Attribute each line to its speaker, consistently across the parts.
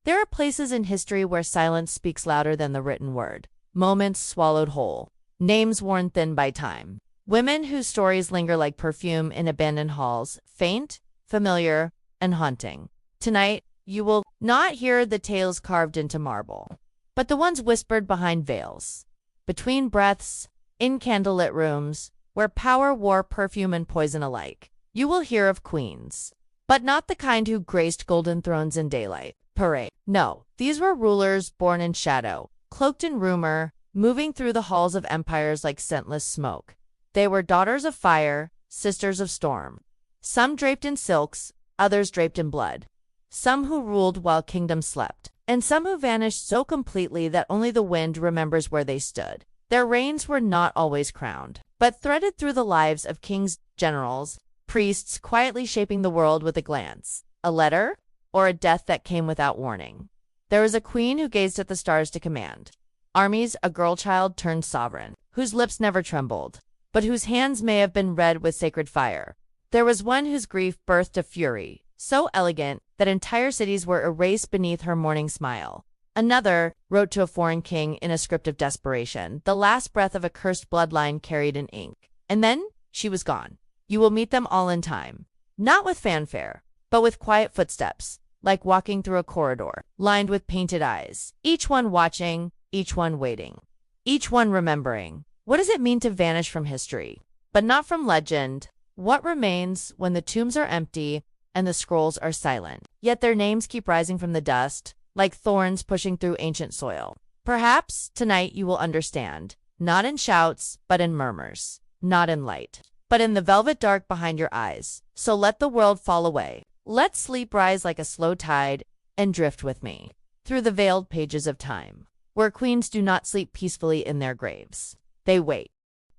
Speaker 1: There are places in history where silence speaks louder than the written word. Moments swallowed whole. Names worn thin by time. Women whose stories linger like perfume in abandoned halls, faint, familiar, and haunting. Tonight, you will not hear the tales carved into marble, but the ones whispered behind veils, between breaths, in candlelit rooms, where power wore perfume and poison alike. You will hear of queens, but not the kind who graced golden thrones in daylight. Parade. No, these were rulers born in shadow, cloaked in rumor, moving through the halls of empires like scentless smoke. They were daughters of fire, sisters of storm. Some draped in silks, others draped in blood. Some who ruled while kingdoms slept, and some who vanished so completely that only the wind remembers where they stood. Their reigns were not always crowned, but threaded through the lives of kings, generals, priests, quietly shaping the world with a glance, a letter, or a death that came without warning. There was a queen who gazed at the stars to command. Armies, a girl child turned sovereign, whose lips never trembled, but whose hands may have been red with sacred fire. There was one whose grief birthed a fury, so elegant that entire cities were erased beneath her morning smile. Another wrote to a foreign king in a script of desperation, the last breath of a cursed bloodline carried in ink. And then she was gone. You will meet them all in time, not with fanfare, but with quiet footsteps, like walking through a corridor, lined with painted eyes, each one watching, each one waiting, each one remembering. What does it mean to vanish from history, but not from legend? What remains when the tombs are empty and the scrolls are silent, yet their names keep rising from the dust, like thorns pushing through ancient soil? Perhaps tonight you will understand, not in shouts, but in murmurs, not in light, but in the velvet dark behind your eyes. So let the world fall away. Let sleep rise like a slow tide and drift with me through the veiled pages of time, where queens do not sleep peacefully in their graves. They wait.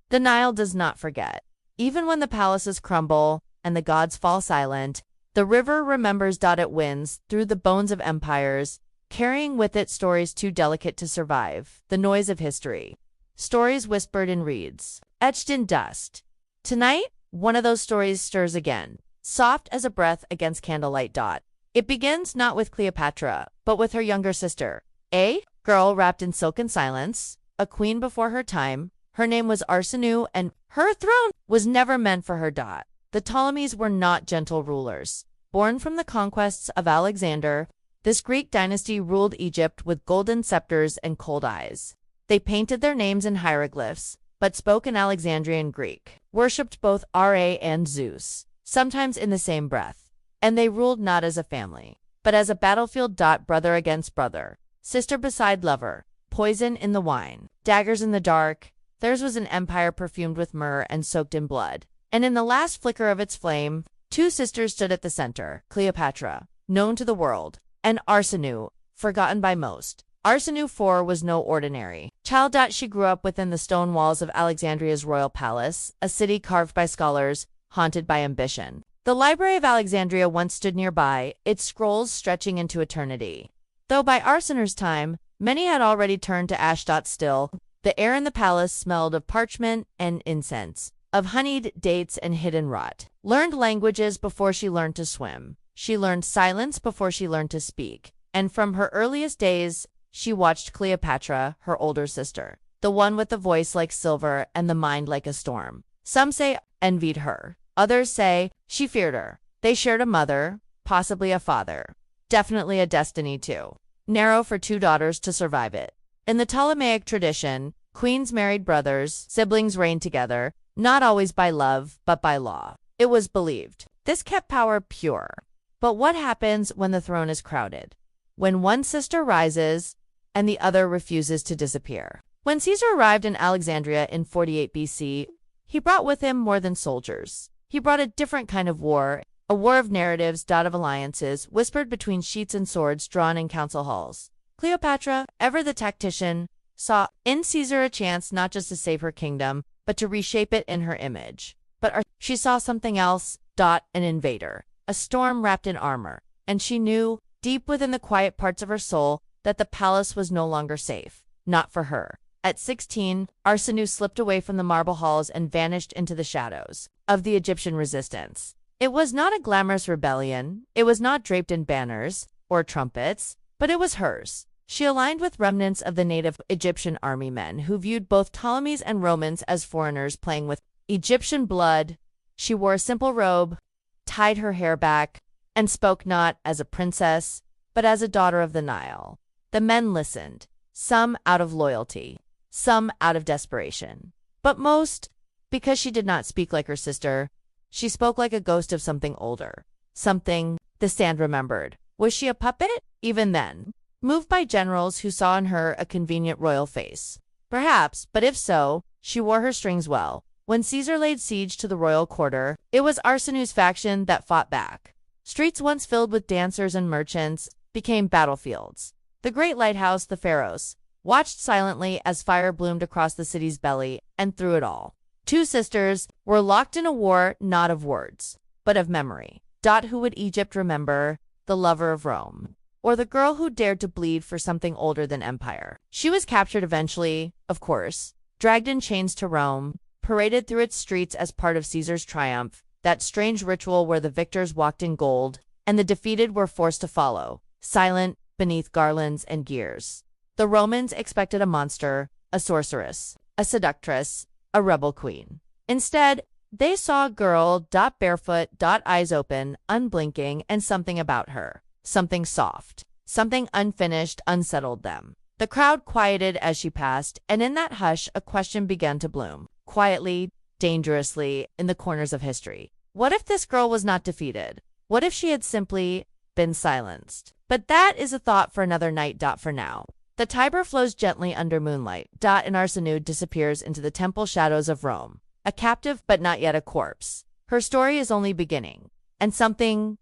Speaker 1: The Nile does not forget. Even when the palaces crumble and the gods fall silent, the river remembers. It wins through the bones of empires, carrying with it stories too delicate to survive the noise of history. Stories whispered in reeds, etched in dust. Tonight, one of those stories stirs again, soft as a breath against candlelight. It begins not with Cleopatra, but with her younger sister, a girl wrapped in silken silence, a queen before her time. Her name was Arsinoe, and her throne was never meant for her. The Ptolemies were not gentle rulers. Born from the conquests of Alexander, this Greek dynasty ruled Egypt with golden scepters and cold eyes. They painted their names in hieroglyphs, but spoke in Alexandrian Greek, worshipped both Ra and Zeus, sometimes in the same breath. And they ruled not as a family, but as a battlefield. Brother against brother, sister beside lover, poison in the wine, daggers in the dark. Theirs was an empire perfumed with myrrh and soaked in blood. And in the last flicker of its flame, two sisters stood at the center, Cleopatra, known to the world, and Arsinoe, forgotten by most. Arsinoe IV was no ordinary child. She grew up within the stone walls of Alexandria's royal palace, a city carved by scholars, haunted by ambition. The Library of Alexandria once stood nearby, its scrolls stretching into eternity. Though by Arsinoe's time, many had already turned to ash. Still, the air in the palace smelled of parchment and incense, of honeyed dates and hidden rot. Learned languages before she learned to swim. She learned silence before she learned to speak. And from her earliest days, she watched Cleopatra, her older sister, the one with the voice like silver and the mind like a storm. Some say envied her. Others say she feared her. They shared a mother, possibly a father, definitely a destiny too. Narrow for two daughters to survive it. In the Ptolemaic tradition, queens married brothers, siblings reigned together, not always by love, but by law. It was believed. This kept power pure. But what happens when the throne is crowded? When one sister rises and the other refuses to disappear? When Caesar arrived in Alexandria in 48 BC, he brought with him more than soldiers. He brought a different kind of war, a war of narratives. Of alliances, whispered between sheets and swords drawn in council halls. Cleopatra, ever the tactician, saw in Caesar a chance not just to save her kingdom, but to reshape it in her image. But she saw something else. An invader, a storm wrapped in armor, and she knew, deep within the quiet parts of her soul, that the palace was no longer safe, not for her. At 16, Arsinoe slipped away from the marble halls and vanished into the shadows of the Egyptian resistance. It was not a glamorous rebellion. It was not draped in banners or trumpets. but it was hers. She aligned with remnants of the native Egyptian army men who viewed both Ptolemies and Romans as foreigners playing with Egyptian blood. She wore a simple robe, tied her hair back, and spoke not as a princess, but as a daughter of the Nile. The men listened, some out of loyalty, some out of desperation, but most because she did not speak like her sister. She spoke like a ghost of something older, something the sand remembered. Was she a puppet? Even then, moved by generals who saw in her a convenient royal face? Perhaps, but if so, she wore her strings well. When Caesar laid siege to the royal quarter, it was Arsanu's faction that fought back. Streets once filled with dancers and merchants became battlefields. The great lighthouse, the Pharos, watched silently as fire bloomed across the city's belly, and through it all, two sisters were locked in a war not of words, but of memory. Who would Egypt remember? The lover of Rome, or the girl who dared to bleed for something older than empire? She was captured eventually, of course, dragged in chains to Rome, paraded through its streets as part of Caesar's triumph, that strange ritual where the victors walked in gold, and the defeated were forced to follow, silent, beneath garlands and gears. The Romans expected a monster, a sorceress, a seductress, a rebel queen. Instead, they saw a girl, barefoot, eyes open, unblinking, and something about her, something soft, something unfinished, unsettled them. The crowd quieted as she passed, and in that hush a question began to bloom, quietly, dangerously, in the corners of history. What if this girl was not defeated? What if she had simply been silenced? But that is a thought for another night. For now, the Tiber flows gently under moonlight. And Arsinoe disappears into the temple shadows of Rome, a captive but not yet a corpse. Her story is only beginning, and something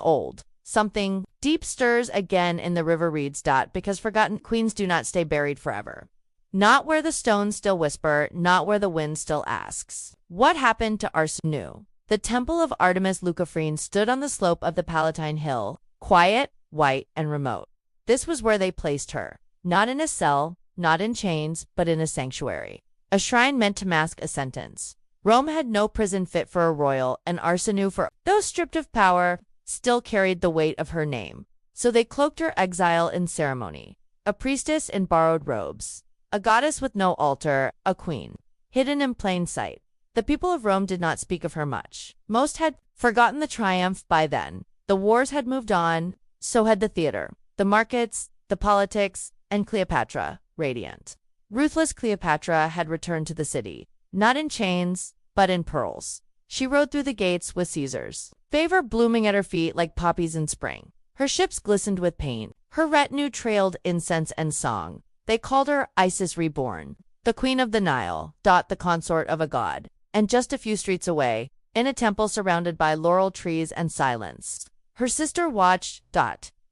Speaker 1: old, something deep stirs again in the river reeds. Because forgotten queens do not stay buried forever. Not where the stones still whisper, not where the wind still asks. What happened to Arsinoe? The temple of Artemis Leucophryne stood on the slope of the Palatine Hill, quiet, white, and remote. This was where they placed her, not in a cell, not in chains, but in a sanctuary, a shrine meant to mask a sentence. Rome had no prison fit for a royal, and Arsinoe, though stripped of power, still carried the weight of her name. So they cloaked her exile in ceremony, a priestess in borrowed robes, a goddess with no altar, a queen, hidden in plain sight. The people of Rome did not speak of her much. Most had forgotten the triumph by then. The wars had moved on, so had the theater, the markets, the politics, and Cleopatra, radiant. Ruthless Cleopatra had returned to the city, not in chains, but in pearls. She rode through the gates with Caesar's favor blooming at her feet like poppies in spring. Her ships glistened with paint. Her retinue trailed incense and song. They called her Isis reborn, the queen of the Nile, the consort of a god. And just a few streets away, in a temple surrounded by laurel trees and silence, her sister watched.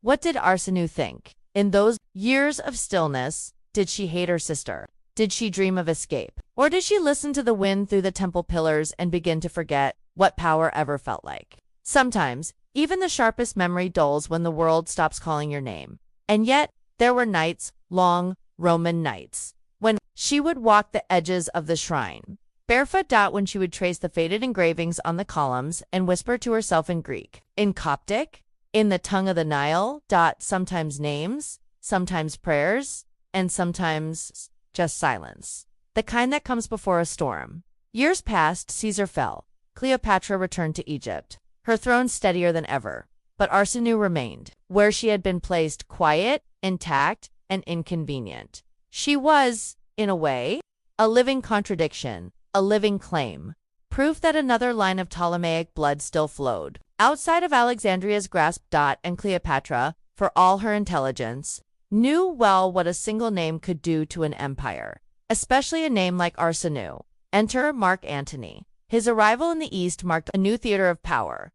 Speaker 1: What did Arsinoe think? In those years of stillness, did she hate her sister? Did she dream of escape? Or did she listen to the wind through the temple pillars and begin to forget what power ever felt like? Sometimes, even the sharpest memory dulls when the world stops calling your name. And yet, there were nights, long Roman nights, when she would walk the edges of the shrine, barefoot. When she would trace the faded engravings on the columns and whisper to herself in Greek, in Coptic, in the tongue of the Nile. Sometimes names, sometimes prayers, and sometimes just silence, the kind that comes before a storm. Years passed, Caesar fell. Cleopatra returned to Egypt, her throne steadier than ever. But Arsinoe remained, where she had been placed, quiet, intact, and inconvenient. She was, in a way, a living contradiction, a living claim, proof that another line of Ptolemaic blood still flowed. Outside of Alexandria's grasp. And Cleopatra, for all her intelligence, knew well what a single name could do to an empire, especially a name like Arsinoe. Enter Mark Antony. His arrival in the East marked a new theater of power,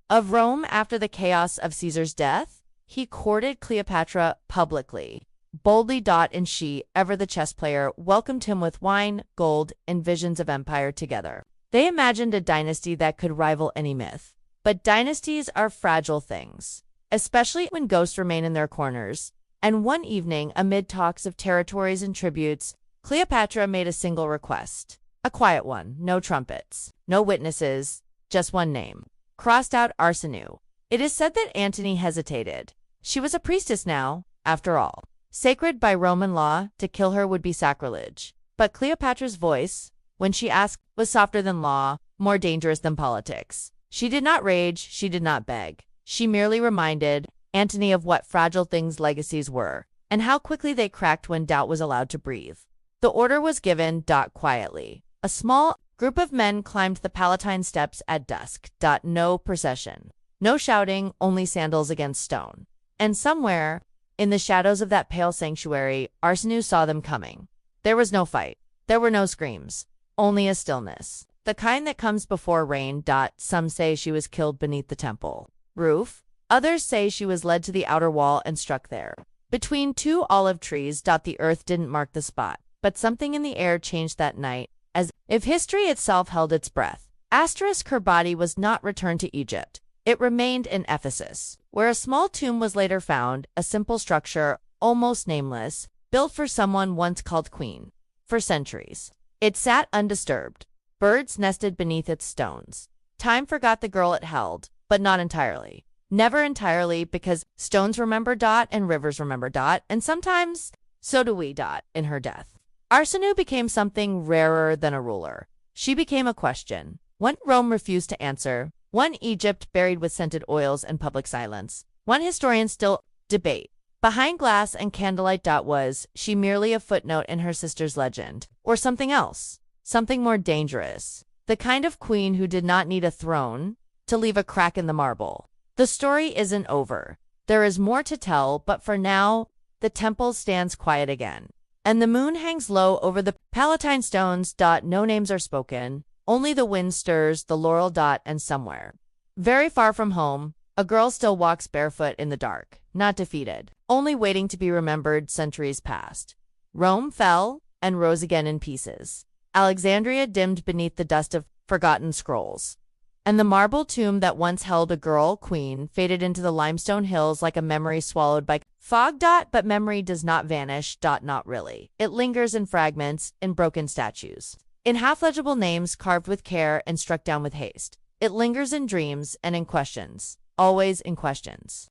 Speaker 1: of Rome after the chaos of Caesar's death. He courted Cleopatra publicly, boldly. And she, ever the chess player, welcomed him with wine, gold, and visions of empire together. They imagined a dynasty that could rival any myth. But dynasties are fragile things, especially when ghosts remain in their corners. And one evening, amid talks of territories and tributes, Cleopatra made a single request. A quiet one, no trumpets, no witnesses, just one name. Crossed out Arsinoe. It is said that Antony hesitated. She was a priestess now, after all. Sacred by Roman law, to kill her would be sacrilege. But Cleopatra's voice, when she asked, was softer than law, more dangerous than politics. She did not rage, she did not beg. She merely reminded Antony of what fragile things legacies were, and how quickly they cracked when doubt was allowed to breathe. The order was given, quietly. A small group of men climbed the Palatine steps at dusk. No procession. No shouting, only sandals against stone. And somewhere, in the shadows of that pale sanctuary, Arsinoe saw them coming. There was no fight. There were no screams. Only a stillness. The kind that comes before rain. Some say she was killed beneath the temple roof. Others say she was led to the outer wall and struck there. Between two olive trees. The earth didn't mark the spot. But something in the air changed that night, as if history itself held its breath. Her body was not returned to Egypt. It remained in Ephesus, where a small tomb was later found, a simple structure, almost nameless, built for someone once called queen. For centuries, it sat undisturbed. Birds nested beneath its stones. Time forgot the girl it held, but not entirely. Never entirely, because stones remember. And rivers remember. And sometimes, so do we. In her death, Arsinoe became something rarer than a ruler. She became a question. One Rome refused to answer. One Egypt buried with scented oils and public silence. One historians still debate. Behind glass and candlelight. Was she merely a footnote in her sister's legend? Or something else? Something more dangerous? The kind of queen who did not need a throne to leave a crack in the marble. The story isn't over. There is more to tell, but for now, the temple stands quiet again. And the moon hangs low over the Palatine stones. No names are spoken. Only the wind stirs the laurel. And somewhere, very far from home, a girl still walks barefoot in the dark, not defeated, only waiting to be remembered. Centuries passed. Rome fell and rose again in pieces. Alexandria dimmed beneath the dust of forgotten scrolls. And the marble tomb that once held a girl queen faded into the limestone hills like a memory swallowed by fog. But memory does not vanish. Not really. It lingers in fragments, in broken statues, in half-legible names carved with care and struck down with haste. It lingers in dreams and in questions, always in questions.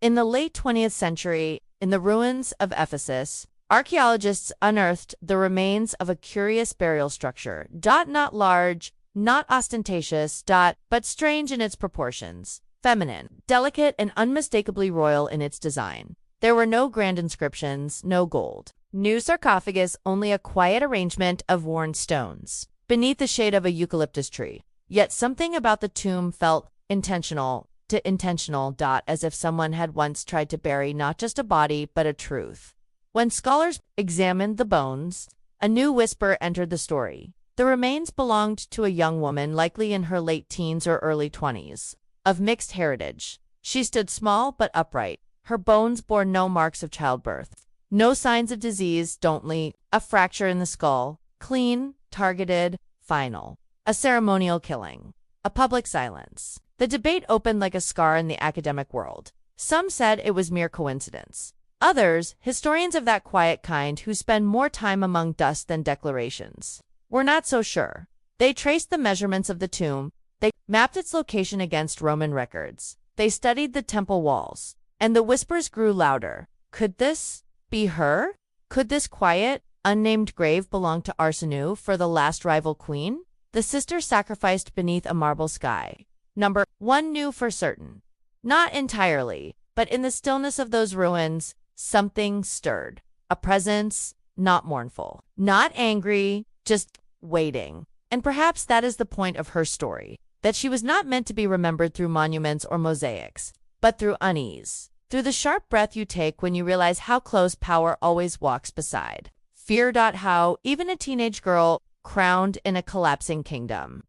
Speaker 1: In the late 20th century, in the ruins of Ephesus, archaeologists unearthed the remains of a curious burial structure. Not large, not ostentatious. But strange in its proportions, feminine, delicate, and unmistakably royal in its design. There were no grand inscriptions, no gold. New sarcophagus, only a quiet arrangement of worn stones, beneath the shade of a eucalyptus tree. Yet something about the tomb felt intentional, as if someone had once tried to bury not just a body, but a truth. When scholars examined the bones, a new whisper entered the story. The remains belonged to a young woman, likely in her late teens or early 20s, of mixed heritage. She stood small but upright. Her bones bore no marks of childbirth. No signs of disease. Only a fracture in the skull. Clean, targeted, final. A ceremonial killing. A public silence. The debate opened like a scar in the academic world. Some said it was mere coincidence. Others, historians of that quiet kind who spend more time among dust than declarations, were not so sure. They traced the measurements of the tomb. They mapped its location against Roman records. They studied the temple walls. And the whispers grew louder. Could this be her? Could this quiet, unnamed grave belong to Arsinoe, for the last rival queen? The sister sacrificed beneath a marble sky. Number 1 knew for certain. Not entirely, but in the stillness of those ruins, something stirred. A presence, not mournful, not angry, just waiting. And perhaps that is the point of her story, that she was not meant to be remembered through monuments or mosaics, but through unease, through the sharp breath you take when you realize how close power always walks beside fear. How even a teenage girl, crowned in a collapsing kingdom,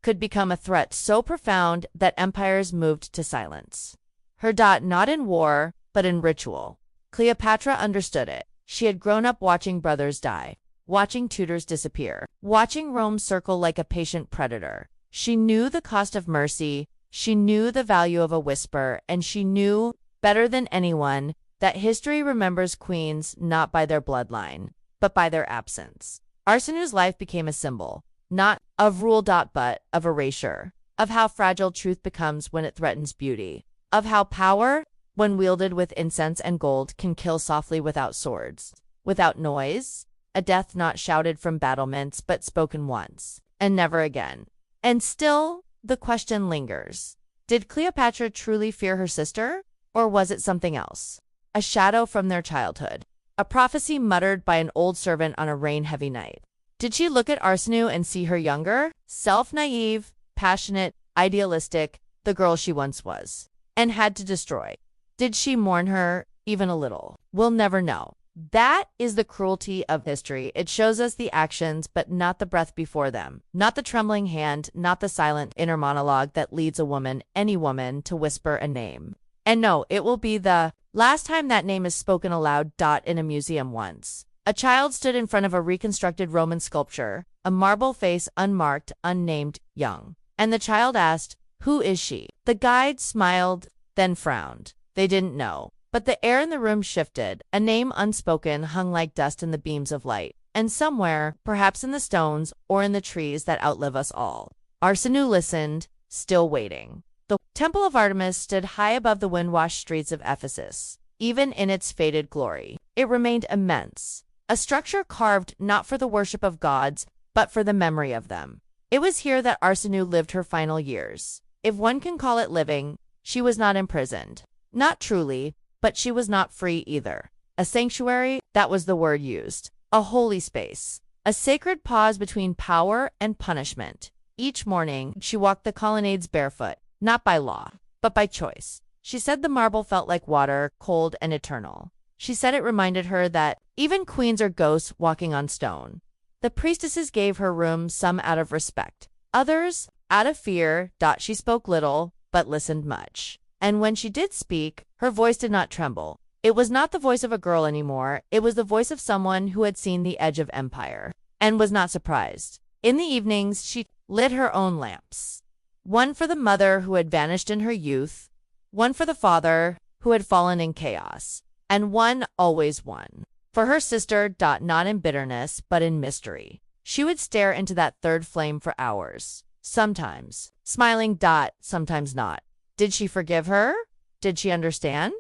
Speaker 1: could become a threat so profound that empires moved to silence. Her. Not in war, but in ritual. Cleopatra understood it. She had grown up watching brothers die, watching tutors disappear, watching Rome circle like a patient predator. She knew the cost of mercy, she knew the value of a whisper, and she knew, better than anyone, that history remembers queens not by their bloodline, but by their absence. Arsinoe's life became a symbol, not of rule. But of erasure, of how fragile truth becomes when it threatens beauty, of how power, when wielded with incense and gold, can kill softly without swords, without noise, a death not shouted from battlements but spoken once, and never again. And still, the question lingers. Did Cleopatra truly fear her sister, or was it something else? A shadow from their childhood. A prophecy muttered by an old servant on a rain-heavy night. Did she look at Arsinoe and see her younger, self-naive, passionate, idealistic, the girl she once was, and had to destroy? Did she mourn her, even a little? We'll never know. That is the cruelty of history. It shows us the actions, but not the breath before them. Not the trembling hand, not the silent inner monologue that leads a woman, any woman, to whisper a name. And no, it will be the last time that name is spoken aloud. In a museum once, a child stood in front of a reconstructed Roman sculpture, a marble face, unmarked, unnamed, young. And the child asked, "Who is she?" The guide smiled, then frowned. They didn't know. But the air in the room shifted. A name unspoken hung like dust in the beams of light. And somewhere, perhaps in the stones or in the trees that outlive us all, Arsinoe listened, still waiting. The Temple of Artemis stood high above the wind-washed streets of Ephesus. Even in its faded glory, it remained immense. A structure carved not for the worship of gods, but for the memory of them. It was here that Arsinoe lived her final years. If one can call it living, she was not imprisoned. Not truly. But she was not free either. A sanctuary, that was the word used. A holy space. A sacred pause between power and punishment. Each morning, she walked the colonnades barefoot, not by law, but by choice. She said the marble felt like water, cold and eternal. She said it reminded her that even queens are ghosts walking on stone. The priestesses gave her room, some out of respect, others out of fear. She spoke little, but listened much. And when she did speak, her voice did not tremble. It was not the voice of a girl anymore. It was the voice of someone who had seen the edge of empire and was not surprised. In the evenings, she lit her own lamps. One for the mother who had vanished in her youth, one for the father who had fallen in chaos, and one, always one, for her sister. Not in bitterness, but in mystery. She would stare into that third flame for hours, sometimes smiling. Sometimes not. Did she forgive her? Did she understand?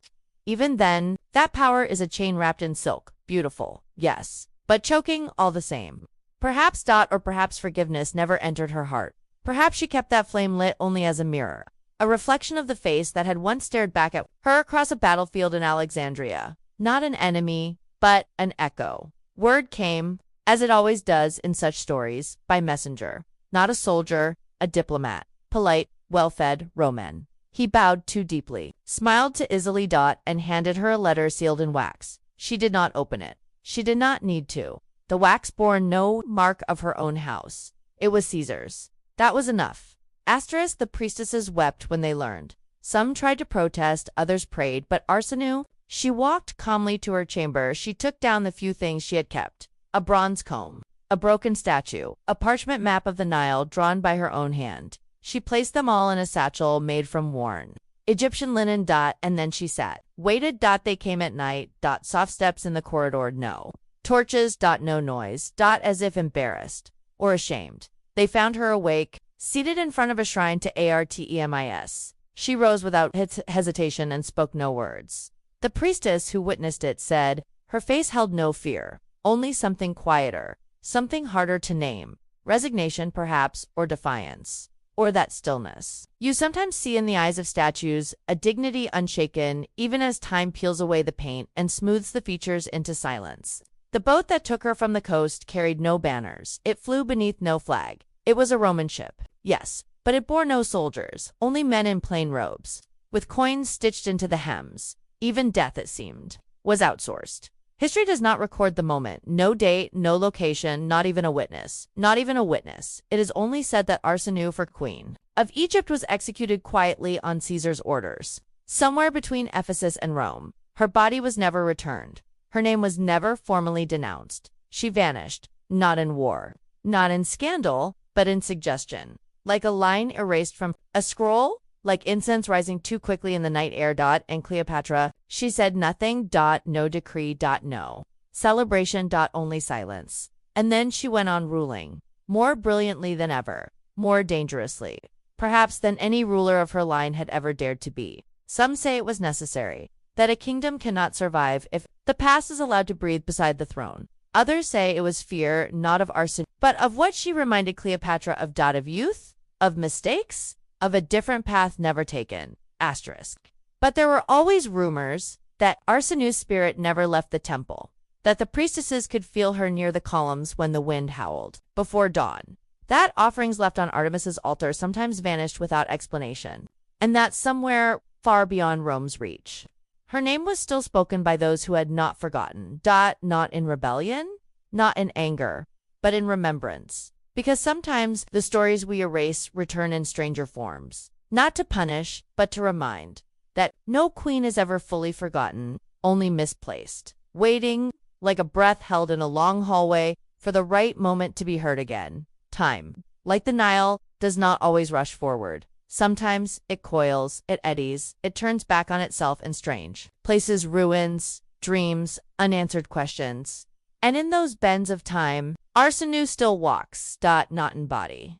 Speaker 1: Even then, that power is a chain wrapped in silk. Beautiful, yes, but choking all the same. Perhaps. Or perhaps forgiveness never entered her heart. Perhaps she kept that flame lit only as a mirror, a reflection of the face that had once stared back at her across a battlefield in Alexandria. Not an enemy, but an echo. Word came, as it always does in such stories, by messenger. Not a soldier, a diplomat, polite, well-fed Roman. He bowed too deeply, smiled to easily. And handed her a letter sealed in wax. She did not open it. She did not need to. The wax bore no mark of her own house. It was Caesar's. That was enough. The priestesses wept when they learned. Some tried to protest, others prayed, but Arsinoe, she walked calmly to her chamber. She took down the few things she had kept. A bronze comb, a broken statue, a parchment map of the Nile drawn by her own hand. She placed them all in a satchel made from worn Egyptian linen. And then she sat, waited. They came at night. Soft steps in the corridor. No torches. No noise. As if embarrassed or ashamed. They found her awake, seated in front of a shrine to Artemis. She rose without hesitation and spoke no words. The priestess who witnessed it said, her face held no fear, only something quieter, something harder to name. Resignation, perhaps, or defiance. Or that stillness you sometimes see in the eyes of statues, a dignity unshaken, even as time peels away the paint and smooths the features into silence. The boat that took her from the coast carried no banners. It flew beneath no flag. It was a Roman ship, yes, but it bore no soldiers, only men in plain robes, with coins stitched into the hems. Even death, it seemed, was outsourced. History does not record the moment. No date, no location, not even a witness. Not even a witness. It is only said that Arsinoe, for queen of Egypt, was executed quietly on Caesar's orders, somewhere between Ephesus and Rome. Her body was never returned. Her name was never formally denounced. She vanished, not in war, not in scandal, but in suggestion. Like a line erased from a scroll, like incense rising too quickly in the night air. And Cleopatra, she said nothing. No decree. No celebration. Only silence. And then she went on ruling, more brilliantly than ever, more dangerously, perhaps, than any ruler of her line had ever dared to be. Some say it was necessary. that a kingdom cannot survive if the past is allowed to breathe beside the throne. Others say it was fear not of arson, but of what she reminded Cleopatra of youth, of mistakes, of a different path never taken. Asterisk. But there were always rumors that Arsanu's spirit never left the temple, that the priestesses could feel her near the columns when the wind howled. Before dawn, that offerings left on Artemis's altar sometimes vanished without explanation, and that somewhere far beyond Rome's reach, her name was still spoken by those who had not forgotten. Not in rebellion, not in anger, but in remembrance. Because sometimes the stories we erase return in stranger forms, not to punish, but to remind that no queen is ever fully forgotten, only misplaced, waiting like a breath held in a long hallway for the right moment to be heard again. Time, like the Nile, does not always rush forward. Sometimes it coils, it eddies, it turns back on itself in strange places, ruins, dreams, unanswered questions. And in those bends of time, Arsanu still walks, not in body,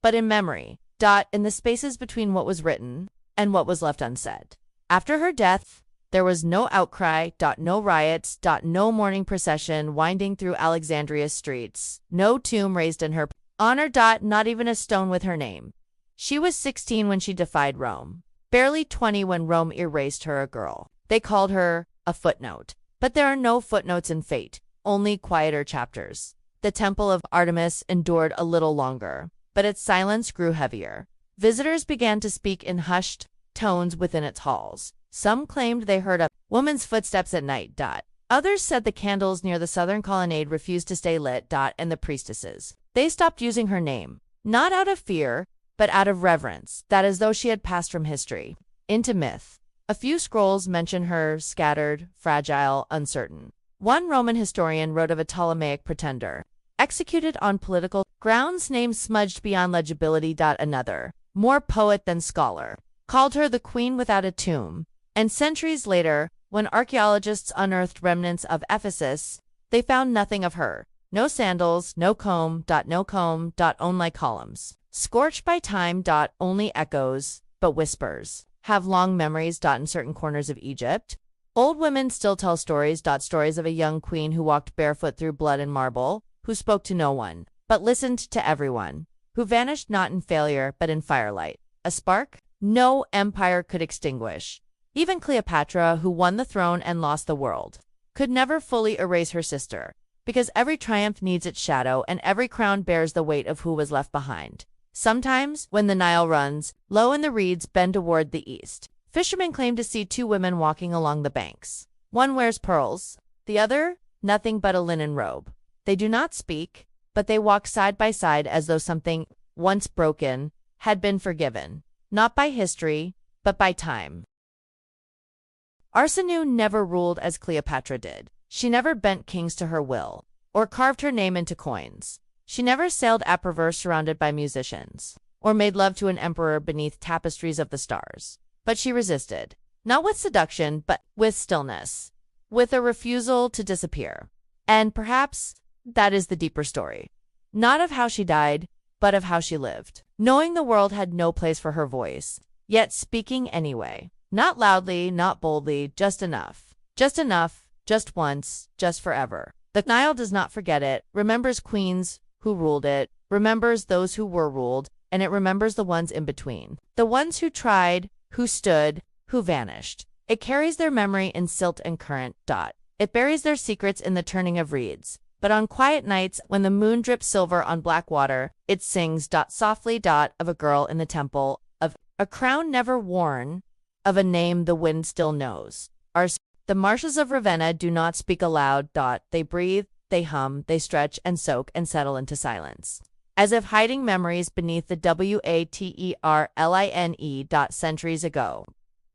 Speaker 1: but in memory, in the spaces between what was written and what was left unsaid. After her death, there was no outcry, no riots, no mourning procession winding through Alexandria's streets, no tomb raised in her honor, not even a stone with her name. She was 16 when she defied Rome, barely 20 when Rome erased her a girl. They called her a footnote. But there are no footnotes in fate, only quieter chapters. The temple of Artemis endured a little longer, but its silence grew heavier. Visitors began to speak in hushed tones within its halls. Some claimed they heard a woman's footsteps at night. Others said the candles near the southern colonnade refused to stay lit. And the priestesses, they stopped using her name, not out of fear, but out of reverence, that as though she had passed from history into myth. A few scrolls mention her scattered, fragile, uncertain. One Roman historian wrote of a Ptolemaic pretender, executed on political grounds, name smudged beyond legibility. Another, more poet than scholar, called her the queen without a tomb. And centuries later, when archaeologists unearthed remnants of Ephesus, they found nothing of her. No sandals, no comb, only columns. Scorched by time. Only echoes, but whispers. Have long memories. In certain corners of Egypt, old women still tell stories. Stories of a young queen who walked barefoot through blood and marble, who spoke to no one, but listened to everyone, who vanished not in failure, but in firelight. A spark no empire could extinguish. Even Cleopatra, who won the throne and lost the world, could never fully erase her sister, because every triumph needs its shadow and every crown bears the weight of who was left behind. Sometimes, when the Nile runs low and the reeds bend toward the east, fishermen claim to see two women walking along the banks. One wears pearls, the other nothing but a linen robe. They do not speak, but they walk side by side as though something, once broken, had been forgiven, not by history, but by time. Arsanu never ruled as Cleopatra did. She never bent kings to her will, or carved her name into coins. She never sailed upriver surrounded by musicians, or made love to an emperor beneath tapestries of the stars. But she resisted, not with seduction, but with stillness, with a refusal to disappear. And perhaps that is the deeper story. Not of how she died, but of how she lived. Knowing the world had no place for her voice, yet speaking anyway. Not loudly, not boldly, just enough. Just enough, just once, just forever. The Nile does not forget it, remembers queens who ruled it, remembers those who were ruled, and it remembers the ones in between. The ones who tried, who stood, who vanished. It carries their memory in silt and current. It buries their secrets in the turning of reeds. But on quiet nights, when the moon drips silver on black water, it sings softly of a girl in the temple, of a crown never worn, of a name the wind still knows. The marshes of Ravenna do not speak aloud. They breathe, they hum, they stretch and soak and settle into silence, as if hiding memories beneath the waterline. Centuries ago,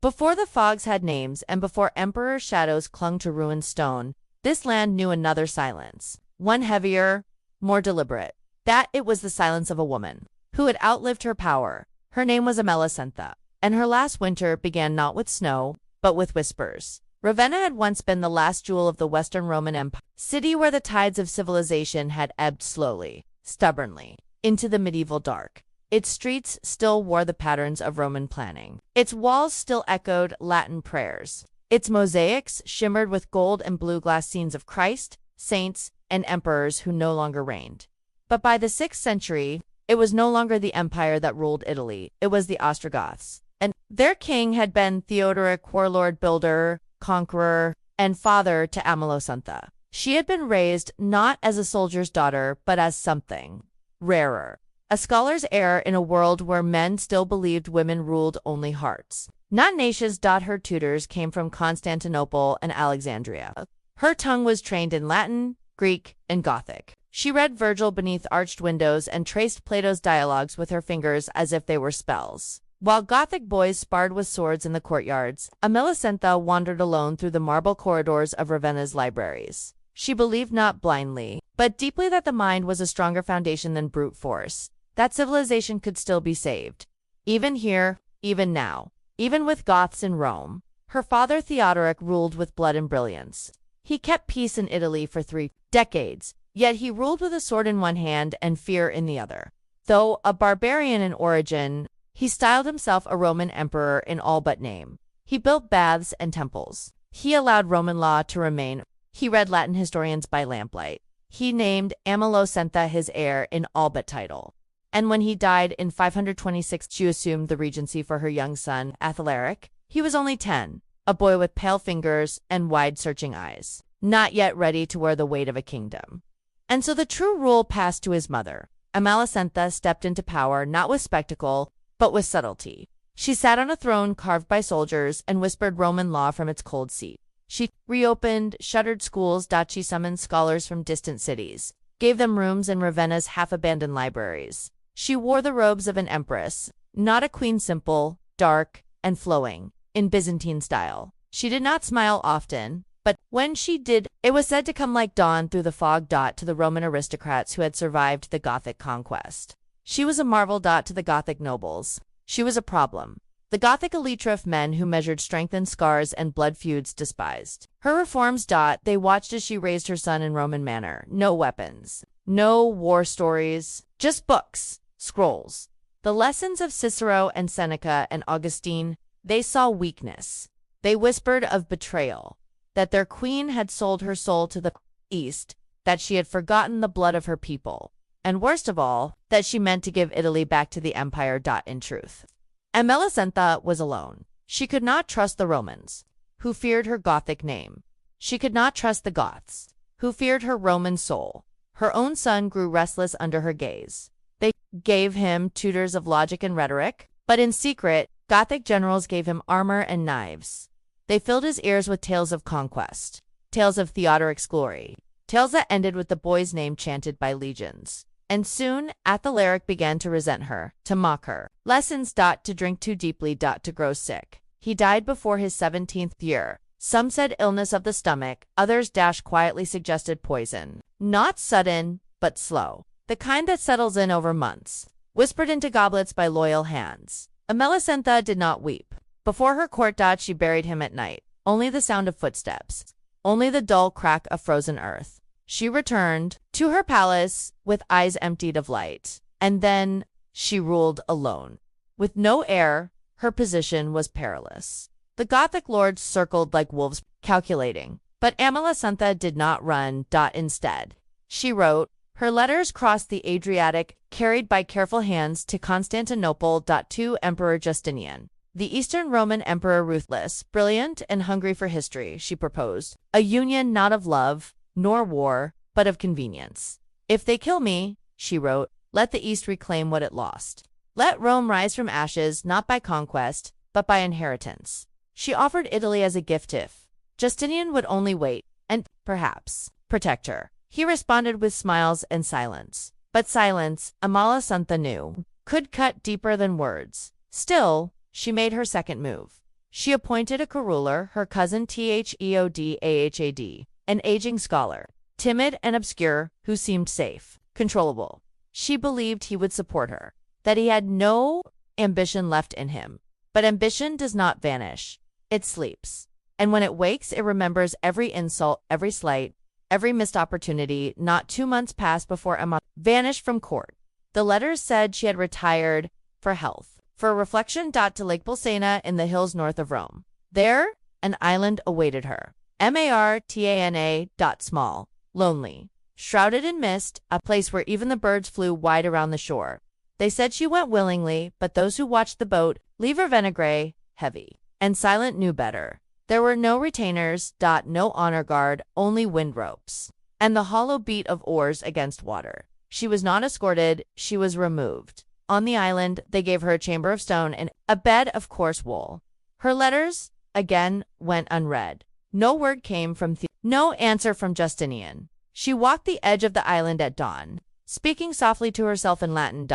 Speaker 1: before the fogs had names and before emperor shadows clung to ruined stone, this land knew another silence, one heavier, more deliberate. That it was the silence of a woman who had outlived her power. Her name was Amelisentha, and her last winter began not with snow, but with whispers. Ravenna had once been the last jewel of the Western Roman Empire, city where the tides of civilization had ebbed slowly, stubbornly, into the medieval dark. Its streets still wore the patterns of Roman planning. Its walls still echoed Latin prayers. Its mosaics shimmered with gold and blue glass scenes of Christ, saints, and emperors who no longer reigned. But by the 6th century, it was no longer the empire that ruled Italy, it was the Ostrogoths. And their king had been Theodoric, warlord, builder, conqueror, and father to Amalasuntha. She had been raised not as a soldier's daughter, but as something rarer. A scholar's heir in a world where men still believed women ruled only hearts. Not nations. Her tutors came from Constantinople and Alexandria. Her tongue was trained in Latin, Greek, and Gothic. She read Virgil beneath arched windows and traced Plato's dialogues with her fingers as if they were spells. While Gothic boys sparred with swords in the courtyards, Amalasuntha wandered alone through the marble corridors of Ravenna's libraries. She believed not blindly, but deeply that the mind was a stronger foundation than brute force, that civilization could still be saved. Even here, even now, even with Goths in Rome. Her father Theodoric ruled with blood and brilliance. He kept peace in Italy for 3 decades, yet he ruled with a sword in one hand and fear in the other. Though a barbarian in origin, he styled himself a Roman emperor in all but name. He built baths and temples. He allowed Roman law to remain. He read Latin historians by lamplight. He named Amalasuntha his heir in all but title. And when he died in 526, she assumed the regency for her young son, Athalaric. He was only 10, a boy with pale fingers and wide searching eyes, not yet ready to wear the weight of a kingdom. And so the true rule passed to his mother. Amalasuntha stepped into power not with spectacle, but with subtlety. She sat on a throne carved by soldiers and whispered Roman law from its cold seat. She reopened shuttered schools. She summoned scholars from distant cities, gave them rooms in Ravenna's half-abandoned libraries. She wore the robes of an empress, not a queen, simple, dark, and flowing, in Byzantine style. She did not smile often, but when she did, it was said to come like dawn through the fog. To the Roman aristocrats who had survived the Gothic conquest. She was a marvel. To the Gothic nobles, she was a problem. The Gothic elite of men who measured strength in scars and blood feuds despised her reforms. They watched as she raised her son in Roman manner. No weapons, no war stories, just books, scrolls. The lessons of Cicero and Seneca and Augustine. They saw weakness. They whispered of betrayal, that their queen had sold her soul to the East, that she had forgotten the blood of her people, and worst of all, that she meant to give Italy back to the empire. In truth, Amalasuntha was alone. She could not trust the Romans, who feared her Gothic name. She could not trust the Goths, who feared her Roman soul. Her own son grew restless under her gaze. They gave him tutors of logic and rhetoric, but in secret, Gothic generals gave him armor and knives. They filled his ears with tales of conquest, tales of Theodoric's glory, tales that ended with the boy's name chanted by legions. And soon, Athalaric began to resent her, to mock her. Lessons. To drink too deeply. To grow sick. He died before his 17th year. Some said illness of the stomach, others quietly suggested poison. Not sudden, but slow. The kind that settles in over months, whispered into goblets by loyal hands. Amalasuntha did not weep. Before her court. She buried him at night. Only the sound of footsteps. Only the dull crack of frozen earth. She returned to her palace with eyes emptied of light. And then she ruled alone. With no heir, her position was perilous. The Gothic lords circled like wolves, calculating. But Amalasuntha did not run. Instead, she wrote. Her letters crossed the Adriatic, carried by careful hands to Constantinople. To Emperor Justinian, the Eastern Roman Emperor, ruthless, brilliant, and hungry for history, she proposed a union not of love, nor war, but of convenience. If they kill me, she wrote, let the East reclaim what it lost. Let Rome rise from ashes, not by conquest, but by inheritance. She offered Italy as a gift if Justinian would only wait, and, perhaps, protect her. He responded with smiles and silence. But silence, Amalasuntha knew, could cut deeper than words. Still, she made her second move. She appointed a co-ruler, her cousin Theodahad, an aging scholar, timid and obscure, who seemed safe, controllable. She believed he would support her, that he had no ambition left in him. But ambition does not vanish. It sleeps. And when it wakes, it remembers every insult, every slight, every missed opportunity. Not 2 months passed before Emma vanished from court. The letters said she had retired for health, for reflection. To Lake Bolsena in the hills north of Rome. There, an island awaited her. Martana. Small, lonely, shrouded in mist, a place where even the birds flew wide around the shore. They said she went willingly, but those who watched the boat leave Ravenna gray, heavy, and silent knew better. There were no retainers, no honor guard, only wind ropes, and the hollow beat of oars against water. She was not escorted, she was removed. On the island, they gave her a chamber of stone and a bed of coarse wool. Her letters, again, went unread. No word came from no answer from Justinian. She walked the edge of the island at dawn, speaking softly to herself in Latin.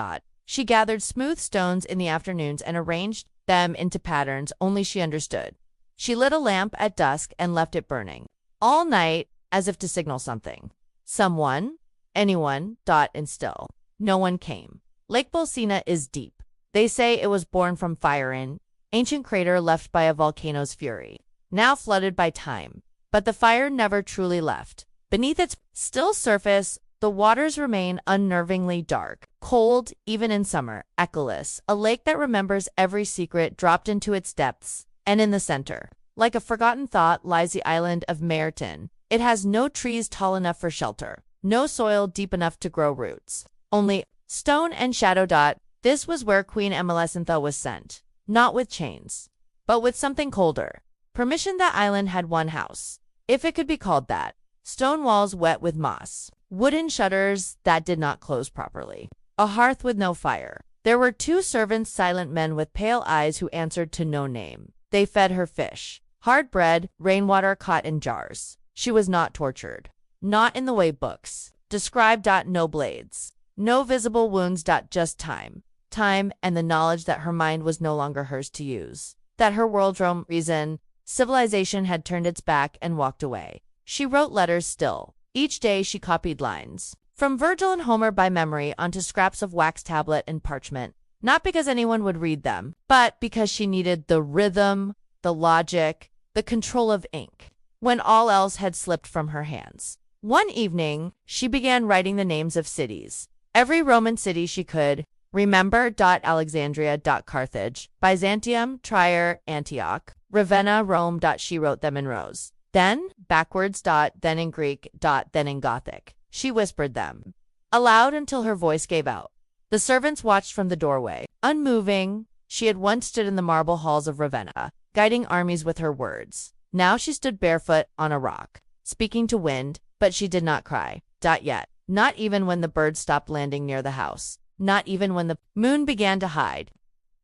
Speaker 1: She gathered smooth stones in the afternoons and arranged them into patterns only she understood. She lit a lamp at dusk and left it burning all night, as if to signal something. Someone, anyone, and still no one came. Lake Bolsena is deep. They say it was born from fire in ancient crater left by a volcano's fury, now flooded by time. But the fire never truly left. Beneath its still surface, the waters remain unnervingly dark, cold even in summer, echoless, a lake that remembers every secret dropped into its depths. And in the center, like a forgotten thought, lies the island of Maertin. It has no trees tall enough for shelter, no soil deep enough to grow roots, only stone and shadow. This was where Queen Amalasuntha was sent, not with chains, but with something colder. Permission. That island had one house, if it could be called that. Stone walls wet with moss, wooden shutters that did not close properly, a hearth with no fire. There were 2 servants, silent men with pale eyes who answered to no name. They fed her fish, hard bread, rainwater caught in jars. She was not tortured, not in the way books described. No blades, no visible wounds. Just time, and the knowledge that her mind was no longer hers to use, that her world roam reason, civilization had turned its back and walked away. She wrote letters still. Each day she copied lines from Virgil and Homer by memory onto scraps of wax tablet and parchment, not because anyone would read them, but because she needed the rhythm, the logic, the control of ink, when all else had slipped from her hands. One evening, she began writing the names of cities, every Roman city she could remember. Alexandria. Carthage, Byzantium, Trier, Antioch, Ravenna, Rome. She wrote them in rows. Then, backwards. Then in Greek. Then in Gothic. She whispered them aloud until her voice gave out. The servants watched from the doorway, unmoving. She had once stood in the marble halls of Ravenna, guiding armies with her words. Now she stood barefoot on a rock, speaking to wind, but she did not cry. Yet. Not even when the birds stopped landing near the house. Not even when the moon began to hide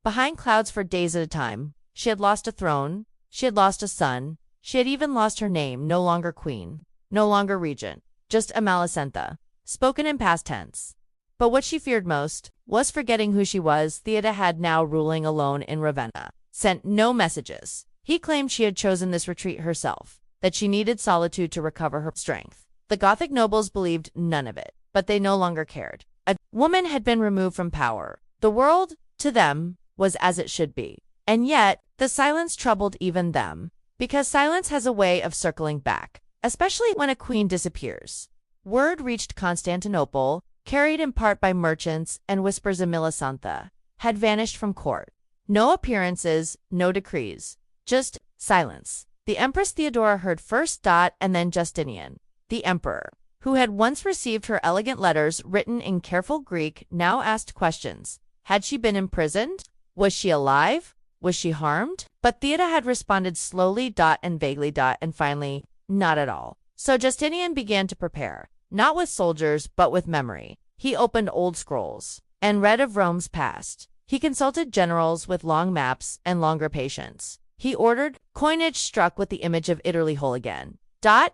Speaker 1: behind clouds for days at a time. She had lost a throne. She had lost a son. She had even lost her name, no longer queen, no longer regent, just Amalasuntha, spoken in past tense. But what she feared most was forgetting who she was. Theoda now ruling alone in Ravenna, sent no messages. He claimed she had chosen this retreat herself, that she needed solitude to recover her strength. The Gothic nobles believed none of it, but they no longer cared. A woman had been removed from power. The world, to them, was as it should be. And yet, the silence troubled even them, because silence has a way of circling back, especially when a queen disappears. Word reached Constantinople, carried in part by merchants, and whispers of Amalasuntha had vanished from court. No appearances, no decrees, just silence. The Empress Theodora heard first. And then Justinian, the emperor, who had once received her elegant letters written in careful Greek, now asked questions. Had she been imprisoned? Was she alive? Was she harmed? But Theoda had responded slowly. And vaguely. And finally, not at all. So Justinian began to prepare, not with soldiers, but with memory. He opened old scrolls and read of Rome's past. He consulted generals with long maps and longer patience. He ordered coinage struck with the image of Italy whole again.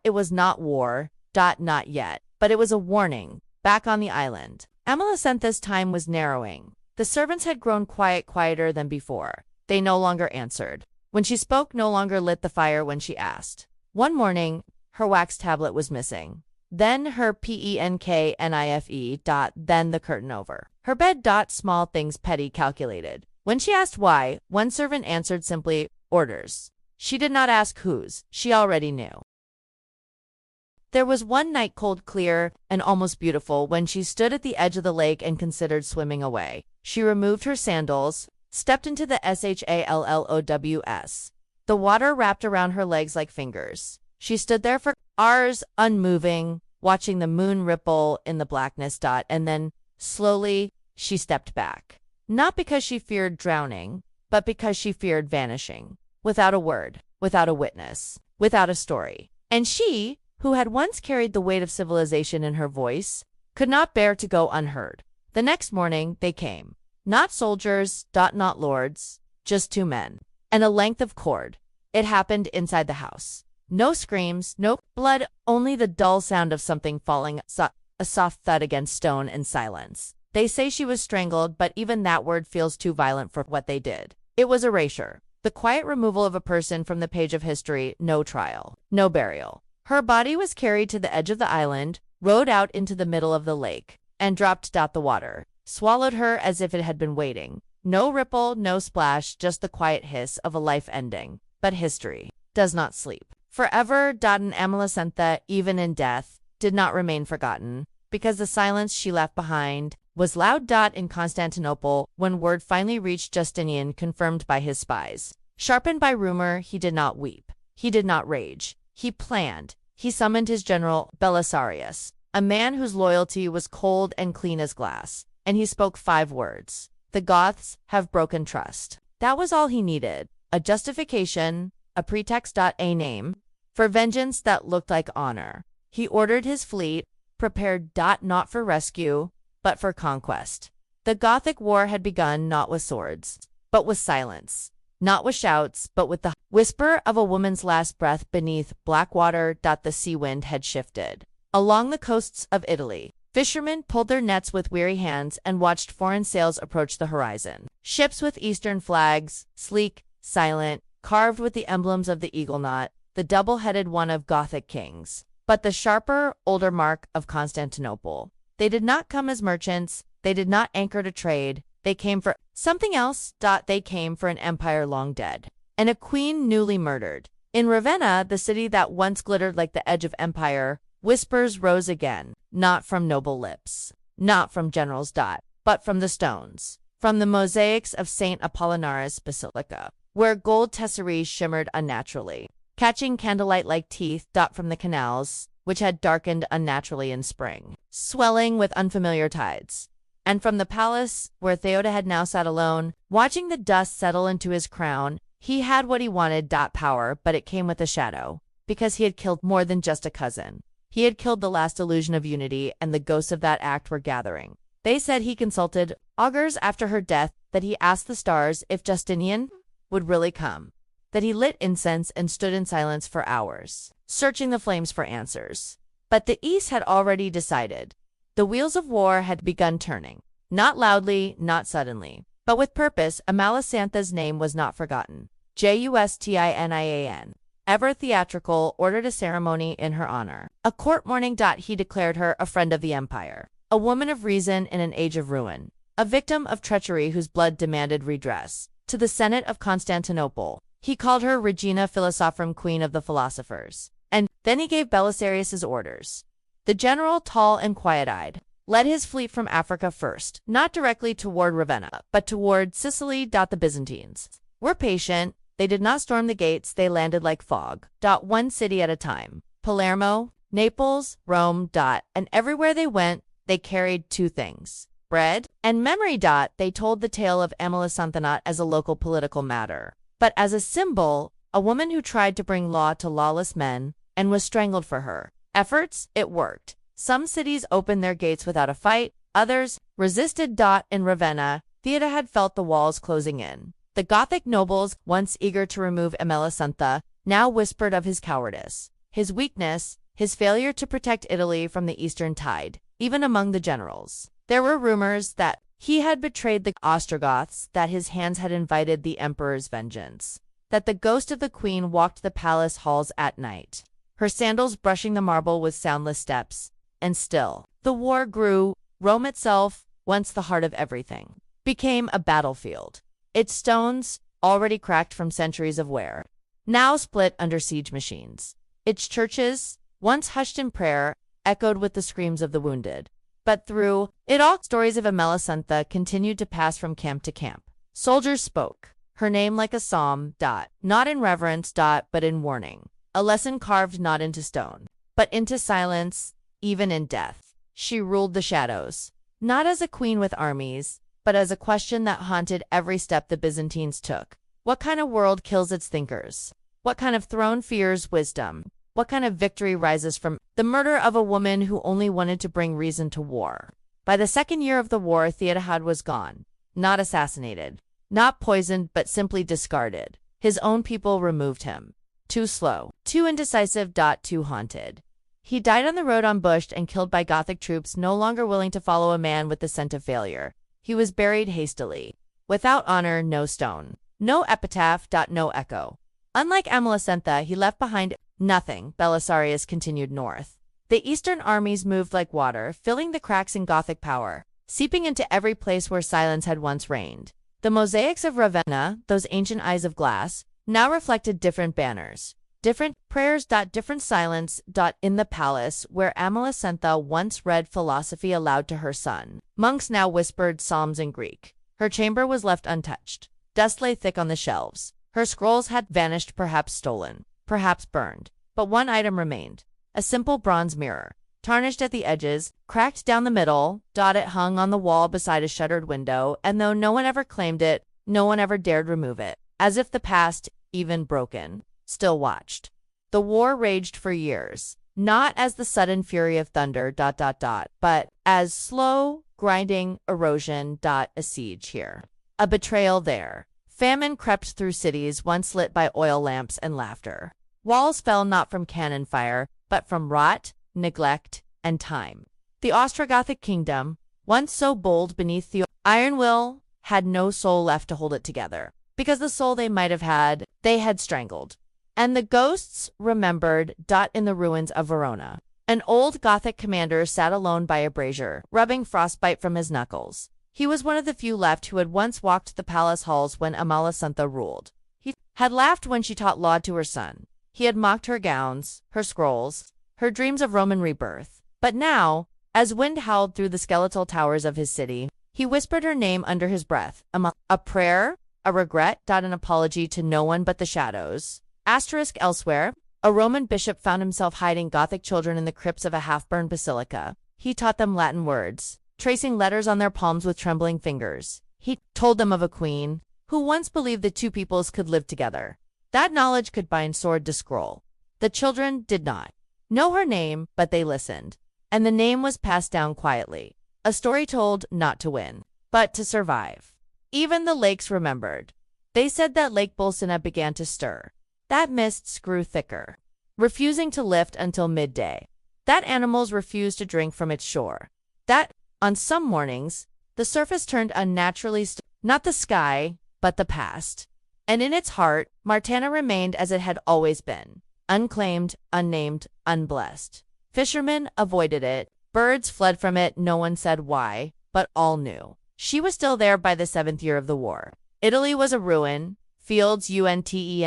Speaker 1: It was not war. Not yet, but it was a warning. Back on the island, Amalasuntha's time was narrowing. The servants had grown quieter than before. They no longer answered. When she spoke, no longer lit the fire when she asked. One morning, her wax tablet was missing. Then her penknife. Then the curtain over her bed. Small things petty calculated. When she asked why, one servant answered simply, orders. She did not ask whose. She already knew. There was one night, cold, clear, and almost beautiful, when she stood at the edge of the lake and considered swimming away. She removed her sandals, stepped into the SHALLOWS, The water wrapped around her legs like fingers. She stood there for hours, unmoving, watching the moon ripple in the blackness. And then, slowly, she stepped back. Not because she feared drowning, but because she feared vanishing. Without a word, without a witness, without a story. And she, who had once carried the weight of civilization in her voice, could not bear to go unheard. The next morning, they came. Not soldiers, not lords, just two men. And a length of cord. It happened inside the house. No screams, no blood, only the dull sound of something falling, a soft thud against stone, and silence. They say she was strangled, but even that word feels too violent for what they did. It was erasure. The quiet removal of a person from the page of history, no trial, no burial. Her body was carried to the edge of the island, rowed out into the middle of the lake, and dropped. The water swallowed her as if it had been waiting. No ripple, no splash, just the quiet hiss of a life ending. But history does not sleep. Forever. And Amalasuntha, even in death, did not remain forgotten, because the silence she left behind was loud. In Constantinople, when word finally reached Justinian, confirmed by his spies, sharpened by rumor, he did not weep. He did not rage. He planned. He summoned his general, Belisarius, a man whose loyalty was cold and clean as glass, and he spoke 5 words. The Goths have broken trust. That was all he needed. A justification, a pretext. A name for vengeance that looked like honor. He ordered his fleet, prepared. Not for rescue, but for conquest. The Gothic war had begun not with swords, but with silence. Not with shouts, but with the whisper of a woman's last breath beneath black water. The sea wind had shifted. Along the coasts of Italy, fishermen pulled their nets with weary hands and watched foreign sails approach the horizon. Ships with Eastern flags, sleek, silent, carved with the emblems of the eagle knot, the double-headed one of Gothic kings. But the sharper, older mark of Constantinople. They did not come as merchants. They did not anchor to trade. They came for something else. They came for an empire long dead, and a queen newly murdered. In Ravenna, the city that once glittered like the edge of empire, whispers rose again, not from noble lips, not from generals. But from the stones, from the mosaics of St. Apollinaris Basilica, where gold tesserae shimmered unnaturally, catching candlelight like teeth. From the canals, which had darkened unnaturally in spring, swelling with unfamiliar tides. And from the palace, where Theoda had now sat alone, watching the dust settle into his crown. He had what he wanted. Power, but it came with a shadow, because he had killed more than just a cousin. He had killed the last illusion of unity, and the ghosts of that act were gathering. They said he consulted augurs after her death, that he asked the stars if Justinian would really come, that he lit incense and stood in silence for hours, searching the flames for answers. But the East had already decided. The wheels of war had begun turning, not loudly, not suddenly, but with purpose. Amalasuntha's name was not forgotten. Justinian, ever theatrical, ordered a ceremony in her honor. A court mourning. He declared her a friend of the empire, a woman of reason in an age of ruin, a victim of treachery whose blood demanded redress. To the Senate of Constantinople, he called her Regina Philosophorum, Queen of the Philosophers. And then he gave Belisarius orders. The general, tall and quiet-eyed, led his fleet from Africa first, not directly toward Ravenna, but toward Sicily. The Byzantines were patient. They did not storm the gates. They landed like fog. One city at a time. Palermo, Naples, Rome. And everywhere they went, they carried 2 things: bread and memory. They told the tale of Amalasuntha not as a local political matter, but as a symbol, a woman who tried to bring law to lawless men and was strangled for her efforts. It worked. Some cities opened their gates without a fight. Others resisted. In Ravenna, Theoda had felt the walls closing in. The Gothic nobles, once eager to remove Amalasuntha, now whispered of his cowardice, his weakness, his failure to protect Italy from the eastern tide. Even among the generals, there were rumors that he had betrayed the Ostrogoths, that his hands had invited the emperor's vengeance, that the ghost of the queen walked the palace halls at night, her sandals brushing the marble with soundless steps. And still, the war grew. Rome itself, once the heart of everything, became a battlefield. Its stones, already cracked from centuries of wear, now split under siege machines. Its churches, once hushed in prayer, echoed with the screams of the wounded. But through it all, stories of Amalasuntha continued to pass from camp to camp. Soldiers spoke. her name like a psalm, not in reverence, but in warning. A lesson carved not into stone, but into silence, even in death. She ruled the shadows, not as a queen with armies, but as a question that haunted every step the Byzantines took. What kind of world kills its thinkers? What kind of throne fears wisdom? What kind of victory rises from the murder of a woman who only wanted to bring reason to war? By the second year of the war, Theodahad was gone, not assassinated, not poisoned, but simply discarded. His own people removed him. Too slow, too indecisive, too haunted. He died on the road, ambushed and killed by Gothic troops no longer willing to follow a man with the scent of failure. He was buried hastily. Without honor, no stone. No epitaph, no echo. Unlike Amalasuntha, he left behind nothing. Belisarius continued north. The eastern armies moved like water, filling the cracks in Gothic power, seeping into every place where silence had once reigned. The mosaics of Ravenna, those ancient eyes of glass, now reflected different banners, different prayers, different silence, in the palace where Amalasuntha once read philosophy aloud to her son. Monks now whispered psalms in Greek. Her chamber was left untouched. Dust lay thick on the shelves. Her scrolls had vanished, perhaps stolen, perhaps burned. But one item remained, a simple bronze mirror, tarnished at the edges, cracked down the middle. It hung on the wall beside a shuttered window, and though no one ever claimed it, no one ever dared remove it, as if the past, even broken, still watched. The war raged for years, not as the sudden fury of thunder, but as slow, grinding erosion, a siege here, a betrayal there. Famine crept through cities once lit by oil lamps and laughter. Walls fell not from cannon fire, but from rot, neglect, and time. The Ostrogothic kingdom, once so bold beneath the iron will, had no soul left to hold it together, because the soul they might have had, they had strangled. And the ghosts remembered, in the ruins of Verona. An old Gothic commander sat alone by a brazier, rubbing frostbite from his knuckles. He was one of the few left who had once walked the palace halls when Amalasuntha ruled. He had laughed when she taught law to her son. He had mocked her gowns, her scrolls, her dreams of Roman rebirth. But now, as wind howled through the skeletal towers of his city, he whispered her name under his breath. A prayer, a regret, an apology to no one but the shadows. Elsewhere, a Roman bishop found himself hiding Gothic children in the crypts of a half-burned basilica. He taught them Latin words, tracing letters on their palms with trembling fingers. He told them of a queen who once believed the two peoples could live together. That knowledge could bind sword to scroll. The children did not know her name, but they listened. And the name was passed down quietly. A story told not to win, but to survive. Even the lakes remembered. They said that Lake Bolsena began to stir. That mists grew thicker, refusing to lift until midday. That animals refused to drink from its shore. That, on some mornings, the surface turned unnaturally not the sky, but the past. And in its heart, Martana remained as it had always been, unclaimed, unnamed, unblessed. Fishermen avoided it, birds fled from it, no one said why, but all knew. She was still there by the 7th year of the war. Italy was a ruin, fields untended,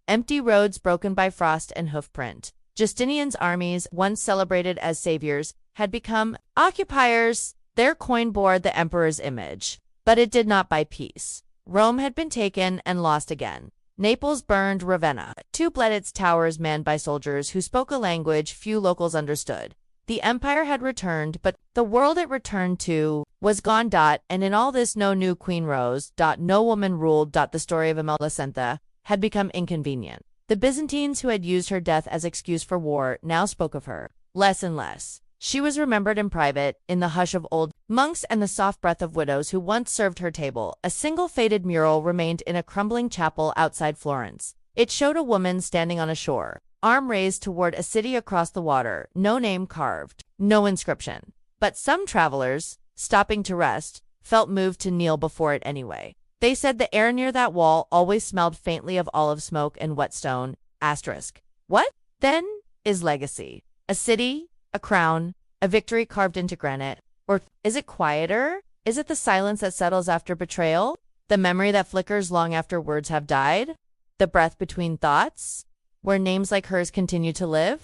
Speaker 1: empty roads broken by frost and hoofprint. Justinian's armies, once celebrated as saviors, had become occupiers. Their coin bore the emperor's image, but it did not buy peace. Rome had been taken and lost again. Naples burned. Ravenna, too, bled, its towers manned by soldiers who spoke a language few locals understood. The empire had returned, but the world it returned to was gone. And in all this no new queen rose. No woman ruled. The story of Amalasuntha had become inconvenient. The Byzantines, who had used her death as excuse for war, now spoke of her less and less. She was remembered in private, in the hush of old monks and the soft breath of widows who once served her table. A single faded mural remained in a crumbling chapel outside Florence. It showed a woman standing on a shore, arm raised toward a city across the water, no name carved, no inscription. But some travelers, stopping to rest, felt moved to kneel before it anyway. They said the air near that wall always smelled faintly of olive smoke and wet stone. What, then, is legacy? A city? A crown? A victory carved into granite? Or is it quieter? Is it the silence that settles after betrayal? The memory that flickers long after words have died? The breath between thoughts? Where names like hers continue to live?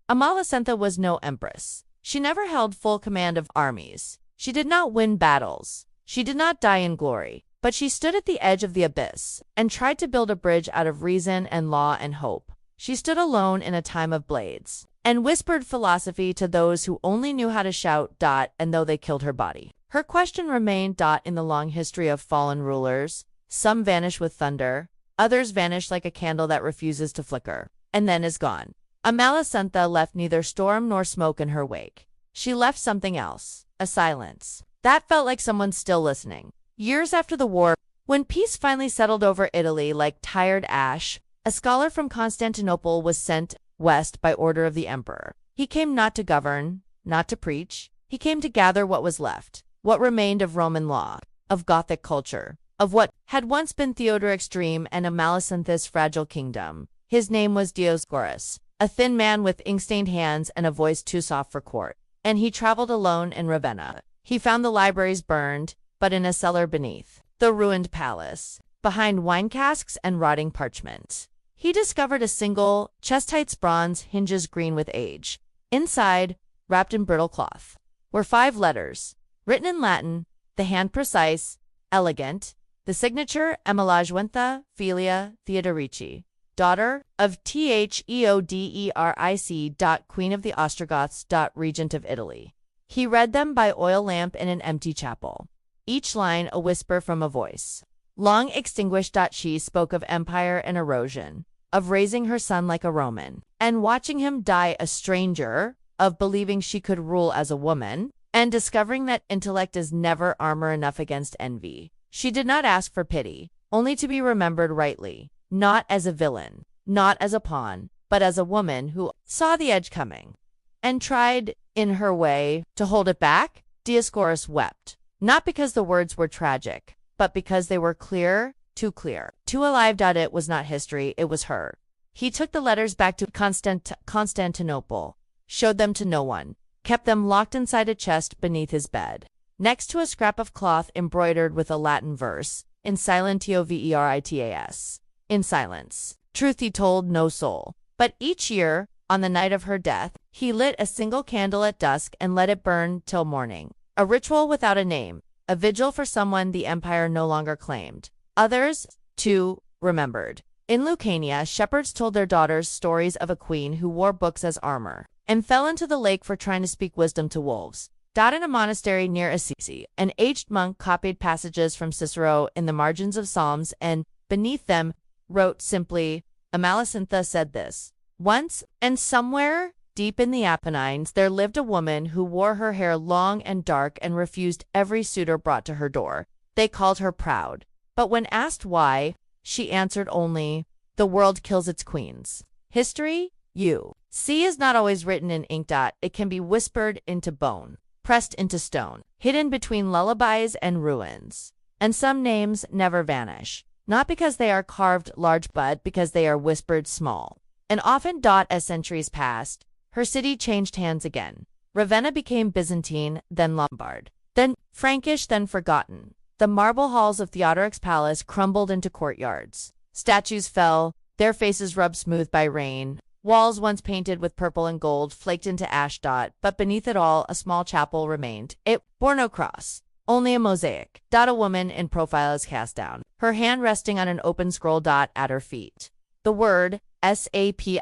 Speaker 1: Amalasuntha was no empress. She never held full command of armies. She did not win battles. She did not die in glory. But she stood at the edge of the abyss and tried to build a bridge out of reason and law and hope. She stood alone in a time of blades and whispered philosophy to those who only knew how to shout, and though they killed her body. Her question remained, in the long history of fallen rulers. Some vanish with thunder, others vanish like a candle that refuses to flicker, and then is gone. Amalasuntha left neither storm nor smoke in her wake. She left something else, a silence. That felt like someone still listening. Years after the war, when peace finally settled over Italy like tired ash, a scholar from Constantinople was sent west by order of the emperor. He came not to govern, not to preach. He came to gather what was left, what remained of Roman law, of Gothic culture, of what had once been Theodoric's dream and Amalasuntha's fragile kingdom. His name was Dioscorus, a thin man with ink-stained hands and a voice too soft for court. And he traveled alone in Ravenna. He found the libraries burned, but in a cellar beneath the ruined palace, behind wine casks and rotting parchment, he discovered a single, chest-height bronze, hinges green with age. Inside, wrapped in brittle cloth, were 5 letters, written in Latin, the hand precise, elegant, the signature Amalasuentha Filia Theodorici, daughter of Theoderic. Queen of the Ostrogoths. Regent of Italy. He read them by oil lamp in an empty chapel. Each line a whisper from a voice, long extinguished. She spoke of empire and erosion, of raising her son like a Roman, and watching him die a stranger, of believing she could rule as a woman, and discovering that intellect is never armor enough against envy. She did not ask for pity, only to be remembered rightly, not as a villain, not as a pawn, but as a woman who saw the edge coming, and tried, in her way, to hold it back. Dioscorus wept. Not because the words were tragic, but because they were clear, too clear. Too alive. It was not history, it was her. He took the letters back to Constantinople, showed them to no one, kept them locked inside a chest beneath his bed, next to a scrap of cloth embroidered with a Latin verse, in silentio veritas. In silence. Truth he told no soul. But each year, on the night of her death, he lit a single candle at dusk and let it burn till morning. A ritual without a name, a vigil for someone the empire no longer claimed. Others, too, remembered. In Lucania, shepherds told their daughters stories of a queen who wore books as armor, and fell into the lake for trying to speak wisdom to wolves. In a monastery near Assisi, an aged monk copied passages from Cicero in the margins of Psalms and, beneath them, wrote simply, Amalasuntha said this. Once, and somewhere, deep in the Apennines, there lived a woman who wore her hair long and dark and refused every suitor brought to her door. They called her proud. But when asked why, she answered only, the world kills its queens. History, you see, is not always written in ink. It can be whispered into bone, pressed into stone, hidden between lullabies and ruins. And some names never vanish, not because they are carved large, but because they are whispered small. And often, as centuries passed, her city changed hands again. Ravenna became Byzantine, then Lombard, then Frankish, then forgotten. The marble halls of Theodoric's palace crumbled into courtyards. Statues fell, their faces rubbed smooth by rain. Walls once painted with purple and gold flaked into ash. But beneath it all, a small chapel remained. It bore no cross, only a mosaic. A woman in profile is cast down, her hand resting on an open scroll. At her feet, the word Sapientia.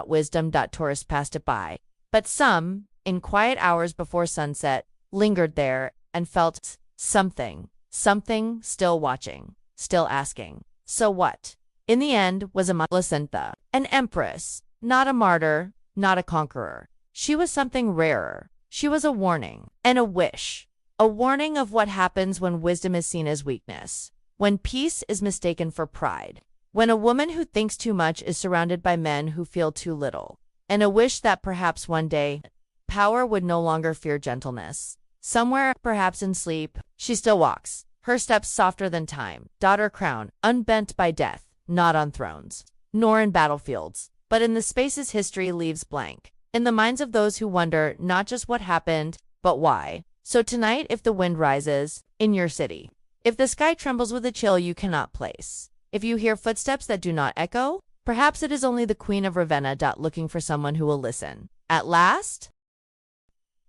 Speaker 1: Wisdom. Tourists passed it by, but some, in quiet hours before sunset, lingered there and felt something, still watching, still asking, so what? In the end was Amalasuntha, an empress, not a martyr, not a conqueror. She was something rarer. She was a warning, and a wish. A warning of what happens when wisdom is seen as weakness, when peace is mistaken for pride, when a woman who thinks too much is surrounded by men who feel too little, and a wish that perhaps one day, power would no longer fear gentleness. Somewhere, perhaps in sleep, she still walks, her steps softer than time, daughter crown, unbent by death, not on thrones, nor in battlefields, but in the spaces history leaves blank, in the minds of those who wonder not just what happened, but why. So tonight, if the wind rises, in your city, if the sky trembles with a chill you cannot place, if you hear footsteps that do not echo, perhaps it is only the Queen of Ravenna. Looking for someone who will listen. At last?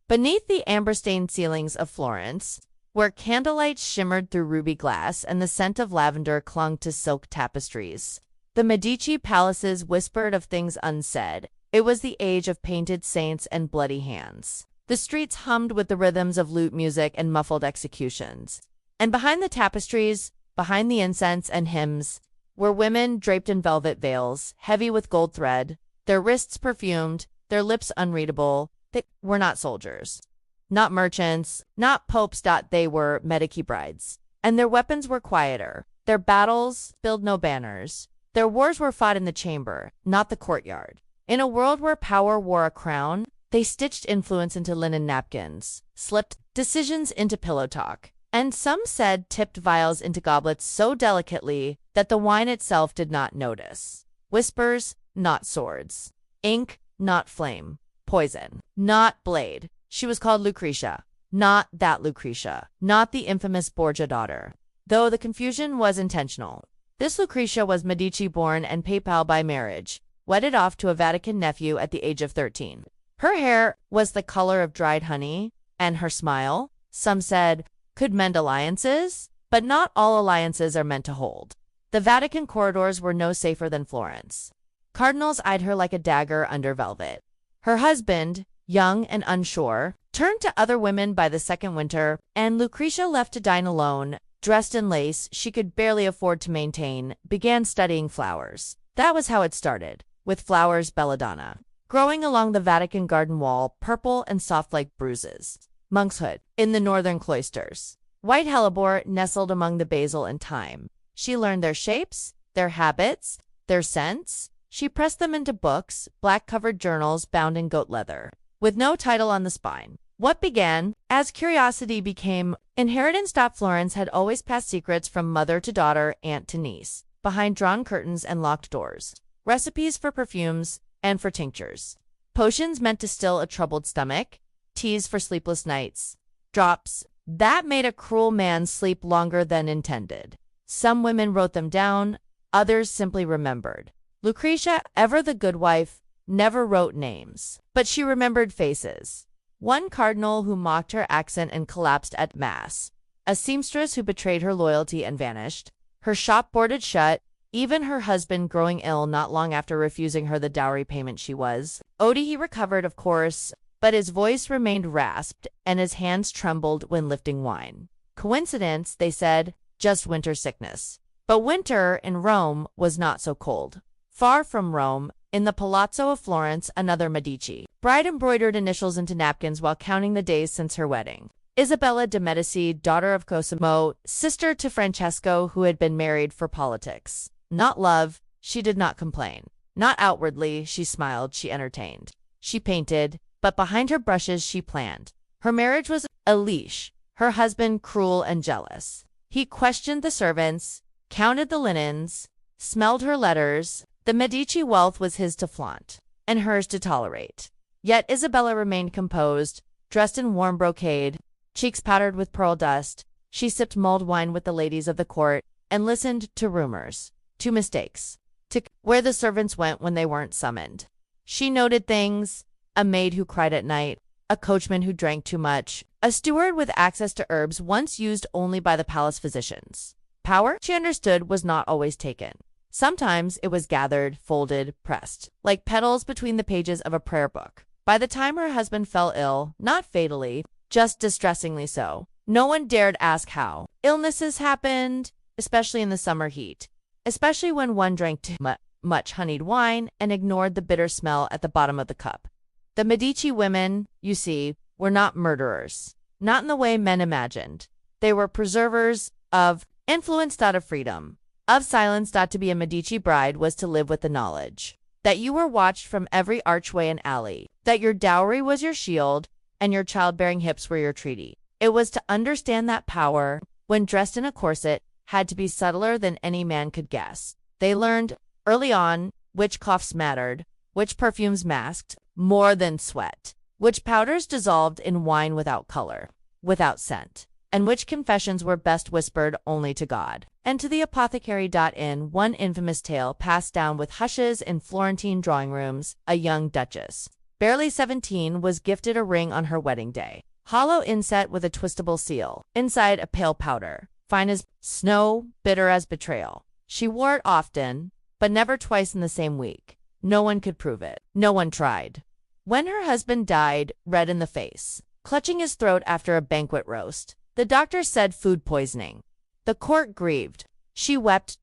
Speaker 1: Beneath the amber-stained ceilings of Florence, where candlelight shimmered through ruby glass and the scent of lavender clung to silk tapestries, the Medici palaces whispered of things unsaid. It was the age of painted saints and bloody hands. The streets hummed with the rhythms of lute music and muffled executions. And behind the tapestries, behind the incense and hymns, were women draped in velvet veils, heavy with gold thread, their wrists perfumed, their lips unreadable. They were not soldiers, not merchants, not popes. They were Medici brides. And their weapons were quieter. Their battles spilled no banners. Their wars were fought in the chamber, not the courtyard. In a world where power wore a crown, they stitched influence into linen napkins, slipped decisions into pillow talk, and some said tipped vials into goblets so delicately that the wine itself did not notice. Whispers, not swords. Ink, not flame. Poison, not blade. She was called Lucretia, not that Lucretia, not the infamous Borgia daughter. Though the confusion was intentional. This Lucretia was Medici-born and papal by marriage, wedded off to a Vatican nephew at the age of 13. Her hair was the color of dried honey, and her smile, some said, could mend alliances, but not all alliances are meant to hold. The Vatican corridors were no safer than Florence. Cardinals eyed her like a dagger under velvet. Her husband, young and unsure, turned to other women by the second winter, and Lucretia, left to dine alone, dressed in lace she could barely afford to maintain, began studying flowers. That was how it started, with flowers belladonna, growing along the Vatican garden wall, purple and soft like bruises. Monkshood, in the northern cloisters. White hellebore nestled among the basil and thyme. She learned their shapes, their habits, their scents. She pressed them into books, black-covered journals bound in goat leather, with no title on the spine. What began as curiosity became inheritance. Florence had always passed secrets from mother to daughter, aunt to niece, behind drawn curtains and locked doors. Recipes for perfumes and for tinctures. Potions meant to still a troubled stomach. Teas for sleepless nights. Drops that made a cruel man sleep longer than intended. Some women wrote them down, others simply remembered. Lucretia, ever the good wife, never wrote names, but she remembered faces. One cardinal who mocked her accent and collapsed at mass. A seamstress who betrayed her loyalty and vanished. Her shop boarded shut. Even her husband growing ill not long after refusing her the dowry payment she was. Odie he recovered, of course, but his voice remained rasped and his hands trembled when lifting wine. Coincidence, they said, just winter sickness. But winter in Rome was not so cold. Far from Rome, in the Palazzo of Florence, another Medici bride embroidered initials into napkins while counting the days since her wedding. Isabella de' Medici, daughter of Cosimo, sister to Francesco, who had been married for politics. Not love, she did not complain. Not outwardly, she smiled, she entertained. She painted, but behind her brushes she planned. Her marriage was a leash, her husband cruel and jealous. He questioned the servants, counted the linens, smelled her letters. The Medici wealth was his to flaunt, and hers to tolerate. Yet Isabella remained composed, dressed in warm brocade, cheeks powdered with pearl dust. She sipped mulled wine with the ladies of the court, and listened to rumors, to mistakes, to where the servants went when they weren't summoned. She noted things: a maid who cried at night, a coachman who drank too much, a steward with access to herbs once used only by the palace physicians. Power, she understood, was not always taken. Sometimes it was gathered, folded, pressed, like petals between the pages of a prayer book. By the time her husband fell ill, not fatally, just distressingly so, no one dared ask how. Illnesses happened, especially in the summer heat, especially when one drank too much honeyed wine and ignored the bitter smell at the bottom of the cup. The Medici women, you see, were not murderers, not in the way men imagined. They were preservers of influence, of freedom, of silence. To be a Medici bride was to live with the knowledge that you were watched from every archway and alley, that your dowry was your shield, and your childbearing hips were your treaty. It was to understand that power, when dressed in a corset, had to be subtler than any man could guess. They learned early on which coughs mattered, which perfumes masked more than sweat, which powders dissolved in wine without color, without scent, and which confessions were best whispered only to God and to the apothecary. In one infamous tale passed down with hushes in Florentine drawing rooms, a young duchess, barely 17, was gifted a ring on her wedding day. Hollow inset with a twistable seal. Inside a pale powder, fine as snow, bitter as betrayal. She wore it often, but never twice in the same week. No one could prove it. No one tried. When her husband died, red in the face, clutching his throat after a banquet roast, the doctor said food poisoning. The court grieved. She wept.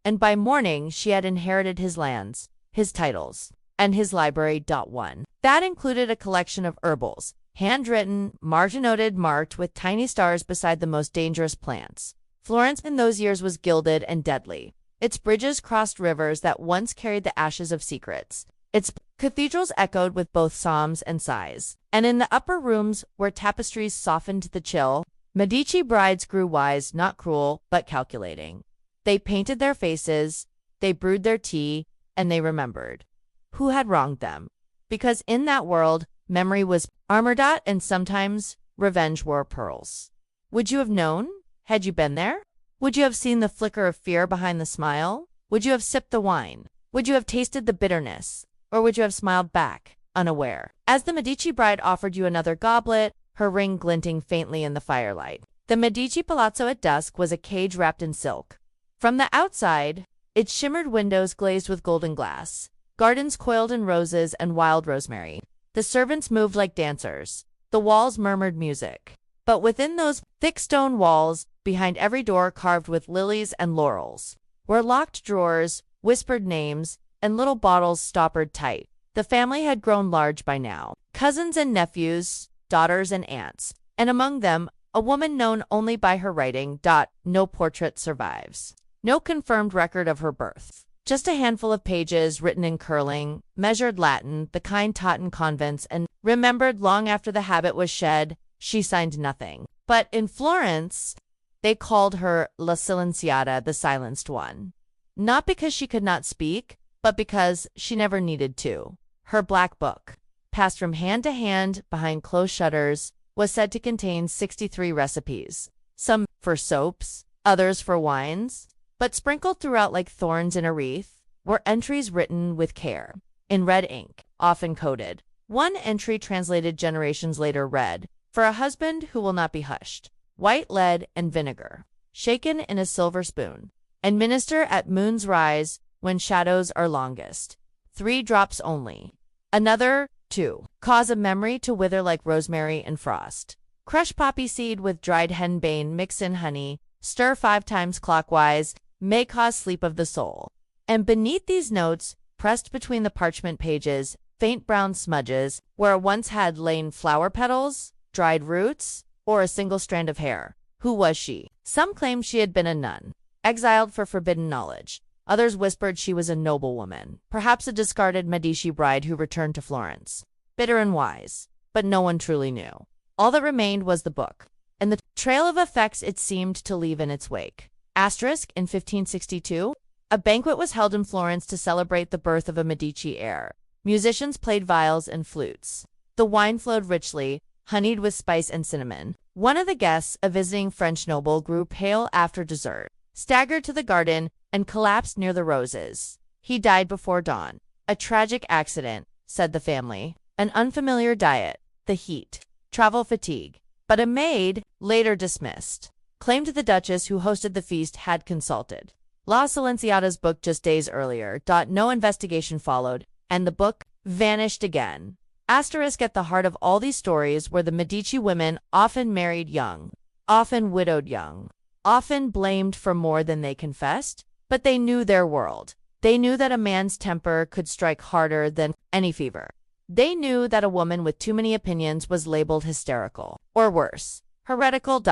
Speaker 1: And by morning she had inherited his lands, his titles, and his library. One. That included a collection of herbals, handwritten, marginoted, marked with tiny stars beside the most dangerous plants. Florence in those years was gilded and deadly. Its bridges crossed rivers that once carried the ashes of secrets. Its cathedrals echoed with both psalms and sighs. And in the upper rooms, where tapestries softened the chill, Medici brides grew wise, not cruel, but calculating. They painted their faces, they brewed their tea, and they remembered who had wronged them. Because in that world, memory was armor. And sometimes revenge wore pearls. Would you have known? Had you been there? Would you have seen the flicker of fear behind the smile? Would you have sipped the wine? Would you have tasted the bitterness? Or would you have smiled back, unaware, as the Medici bride offered you another goblet, her ring glinting faintly in the firelight? The Medici Palazzo at dusk was a cage wrapped in silk. From the outside, its shimmered windows glazed with golden glass, gardens coiled in roses and wild rosemary. The servants moved like dancers. The walls murmured music. But within those thick stone walls, behind every door carved with lilies and laurels, were locked drawers, whispered names, and little bottles stoppered tight. The family had grown large by now. Cousins and nephews, daughters and aunts, and among them, a woman known only by her writing. No portrait survives. No confirmed record of her birth. Just a handful of pages written in curling, measured Latin, the kind taught in convents and remembered long after the habit was shed. She signed nothing. But in Florence, they called her La Silenciata, the silenced one. Not because she could not speak, but because she never needed to. Her black book, passed from hand to hand behind closed shutters, was said to contain 63 recipes, some for soaps, others for wines, but sprinkled throughout like thorns in a wreath were entries written with care, in red ink, often coded. One entry translated generations later read, "For a husband who will not be hushed, white lead and vinegar, shaken in a silver spoon, and minister at moon's rise when shadows are longest. 3 drops only." Another, 2. Cause a memory to wither like rosemary and frost. Crush poppy seed with dried henbane, mix in honey, stir 5 times clockwise, may cause sleep of the soul. And beneath these notes, pressed between the parchment pages, faint brown smudges, where once had lain flower petals, dried roots, or a single strand of hair. Who was she? Some claimed she had been a nun, exiled for forbidden knowledge. Others whispered she was a noblewoman, perhaps a discarded Medici bride who returned to Florence, bitter and wise. But no one truly knew. All that remained was the book, and the trail of effects it seemed to leave in its wake. Asterisk, in 1562, a banquet was held in Florence to celebrate the birth of a Medici heir. Musicians played viols and flutes. The wine flowed richly, honeyed with spice and cinnamon. One of the guests, a visiting French noble, grew pale after dessert, staggered to the garden, and collapsed near the roses. He died before dawn. A tragic accident, said the family. An unfamiliar diet, the heat, travel fatigue. But a maid, later dismissed, claimed the duchess who hosted the feast had consulted La Silenciata's book just days earlier. No investigation followed, and the book vanished again. Asterisk, at the heart of all these stories were the Medici women, often married young, often widowed young, often blamed for more than they confessed, but they knew their world. They knew that a man's temper could strike harder than any fever. They knew that a woman with too many opinions was labeled hysterical, or worse, heretical.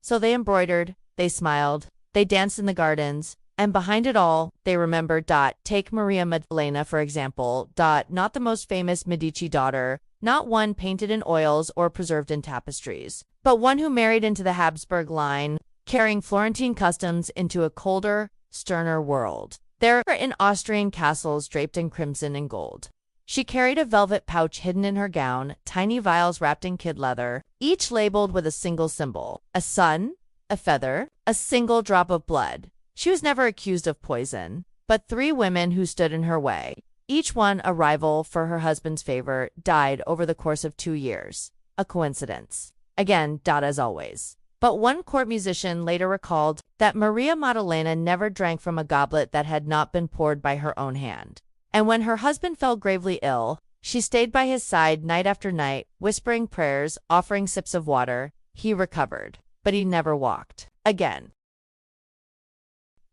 Speaker 1: So they embroidered, they smiled, they danced in the gardens, and behind it all, they remembered. Take Maria Maddalena, for example. Not the most famous Medici daughter, not one painted in oils or preserved in tapestries, but one who married into the Habsburg line, carrying Florentine customs into a colder, sterner world. There in Austrian castles draped in crimson and gold. She carried a velvet pouch hidden in her gown, tiny vials wrapped in kid leather, each labeled with a single symbol, a sun, a feather, a single drop of blood. She was never accused of poison, but 3 women who stood in her way, each one a rival for her husband's favor, died over the course of 2 years. A coincidence? Again, as always. But one court musician later recalled that Maria Maddalena never drank from a goblet that had not been poured by her own hand. And when her husband fell gravely ill, she stayed by his side night after night, whispering prayers, offering sips of water. He recovered, but he never walked again.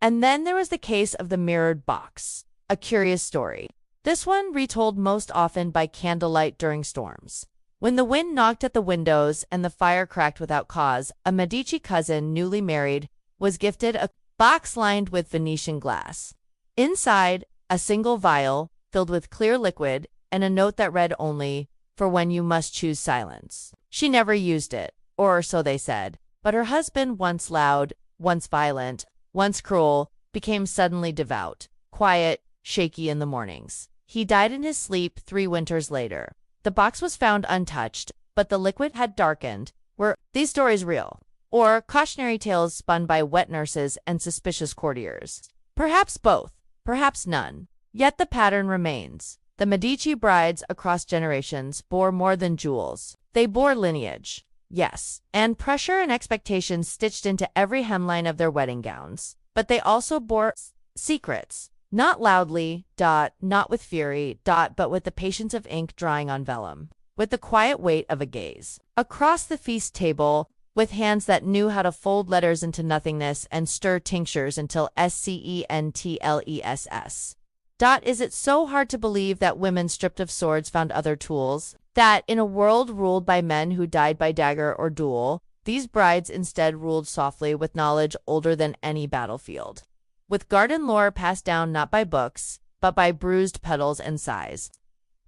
Speaker 1: And then there was the case of the mirrored box, a curious story. This one retold most often by candlelight during storms. When the wind knocked at the windows and the fire cracked without cause, a Medici cousin, newly married, was gifted a box lined with Venetian glass. Inside, a single vial filled with clear liquid and a note that read only, "For when you must choose silence." She never used it, or so they said, but her husband, once loud, once violent, once cruel, became suddenly devout, quiet, shaky in the mornings. He died in his sleep 3 winters later. The box was found untouched, but the liquid had darkened. Were these stories real? Or cautionary tales spun by wet nurses and suspicious courtiers? Perhaps both, perhaps none. Yet the pattern remains. The Medici brides across generations bore more than jewels. They bore lineage, yes, and pressure and expectations stitched into every hemline of their wedding gowns. But they also bore secrets. Not loudly, not with fury, but with the patience of ink drying on vellum, with the quiet weight of a gaze. Across the feast table, with hands that knew how to fold letters into nothingness and stir tinctures until scentless. Is it so hard to believe that women stripped of swords found other tools? That, in a world ruled by men who died by dagger or duel, these brides instead ruled softly with knowledge older than any battlefield? With garden lore passed down not by books, but by bruised petals and sighs.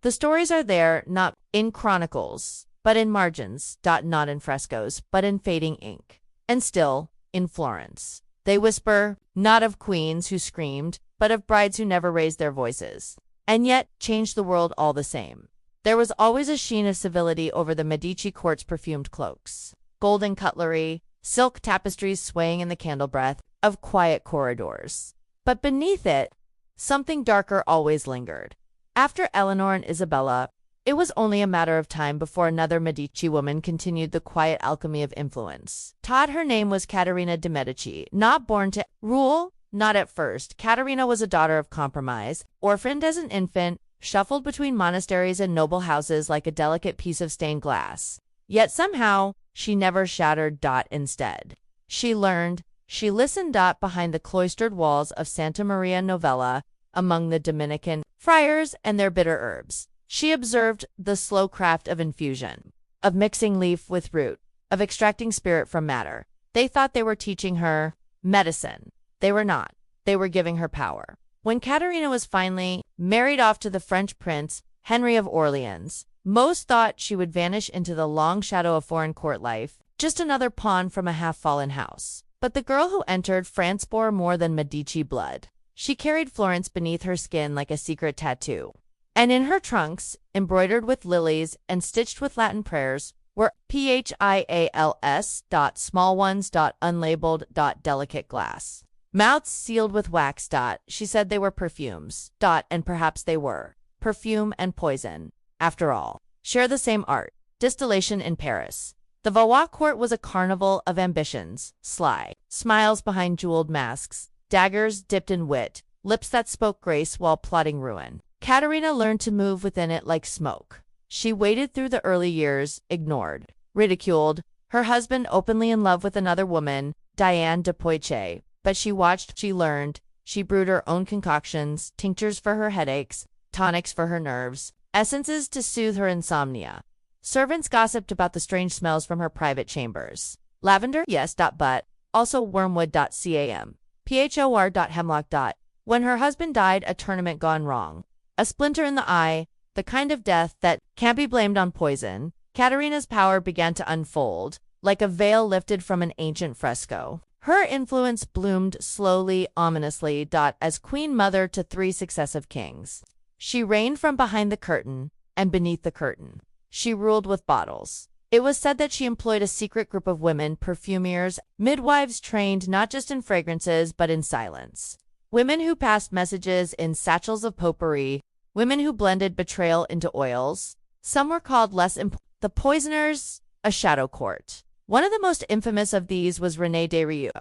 Speaker 1: The stories are there, not in chronicles, but in margins, not in frescoes, but in fading ink. And still, in Florence, they whisper, not of queens who screamed, but of brides who never raised their voices, and yet changed the world all the same. There was always a sheen of civility over the Medici court's perfumed cloaks, golden cutlery, silk tapestries swaying in the candle breath of quiet corridors. But beneath it, something darker always lingered. After Eleanor and Isabella, it was only a matter of time before another Medici woman continued the quiet alchemy of influence. Her name was Caterina de' Medici, not born to rule, not at first. Caterina was a daughter of compromise, orphaned as an infant, shuffled between monasteries and noble houses like a delicate piece of stained glass. Yet somehow, she never shattered. Instead, she learned, she listened. Behind the cloistered walls of Santa Maria Novella, among the Dominican friars and their bitter herbs, she observed the slow craft of infusion, of mixing leaf with root, of extracting spirit from matter. They thought they were teaching her medicine. They were not. They were giving her power. When Caterina was finally married off to the French prince, Henry of Orleans, most thought she would vanish into the long shadow of foreign court life, just another pawn from a half-fallen house. But the girl who entered France bore more than Medici blood. She carried Florence beneath her skin like a secret tattoo. And in her trunks, embroidered with lilies and stitched with Latin prayers, were PHIALS. Small ones. Unlabeled. Delicate glass. Mouths sealed with wax. She said they were perfumes. And perhaps they were. Perfume and poison, after all, share the same art. Distillation in Paris. The Valois court was a carnival of ambitions, sly smiles behind jeweled masks, daggers dipped in wit, lips that spoke grace while plotting ruin. Caterina learned to move within it like smoke. She waited through the early years, ignored, ridiculed, her husband openly in love with another woman, Diane de Poitiers. But she watched, she learned, she brewed her own concoctions, tinctures for her headaches, tonics for her nerves, essences to soothe her insomnia. Servants gossiped about the strange smells from her private chambers. Lavender, yes, but also wormwood. Cam. PHOR. Hemlock. When her husband died, a tournament gone wrong. A splinter in the eye, the kind of death that can't be blamed on poison. Caterina's power began to unfold, like a veil lifted from an ancient fresco. Her influence bloomed slowly, ominously. As queen mother to 3 successive kings. She reigned from behind the curtain and beneath the curtain. She ruled with bottles. It was said that she employed a secret group of women, perfumers, midwives trained not just in fragrances but in silence. Women who passed messages in satchels of potpourri, women who blended betrayal into oils. Some were called the poisoners, a shadow court. One of the most infamous of these was Renée de Rieu,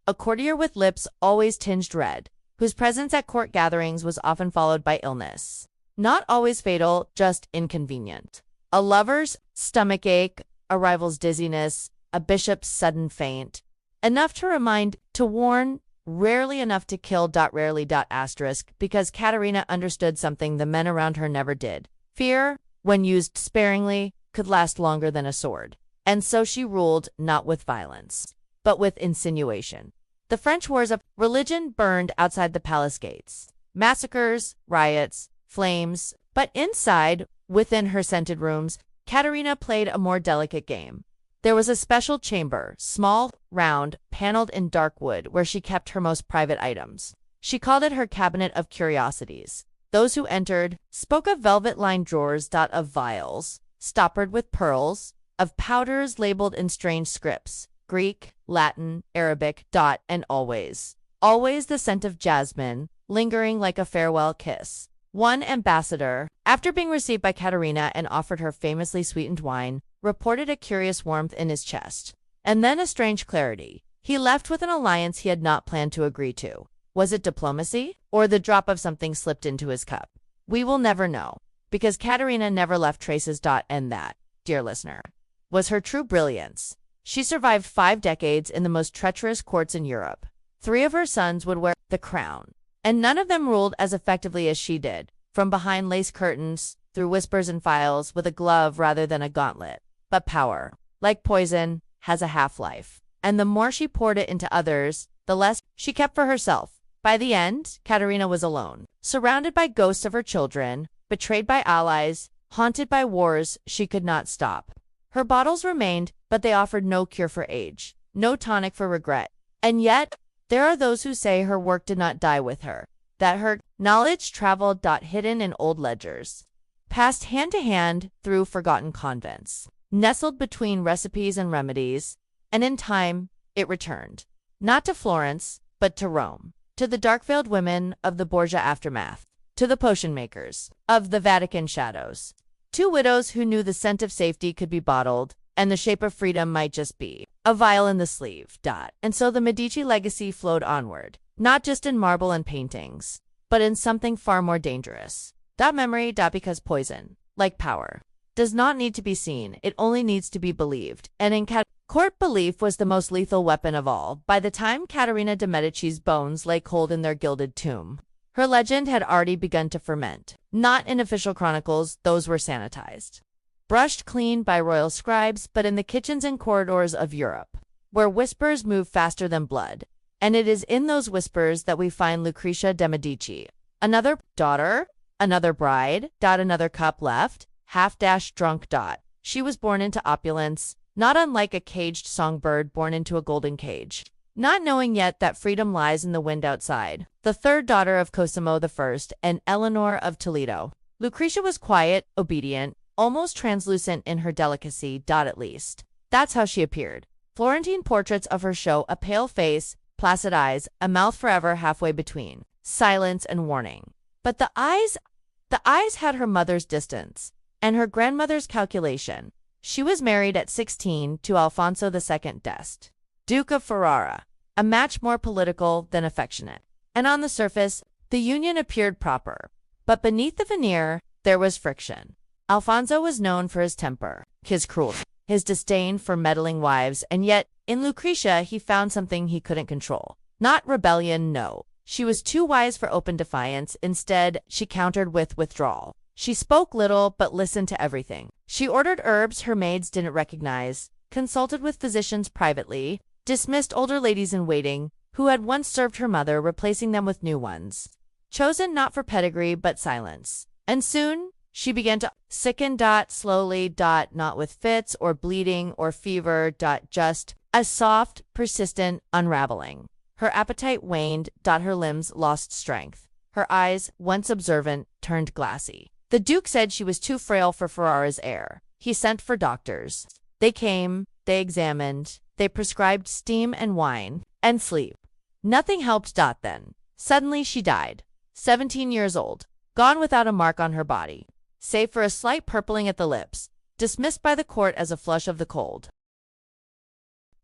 Speaker 1: a courtier with lips always tinged red, whose presence at court gatherings was often followed by illness. Not always fatal, just inconvenient. A lover's stomachache, a rival's dizziness, a bishop's sudden faint. Enough to warn, rarely enough to kill. Rarely. Because Katerina understood something the men around her never did. Fear, when used sparingly, could last longer than a sword. And so she ruled not with violence, but with insinuation. The French wars of religion burned outside the palace gates. Massacres, riots, flames. But inside, within her scented rooms, Katerina played a more delicate game. There was a special chamber, small, round, paneled in dark wood, where she kept her most private items. She called it her cabinet of curiosities. Those who entered spoke of velvet-lined drawers, of vials, stoppered with pearls, of powders labeled in strange scripts, Greek, Latin, Arabic, and always the scent of jasmine, lingering like a farewell kiss. One ambassador, after being received by Katerina and offered her famously sweetened wine, reported a curious warmth in his chest, and then a strange clarity. He left with an alliance he had not planned to agree to. Was it diplomacy, or the drop of something slipped into his cup? We will never know, because Katerina never left traces. And that, dear listener, was her true brilliance. She survived 5 decades in the most treacherous courts in Europe. 3 of her sons would wear the crown, and none of them ruled as effectively as she did, from behind lace curtains, through whispers and files, with a glove rather than a gauntlet. But power, like poison, has a half-life, and the more she poured it into others, the less she kept for herself. By the end, Katerina was alone, surrounded by ghosts of her children, betrayed by allies, haunted by wars she could not stop. Her bottles remained, but they offered no cure for age, no tonic for regret. And yet, there are those who say her work did not die with her, that her knowledge traveled hidden in old ledgers, passed hand to hand through forgotten convents, nestled between recipes and remedies, and in time it returned, not to Florence, but to Rome, to the dark-veiled women of the Borgia aftermath, to the potion makers of the Vatican shadows. 2 widows who knew the scent of safety could be bottled, and the shape of freedom might just be a vial in the sleeve. And so the Medici legacy flowed onward, not just in marble and paintings, but in something far more dangerous. Memory. Because poison, like power, does not need to be seen, it only needs to be believed. And in court, belief was the most lethal weapon of all. By the time Caterina de' Medici's bones lay cold in their gilded tomb, her legend had already begun to ferment. Not in official chronicles, those were sanitized, brushed clean by royal scribes, but in the kitchens and corridors of Europe, where whispers move faster than blood. And it is in those whispers that we find Lucretia de' Medici. Another daughter, another bride, another cup left, half-drunk. She was born into opulence, not unlike a caged songbird born into a golden cage, not knowing yet that freedom lies in the wind outside. The 3rd daughter of Cosimo I and Eleanor of Toledo. Lucretia was quiet, obedient, almost translucent in her delicacy. At least, that's how she appeared. Florentine portraits of her show a pale face, placid eyes, a mouth forever halfway between silence and warning. But the eyes had her mother's distance and her grandmother's calculation. She was married at 16 to Alfonso II d'Este, Duke of Ferrara, a match more political than affectionate. And on the surface, the union appeared proper. But beneath the veneer, there was friction. Alfonso was known for his temper, his cruelty, his disdain for meddling wives, and yet, in Lucretia, he found something he couldn't control. Not rebellion, no. She was too wise for open defiance. Instead, she countered with withdrawal. She spoke little, but listened to everything. She ordered herbs her maids didn't recognize, consulted with physicians privately, dismissed older ladies in waiting who had once served her mother, replacing them with new ones, chosen not for pedigree but silence. And soon, she began to sicken. Slowly. Not with fits or bleeding or fever. Just a soft, persistent unraveling. Her appetite waned. Her limbs lost strength. Her eyes, once observant, turned glassy. The Duke said she was too frail for Ferrara's heir. He sent for doctors. They came, they examined, they prescribed steam and wine, and sleep. Nothing helped. Then, suddenly she died. 17 years old. gone without a mark on her body, save for a slight purpling at the lips, dismissed by the court as a flush of the cold.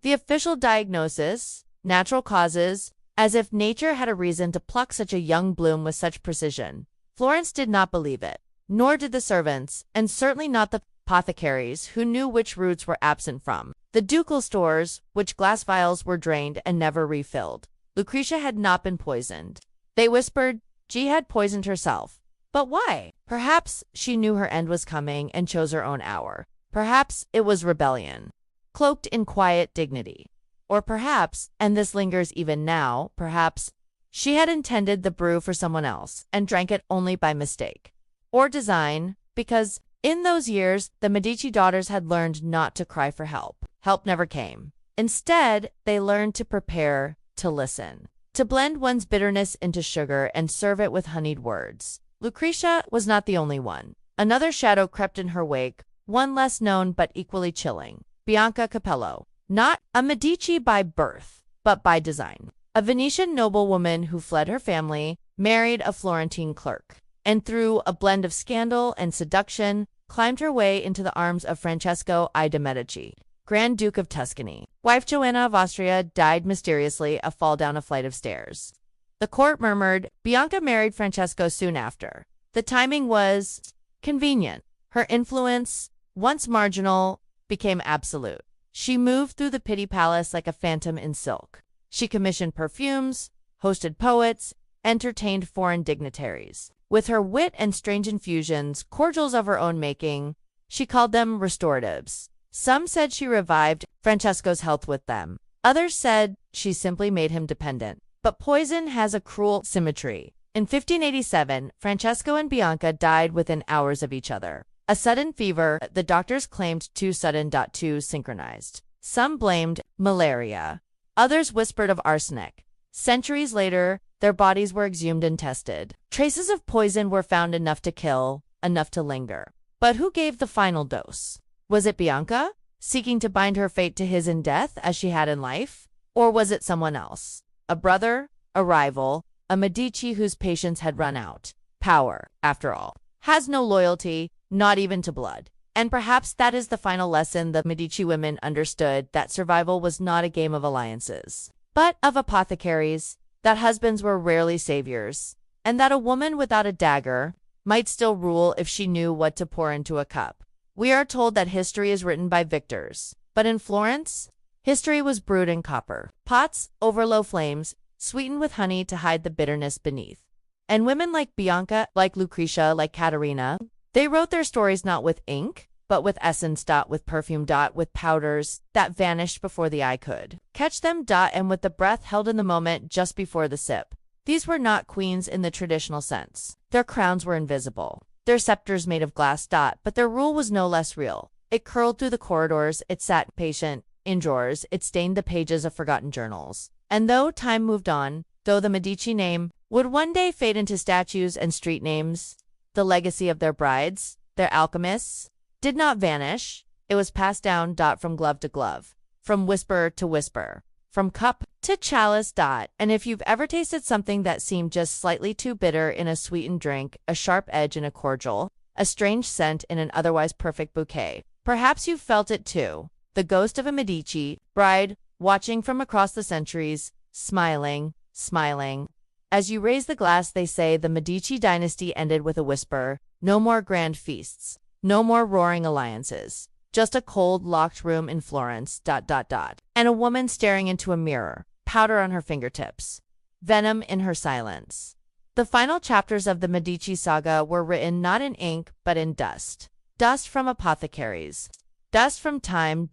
Speaker 1: The official diagnosis, natural causes, as if nature had a reason to pluck such a young bloom with such precision. Florence did not believe it, nor did the servants, and certainly not the apothecaries who knew which roots were absent from the ducal stores, which glass vials were drained and never refilled. Lucretia had not been poisoned. They whispered she had poisoned herself. But why? Perhaps she knew her end was coming and chose her own hour. Perhaps it was rebellion, cloaked in quiet dignity. Or perhaps, and this lingers even now, perhaps she had intended the brew for someone else and drank it only by mistake. Or design, because in those years the Medici daughters had learned not to cry for help. Help never came. Instead, they learned to prepare, to listen, to blend one's bitterness into sugar and serve it with honeyed words. Lucretia was not the only one. Another shadow crept in her wake, one less known but equally chilling. Bianca Capello. Not a Medici by birth, but by design. A Venetian noblewoman who fled her family, married a Florentine clerk, and through a blend of scandal and seduction, climbed her way into the arms of Francesco I de' Medici, Grand Duke of Tuscany. Wife Joanna of Austria died mysteriously a fall down a flight of stairs. The court murmured. Bianca married Francesco soon after. The timing was convenient. Her influence, once marginal, became absolute. She moved through the Pitti Palace like a phantom in silk. She commissioned perfumes, hosted poets, entertained foreign dignitaries. With her wit and strange infusions, cordials of her own making, she called them restoratives. Some said she revived Francesco's health with them. Others said she simply made him dependent. But poison has a cruel symmetry. In 1587, Francesco and Bianca died within hours of each other. A sudden fever, the doctors claimed too sudden, too synchronized. Some blamed malaria. Others whispered of arsenic. Centuries later, their bodies were exhumed and tested. Traces of poison were found, enough to kill, enough to linger. But who gave the final dose? Was it Bianca, seeking to bind her fate to his in death as she had in life? Or was it someone else? A brother, a rival, a Medici whose patience had run out. Power, after all, has no loyalty, not even to blood. And perhaps that is the final lesson the Medici women understood, that survival was not a game of alliances, but of apothecaries, that husbands were rarely saviors, and that a woman without a dagger might still rule if she knew what to pour into a cup. We are told that history is written by victors, but in Florence, history was brewed in copper pots over low flames, sweetened with honey to hide the bitterness beneath. And women like Bianca, like Lucretia, like Caterina, they wrote their stories not with ink, but with essence, with perfume, with powders that vanished before the eye could catch them, and with the breath held in the moment just before the sip. These were not queens in the traditional sense. Their crowns were invisible, their scepters made of glass, but their rule was no less real. It curled through the corridors, it sat patient in drawers, it stained the pages of forgotten journals. And though time moved on, though the Medici name would one day fade into statues and street names, the legacy of their brides, their alchemists, did not vanish. It was passed down, from glove to glove, from whisper to whisper, from cup to chalice, and if you've ever tasted something that seemed just slightly too bitter in a sweetened drink, a sharp edge in a cordial, a strange scent in an otherwise perfect bouquet, perhaps you've felt it too. The ghost of a Medici bride, watching from across the centuries, smiling, smiling. As you raise the glass, they say the Medici dynasty ended with a whisper. No more grand feasts, no more roaring alliances, just a cold, locked room in Florence, and a woman staring into a mirror, powder on her fingertips, venom in her silence. The final chapters of the Medici saga were written not in ink, but in dust. Dust from apothecaries, dust from time,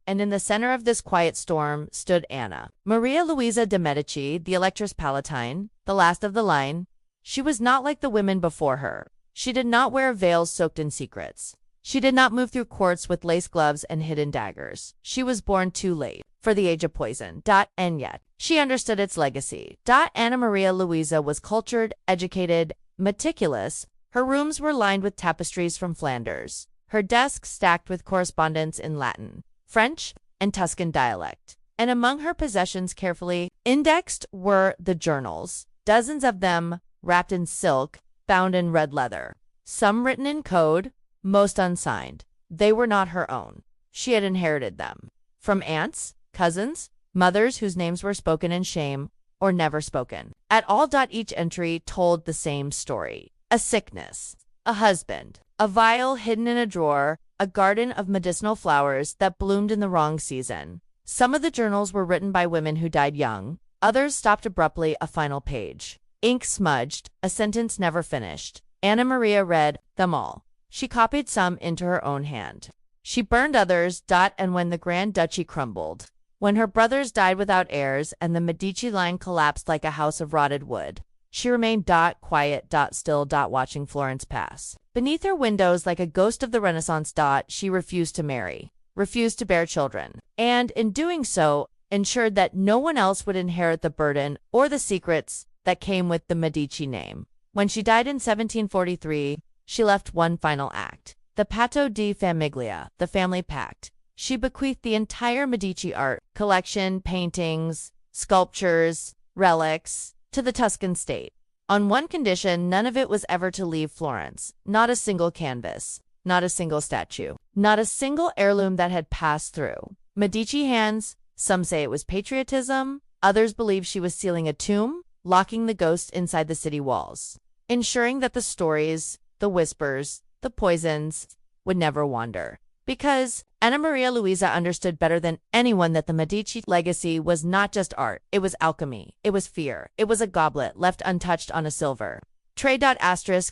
Speaker 1: and in the center of this quiet storm stood Anna, Maria Luisa de' Medici, the Electress Palatine, the last of the line. She was not like the women before her. She did not wear veils soaked in secrets. She did not move through courts with lace gloves and hidden daggers. She was born too late for the age of poison, and yet she understood its legacy. Anna Maria Luisa was cultured, educated, meticulous. Her rooms were lined with tapestries from Flanders, her desk stacked with correspondence in Latin, French, and Tuscan dialect. And among her possessions, carefully indexed, were the journals, dozens of them wrapped in silk, bound in red leather. Some written in code, most unsigned. They were not her own. She had inherited them. From aunts, cousins, mothers whose names were spoken in shame or never spoken. At all. Each entry told the same story. A sickness, a husband, a vial hidden in a drawer, a garden of medicinal flowers that bloomed in the wrong season. Some of the journals were written by women who died young. Others stopped abruptly, a final page. Ink smudged, a sentence never finished. Anna Maria read them all. She copied some into her own hand. She burned others. And when the Grand Duchy crumbled, when her brothers died without heirs and the Medici line collapsed like a house of rotted wood, she remained quiet, still, watching Florence pass. Beneath her windows, like a ghost of the Renaissance. She refused to marry, refused to bear children, and in doing so, ensured that no one else would inherit the burden or the secrets that came with the Medici name. When she died in 1743, she left one final act. The Patto di Famiglia, the family pact. She bequeathed the entire Medici art collection, paintings, sculptures, relics, to the Tuscan state. On one condition, none of it was ever to leave Florence. Not a single canvas, not a single statue, not a single heirloom that had passed through Medici hands. Some say it was patriotism, others believe she was sealing a tomb, locking the ghosts inside the city walls, ensuring that the stories, the whispers, the poisons would never wander. Because Anna Maria Luisa understood better than anyone that the Medici legacy was not just art, it was alchemy, it was fear, it was a goblet left untouched on a silver tray.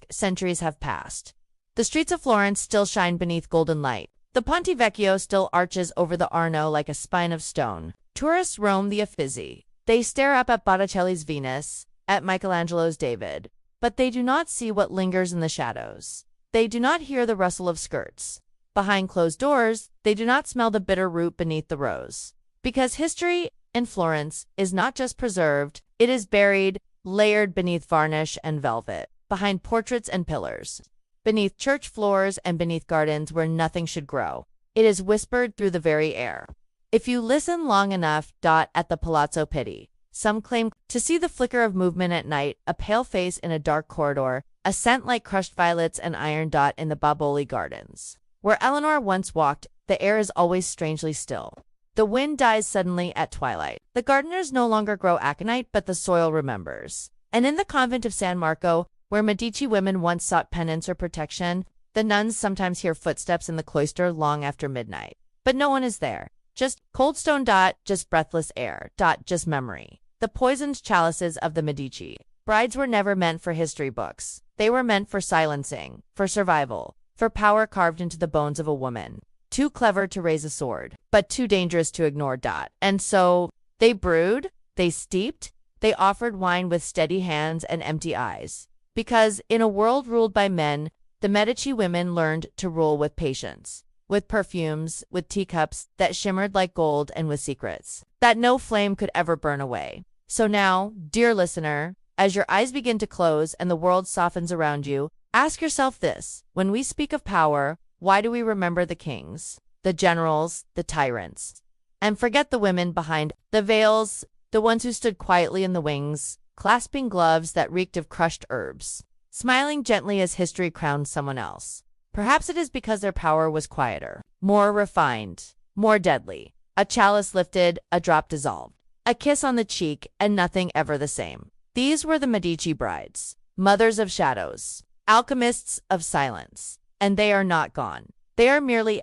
Speaker 1: Centuries have passed. The streets of Florence still shine beneath golden light. The Ponte Vecchio still arches over the Arno like a spine of stone. Tourists roam the Uffizi. They stare up at Botticelli's Venus, at Michelangelo's David, but they do not see what lingers in the shadows. They do not hear the rustle of skirts. Behind closed doors, they do not smell the bitter root beneath the rose. Because history in Florence is not just preserved, it is buried, layered beneath varnish and velvet, behind portraits and pillars, beneath church floors and beneath gardens where nothing should grow. It is whispered through the very air. If you listen long enough, at the Palazzo Pitti, some claim to see the flicker of movement at night, a pale face in a dark corridor, a scent like crushed violets and iron. In the Baboli Gardens, where Eleanor once walked, the air is always strangely still. The wind dies suddenly at twilight. The gardeners no longer grow aconite, but the soil remembers. And in the convent of San Marco, where Medici women once sought penance or protection, the nuns sometimes hear footsteps in the cloister long after midnight. But no one is there. Just cold stone. Just breathless air. Just memory. The poisoned chalices of the Medici. Brides were never meant for history books. They were meant for silencing, for survival, for power carved into the bones of a woman. Too clever to raise a sword, but too dangerous to ignore. And so they brewed, they steeped, they offered wine with steady hands and empty eyes. Because in a world ruled by men, the Medici women learned to rule with patience, with perfumes, with teacups that shimmered like gold, and with secrets that no flame could ever burn away. So now, dear listener, as your eyes begin to close and the world softens around you, ask yourself this: when we speak of power, why do we remember the kings, the generals, the tyrants, and forget the women behind the veils, the ones who stood quietly in the wings, clasping gloves that reeked of crushed herbs, smiling gently as history crowned someone else? Perhaps it is because their power was quieter, more refined, more deadly. A chalice lifted, a drop dissolved, a kiss on the cheek, and nothing ever the same. These were the Medici brides, mothers of shadows, alchemists of silence. And they are not gone. They are merely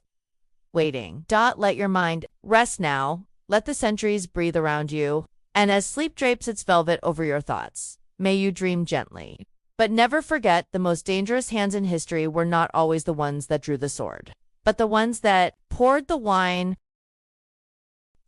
Speaker 1: waiting. Let your mind rest now. Let the centuries breathe around you. And as sleep drapes its velvet over your thoughts, may you dream gently. But never forget, the most dangerous hands in history were not always the ones that drew the sword, but the ones that poured the wine.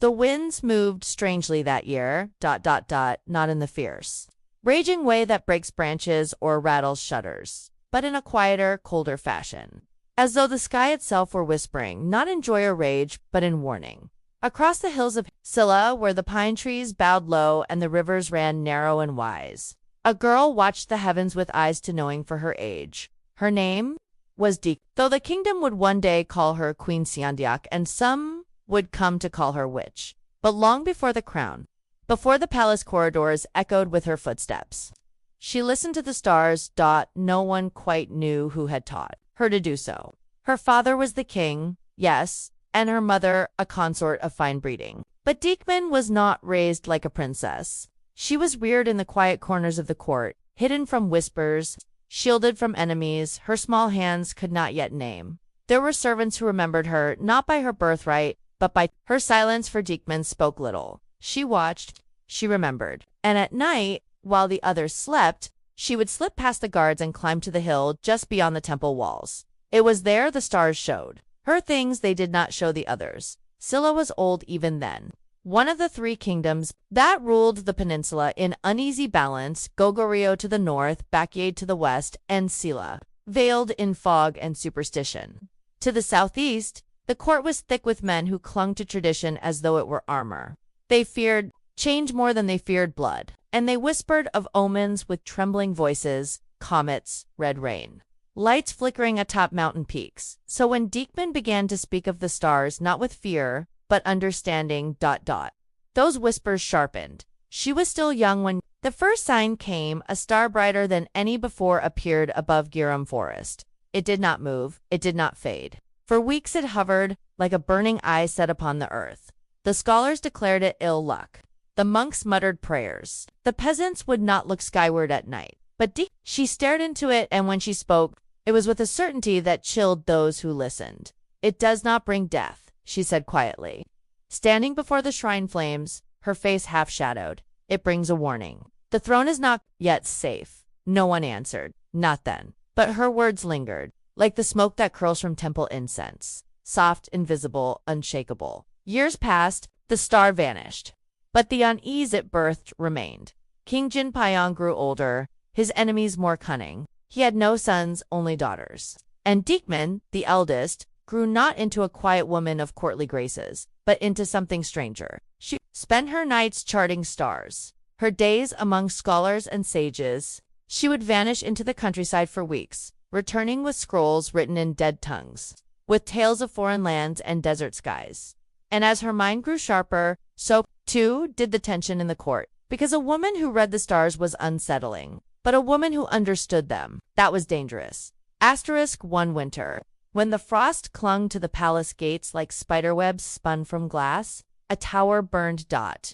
Speaker 1: The winds moved strangely that year, not in the fierce, raging way that breaks branches or rattles shutters, but in a quieter, colder fashion, as though the sky itself were whispering, not in joy or rage, but in warning. Across the hills of Scylla, where the pine trees bowed low and the rivers ran narrow and wise, a girl watched the heavens with eyes to knowing for her age. Her name was Deke, though the kingdom would one day call her Queen Siandiak, and some would come to call her witch. But long before the crown, before the palace corridors echoed with her footsteps, She listened to the stars. No one quite knew who had taught her to do so. Her father was the king, yes, and her mother a consort of fine breeding. But Diekman was not raised like a princess. She was reared in the quiet corners of the court, hidden from whispers, shielded from enemies her small hands could not yet name. There were servants who remembered her, not by her birthright, but by her silence, for Diekman spoke little. She watched, she remembered. And at night, while the others slept, she would slip past the guards and climb to the hill just beyond the temple walls. It was there the stars showed her things they did not show the others. Scylla was old even then. One of the three kingdoms that ruled the peninsula in uneasy balance, Goguryeo to the north, Bacchiad to the west, and Scylla, veiled in fog and superstition. To the southeast, the court was thick with men who clung to tradition as though it were armor. They feared change more than they feared blood, and they whispered of omens with trembling voices, comets, red rain, lights flickering atop mountain peaks. So when Diekman began to speak of the stars, not with fear, but understanding, those whispers sharpened. She was still young when the first sign came. A star brighter than any before appeared above Giram Forest. It did not move, it did not fade. For weeks it hovered, like a burning eye set upon the earth. The scholars declared it ill luck. The monks muttered prayers. The peasants would not look skyward at night. But she stared into it, and when she spoke, it was with a certainty that chilled those who listened. "It does not bring death," she said quietly. Standing before the shrine flames, her face half-shadowed, "It brings a warning. The throne is not yet safe." No one answered. Not then. But her words lingered, like the smoke that curls from temple incense. Soft, invisible, unshakable. Years passed, the star vanished. But the unease it birthed remained. King Jinpyong grew older, his enemies more cunning. He had no sons, only daughters. And Diekman, the eldest, grew not into a quiet woman of courtly graces, but into something stranger. She spent her nights charting stars, her days among scholars and sages. She would vanish into the countryside for weeks, returning with scrolls written in dead tongues, with tales of foreign lands and desert skies. And as her mind grew sharper, so, too, did the tension in the court, because a woman who read the stars was unsettling, but a woman who understood them, that was dangerous. One winter, when the frost clung to the palace gates like spiderwebs spun from glass, a tower burned.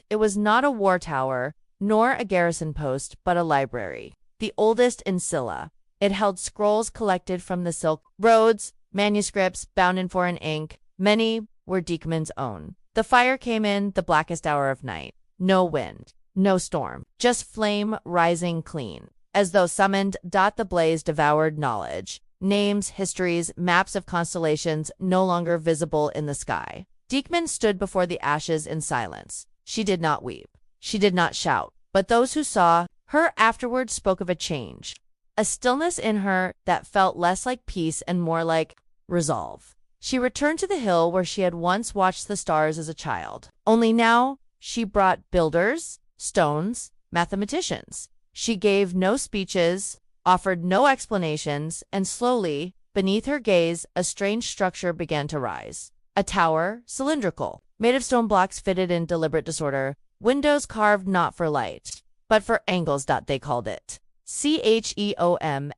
Speaker 1: It was not a war tower, nor a garrison post, but a library, the oldest in Scylla. It held scrolls collected from the Silk Roads, manuscripts bound in foreign ink. Many were Diekman's own. The fire came in the blackest hour of night. No wind, no storm, just flame rising clean, as though summoned. The blaze devoured knowledge, names, histories, maps of constellations no longer visible in the sky. Diekman stood before the ashes in silence. She did not weep. She did not shout. But those who saw her afterwards spoke of a change, a stillness in her that felt less like peace and more like resolve. She returned to the hill where she had once watched the stars as a child. Only now she brought builders, stones, mathematicians. She gave no speeches, offered no explanations, and slowly, beneath her gaze, a strange structure began to rise. A tower, cylindrical, made of stone blocks fitted in deliberate disorder, windows carved not for light, but for angles. They called it CHEOMSEONGDAE.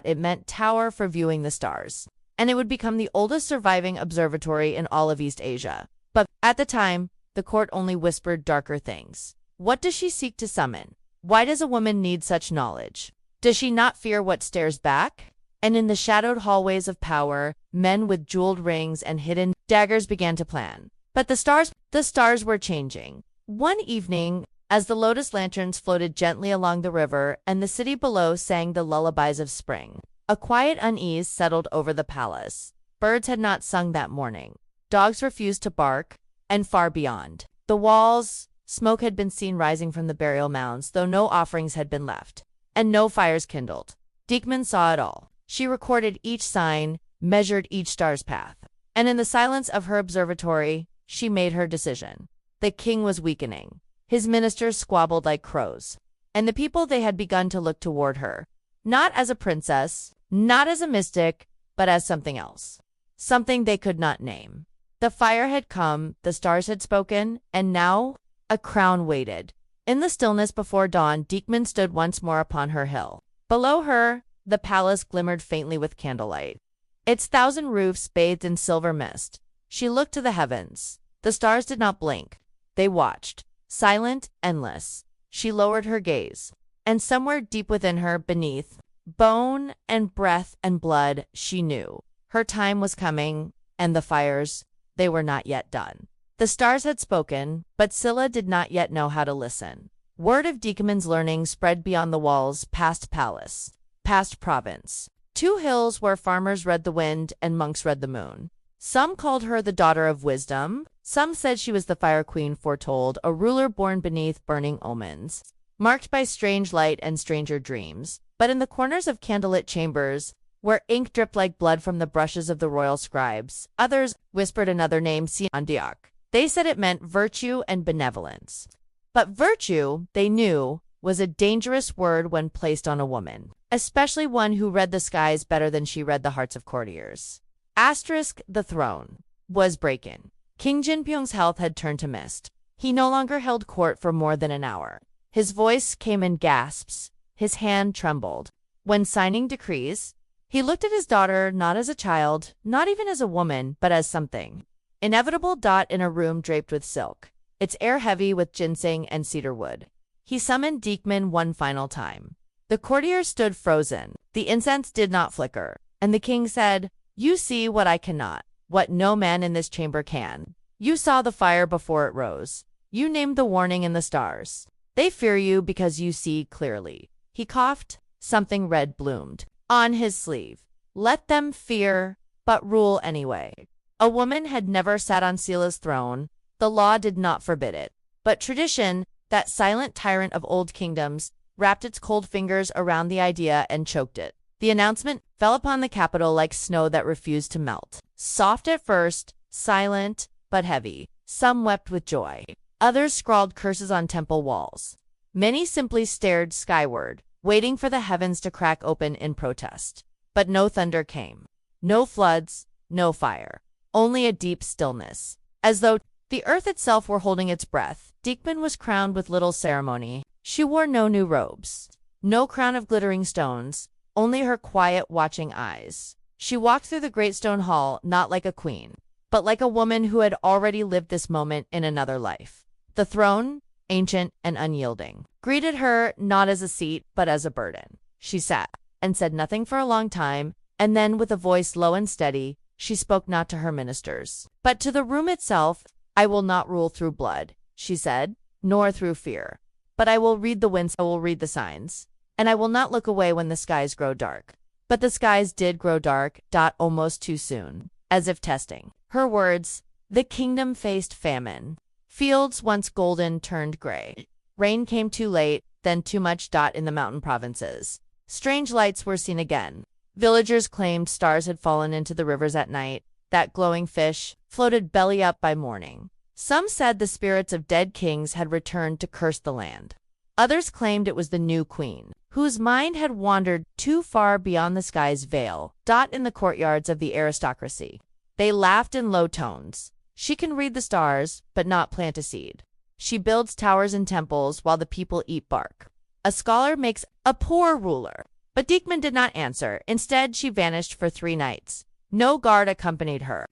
Speaker 1: It meant tower for viewing the stars, and it would become the oldest surviving observatory in all of East Asia. But at the time, the court only whispered darker things. What does she seek to summon? Why does a woman need such knowledge? Does she not fear what stares back? And in the shadowed hallways of power, men with jeweled rings and hidden daggers began to plan. But the stars were changing. One evening, as the lotus lanterns floated gently along the river and the city below sang the lullabies of spring, a quiet unease settled over the palace. Birds had not sung that morning. Dogs refused to bark, and far beyond the walls, smoke had been seen rising from the burial mounds, though no offerings had been left, and no fires kindled. Diekman saw it all. She recorded each sign, measured each star's path, and in the silence of her observatory, she made her decision. The king was weakening. His ministers squabbled like crows, and the people, they had begun to look toward her, not as a princess, not as a mystic, but as something else, something they could not name. The fire had come, the stars had spoken, and now a crown waited. In the stillness before dawn, Diekman stood once more upon her hill. Below her, the palace glimmered faintly with candlelight, its thousand roofs bathed in silver mist. She looked to the heavens. The stars did not blink. They watched, silent, endless. She lowered her gaze, and somewhere deep within her, beneath bone and breath and blood, she knew her time was coming, and the fires, they were not yet done. The stars had spoken, but Scylla did not yet know how to listen. Word of Diekman's learning spread beyond the walls, past palace, past province. 2 hills where farmers read the wind and monks read the moon. Some called her the daughter of wisdom. Some said she was the fire queen foretold, a ruler born beneath burning omens, marked by strange light and stranger dreams. But in the corners of candlelit chambers, where ink dripped like blood from the brushes of the royal scribes, others whispered another name, Siandiak. They said it meant virtue and benevolence. But virtue, they knew, was a dangerous word when placed on a woman, especially one who read the skies better than she read the hearts of courtiers. The throne was breaking. King Jinpyong's health had turned to mist. He no longer held court for more than an hour. His voice came in gasps. His hand trembled. When signing decrees, he looked at his daughter not as a child, not even as a woman, but as something inevitable. In a room draped with silk, its air heavy with ginseng and cedar wood, he summoned Diekman one final time. The courtiers stood frozen. The incense did not flicker, and the king said, "You see what I cannot, what no man in this chamber can. You saw the fire before it rose. You named the warning in the stars. They fear you because you see clearly." He coughed. Something red bloomed on his sleeve. Let them fear, but rule anyway. A woman had never sat on Scylla's throne. The law did not forbid it. But tradition, that silent tyrant of old kingdoms, wrapped its cold fingers around the idea and choked it. The announcement fell upon the capital like snow that refused to melt. Soft at first, silent, but heavy. Some wept with joy. Others scrawled curses on temple walls. Many simply stared skyward, waiting for the heavens to crack open in protest. But no thunder came. No floods, no fire. Only a deep stillness. As though the earth itself were holding its breath. Diekman was crowned with little ceremony. She wore no new robes, no crown of glittering stones, only her quiet, watching eyes. She walked through the great stone hall not like a queen, but like a woman who had already lived this moment in another life. The throne, ancient and unyielding, greeted her not as a seat but as a burden. She sat and said nothing for a long time, and then with a voice low and steady, she spoke not to her ministers, but to the room itself. "I will not rule through blood," she said, "nor through fear. But I will read the winds, I will read the signs, and I will not look away when the skies grow dark." But the skies did grow dark, almost too soon, as if testing her words. The kingdom faced famine. Fields once golden turned gray. Rain came too late, then too much. In the mountain provinces, strange lights were seen again. Villagers claimed stars had fallen into the rivers at night, that glowing fish floated belly up by morning. Some said the spirits of dead kings had returned to curse the land. Others claimed it was the new queen, whose mind had wandered too far beyond the sky's veil. In the courtyards of the aristocracy, they laughed in low tones. "She can read the stars, but not plant a seed. She builds towers and temples while the people eat bark. A scholar makes a poor ruler." But Diekman did not answer. Instead, she vanished for 3 nights. No guard accompanied her.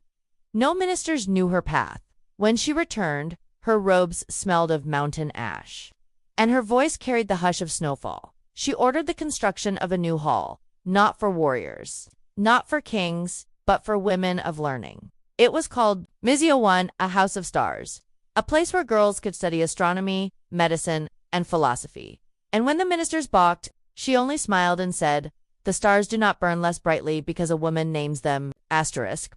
Speaker 1: No ministers knew her path. When she returned, her robes smelled of mountain ash, and her voice carried the hush of snowfall. She ordered the construction of a new hall, not for warriors, not for kings, but for women of learning. It was called Mizio I, a house of stars, a place where girls could study astronomy, medicine, and philosophy. And when the ministers balked, she only smiled and said, "The stars do not burn less brightly because a woman names them, **."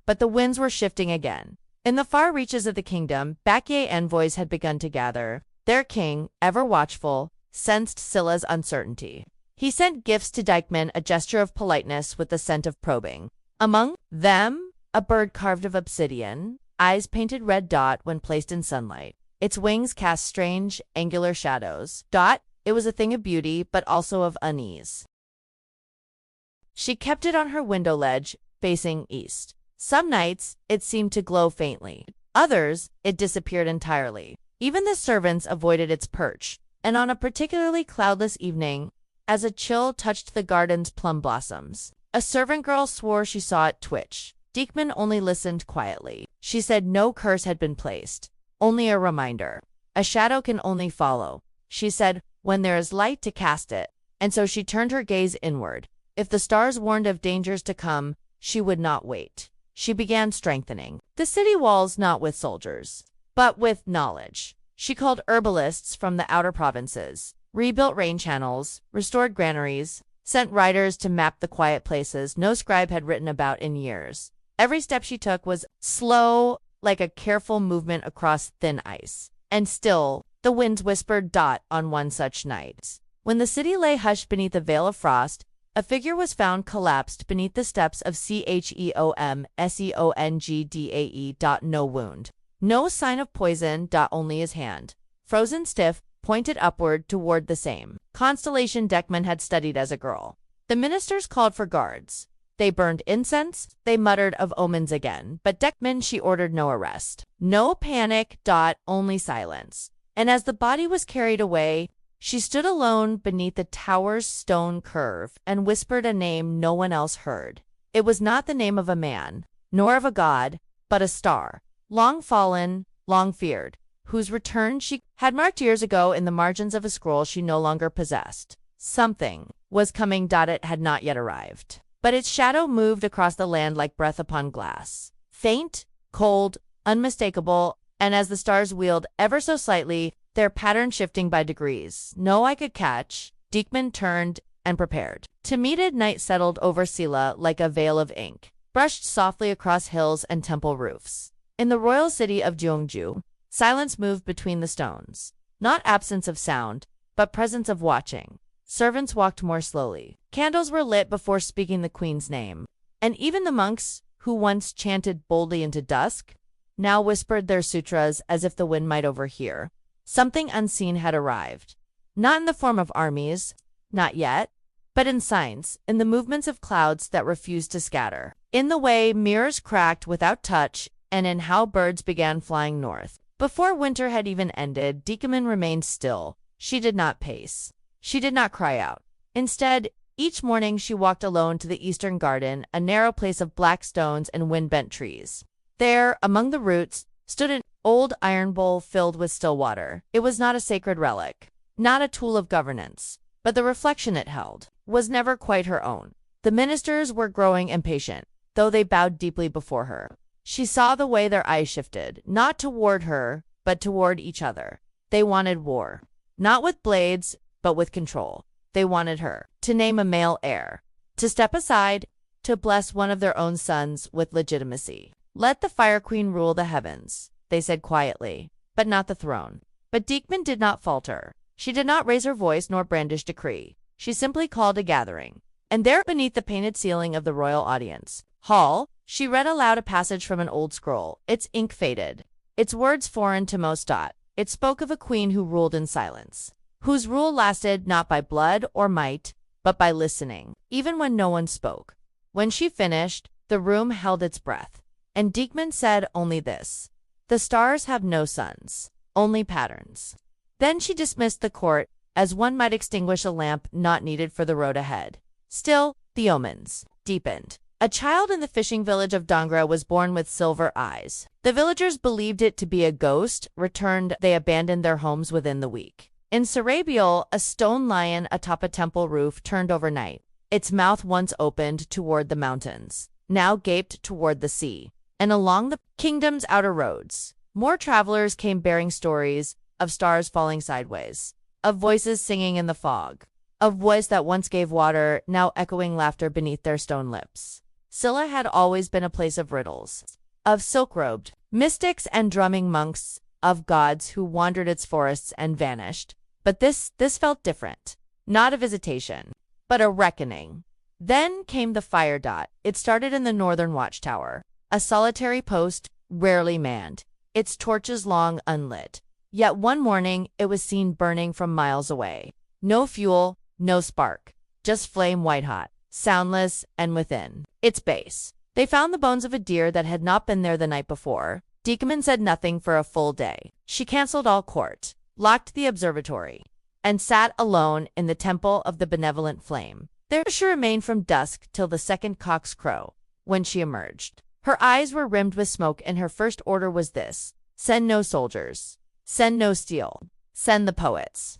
Speaker 1: But the winds were shifting again. In the far reaches of the kingdom, Bakye envoys had begun to gather. Their king, ever watchful, sensed Scylla's uncertainty. He sent gifts to Diekman, a gesture of politeness with the scent of probing. Among them, a bird carved of obsidian, eyes painted red. When placed in sunlight, its wings cast strange, angular shadows. It was a thing of beauty, but also of unease. She kept it on her window ledge, facing east. Some nights, it seemed to glow faintly. Others, it disappeared entirely. Even the servants avoided its perch. And on a particularly cloudless evening, as a chill touched the garden's plum blossoms, a servant girl swore she saw it twitch. Diekman only listened quietly. She said no curse had been placed, only a reminder. A shadow can only follow, she said, when there is light to cast it. And so she turned her gaze inward. If the stars warned of dangers to come, she would not wait. She began strengthening the city walls not with soldiers, but with knowledge. She called herbalists from the outer provinces, rebuilt rain channels, restored granaries, sent riders to map the quiet places no scribe had written about in years. Every step she took was slow, like a careful movement across thin ice. And still, the winds whispered on one such night. When the city lay hushed beneath a veil of frost, a figure was found collapsed beneath the steps of Cheomsongdae. No wound. No sign of poison. Only his hand, frozen stiff, pointed upward toward the same constellation Diekman had studied as a girl. The ministers called for guards. They burned incense. They muttered of omens again. But Diekman, she ordered no arrest. No panic. Only silence. And as the body was carried away, she stood alone beneath the tower's stone curve and whispered a name no one else heard. It was not the name of a man, nor of a god, but a star, long fallen, long feared, whose return she had marked years ago in the margins of a scroll she no longer possessed. Something was coming. It had not yet arrived, but its shadow moved across the land like breath upon glass, faint, cold, unmistakable, and as the stars wheeled ever so slightly, their pattern shifting by degrees, no eye could catch, Diekman turned and prepared to meet it. Night settled over Sela like a veil of ink, brushed softly across hills and temple roofs. In the royal city of Jeongju, silence moved between the stones. Not absence of sound, but presence of watching. Servants walked more slowly. Candles were lit before speaking the queen's name. And even the monks, who once chanted boldly into dusk, now whispered their sutras as if the wind might overhear. Something unseen had arrived. Not in the form of armies, not yet, but in signs, in the movements of clouds that refused to scatter, in the way mirrors cracked without touch, and in how birds began flying north. Before winter had even ended, Diekman remained still. She did not pace. She did not cry out. Instead, each morning she walked alone to the eastern garden, a narrow place of black stones and wind-bent trees. There, among the roots, stood an old iron bowl filled with still water. It was not a sacred relic, not a tool of governance, but the reflection it held was never quite her own. The ministers were growing impatient, though they bowed deeply before her. She saw the way their eyes shifted, not toward her, but toward each other. They wanted war, not with blades, but with control. They wanted her to name a male heir, to step aside, to bless one of their own sons with legitimacy. Let the Fire Queen rule the heavens, they said quietly, but not the throne. But Diekman did not falter. She did not raise her voice nor brandish decree. She simply called a gathering. And there, beneath the painted ceiling of the royal audience hall, she read aloud a passage from an old scroll, its ink faded, its words foreign to most. It spoke of a queen who ruled in silence, whose rule lasted not by blood or might, but by listening, even when no one spoke. When she finished, the room held its breath. And Diekman said only this: "The stars have no suns, only patterns." Then she dismissed the court, as one might extinguish a lamp not needed for the road ahead. Still, the omens deepened. A child in the fishing village of Dongra was born with silver eyes. The villagers believed it to be a ghost. Returned, they abandoned their homes within the week. In Sarabiol, a stone lion atop a temple roof turned overnight. Its mouth, once opened toward the mountains, now gaped toward the sea. And along the kingdom's outer roads, more travelers came bearing stories of stars falling sideways, of voices singing in the fog, of voice that once gave water, now echoing laughter beneath their stone lips. Silla had always been a place of riddles, of silk-robed mystics and drumming monks, of gods who wandered its forests and vanished. But this felt different. Not a visitation, but a reckoning. Then came the fire. It started in the northern watchtower, a solitary post, rarely manned, its torches long unlit. Yet one morning it was seen burning from miles away. No fuel, no spark, just flame white-hot, soundless, and within its base they found the bones of a deer that had not been there the night before. Diekman said nothing for a full day. She canceled all court, locked the observatory, and sat alone in the temple of the benevolent flame. There she remained from dusk till the second cock's crow, when she emerged. Her eyes were rimmed with smoke, and her first order was this: send no soldiers, send no steel, send the poets.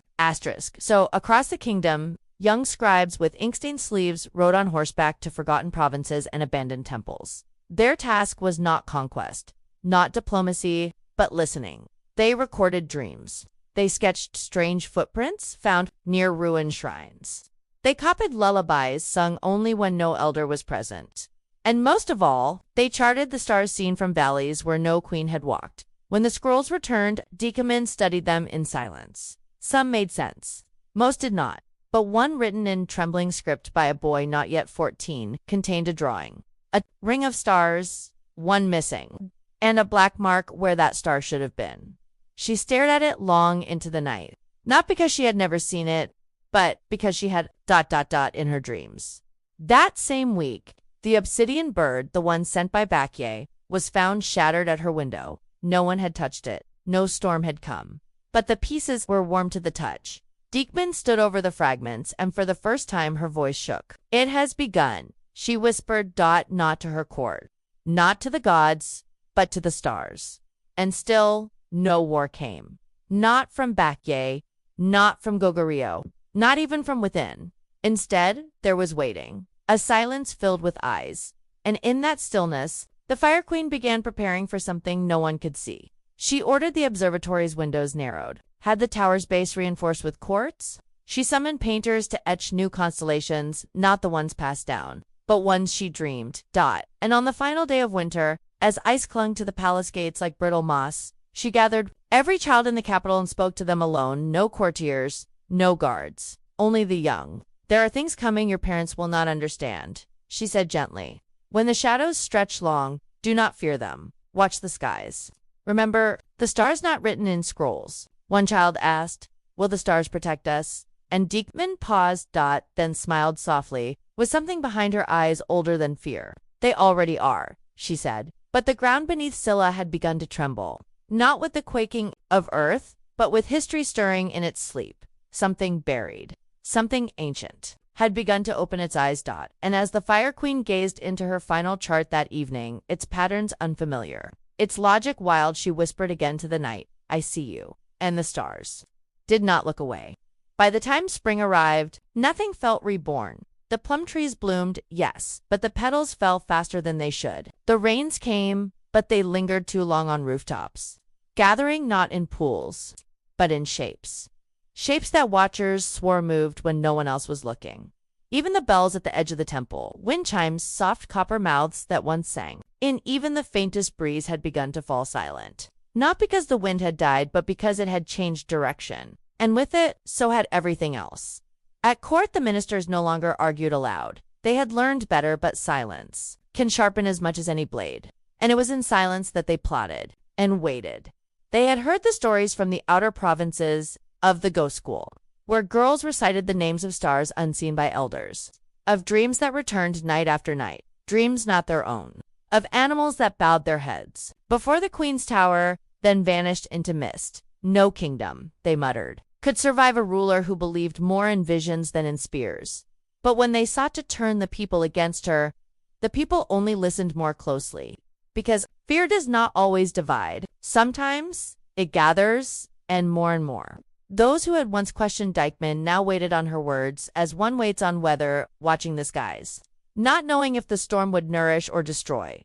Speaker 1: So, across the kingdom, young scribes with ink-stained sleeves rode on horseback to forgotten provinces and abandoned temples. Their task was not conquest, not diplomacy, but listening. They recorded dreams. They sketched strange footprints found near ruined shrines. They copied lullabies sung only when no elder was present. And most of all, they charted the stars seen from valleys where no queen had walked. When the scrolls returned, Deacon studied them in silence. Some made sense. Most did not. But one, written in trembling script by a boy not yet 14, contained a drawing. A ring of stars, one missing, and a black mark where that star should have been. She stared at it long into the night, not because she had never seen it, but because she had ... in her dreams. That same week, the obsidian bird, the one sent by Bakye, was found shattered at her window. No one had touched it. No storm had come. But the pieces were warm to the touch. Deacon stood over the fragments, and for the first time her voice shook. It has begun, she whispered. Not to her court, not to the gods, but to the stars. And still, no war came. Not from Bakye, not from Goguryeo, not even from within. Instead, there was waiting, a silence filled with eyes. And in that stillness, the Fire Queen began preparing for something no one could see. She ordered the observatory's windows narrowed, had the tower's base reinforced with quartz. She summoned painters to etch new constellations, not the ones passed down, but ones she dreamed. And on the final day of winter, as ice clung to the palace gates like brittle moss, she gathered every child in the capital and spoke to them alone. No courtiers, no guards, only the young. There are things coming your parents will not understand, she said gently. When the shadows stretch long, do not fear them. Watch the skies. Remember, the stars not written in scrolls. One child asked, will the stars protect us? And Deacon paused, then smiled softly, with something behind her eyes older than fear. They already are, she said. But the ground beneath Scylla had begun to tremble. Not with the quaking of earth, but with history stirring in its sleep. Something buried, something ancient, had begun to open its eyes. And as the Fire Queen gazed into her final chart that evening, its patterns unfamiliar, its logic wild, she whispered again to the night, I see you. And the stars did not look away. By the time spring arrived, nothing felt reborn. The plum trees bloomed, yes, but the petals fell faster than they should. The rains came, but they lingered too long on rooftops, gathering not in pools, but in shapes. Shapes that watchers swore moved when no one else was looking. Even the bells at the edge of the temple, wind chimes, soft copper mouths that once sang, in even the faintest breeze, had begun to fall silent. Not because the wind had died, but because it had changed direction. And with it, so had everything else. At court, the ministers no longer argued aloud. They had learned better, but silence can sharpen as much as any blade. And it was in silence that they plotted and waited. They had heard the stories from the outer provinces of the ghost school, where girls recited the names of stars unseen by elders, of dreams that returned night after night, dreams not their own, of animals that bowed their heads before the queen's tower, then vanished into mist. No kingdom, they muttered, could survive a ruler who believed more in visions than in spears. But when they sought to turn the people against her, the people only listened more closely. Because fear does not always divide. Sometimes it gathers, and more. Those who had once questioned Dikeman now waited on her words, as one waits on weather, watching the skies, not knowing if the storm would nourish or destroy.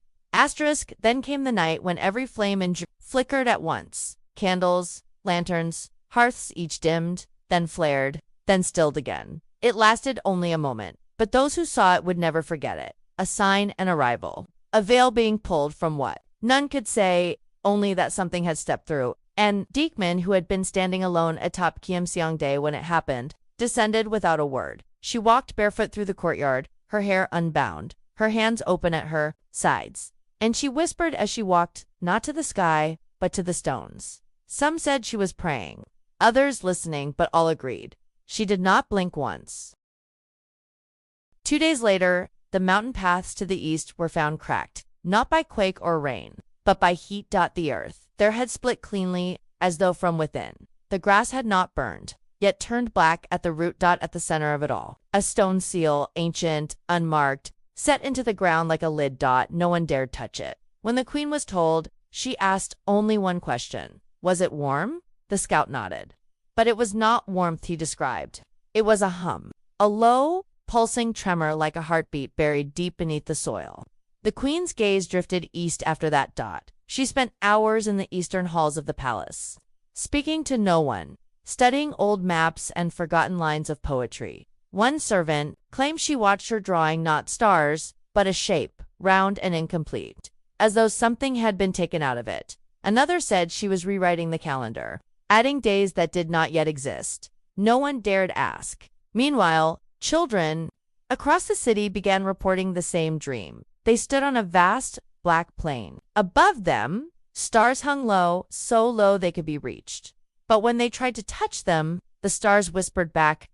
Speaker 1: Then came the night when every flame flickered at once. Candles, lanterns, hearths each dimmed, then flared, then stilled again. It lasted only a moment, but those who saw it would never forget it. A sign, an arrival. A veil being pulled from what? None could say, only that something had stepped through. And Deacon, who had been standing alone atop Kiamseongdae when it happened, descended without a word. She walked barefoot through the courtyard, her hair unbound, her hands open at her sides. And she whispered as she walked, not to the sky, but to the stones. Some said she was praying, others listening, but all agreed. She did not blink once. 2 days later, the mountain paths to the east were found cracked, not by quake or rain, but by heat. The earth there had split cleanly, as though from within. The grass had not burned. yet turned black at the root. At the center of it all, a stone seal, ancient, unmarked, set into the ground like a lid. No one dared touch it. When the queen was told, she asked only one question. Was it warm? The scout nodded. But it was not warmth he described. It was a hum, a low, pulsing tremor like a heartbeat buried deep beneath the soil. The queen's gaze drifted east after that. She spent hours in the eastern halls of the palace, speaking to no one, studying old maps and forgotten lines of poetry. One servant claimed she watched her drawing not stars, but a shape, round and incomplete, as though something had been taken out of it. Another said she was rewriting the calendar, adding days that did not yet exist. No one dared ask. Meanwhile, children across the city began reporting the same dream. They stood on a vast, black plain. Above them, stars hung low, so low they could be reached. But when they tried to touch them, the stars whispered back.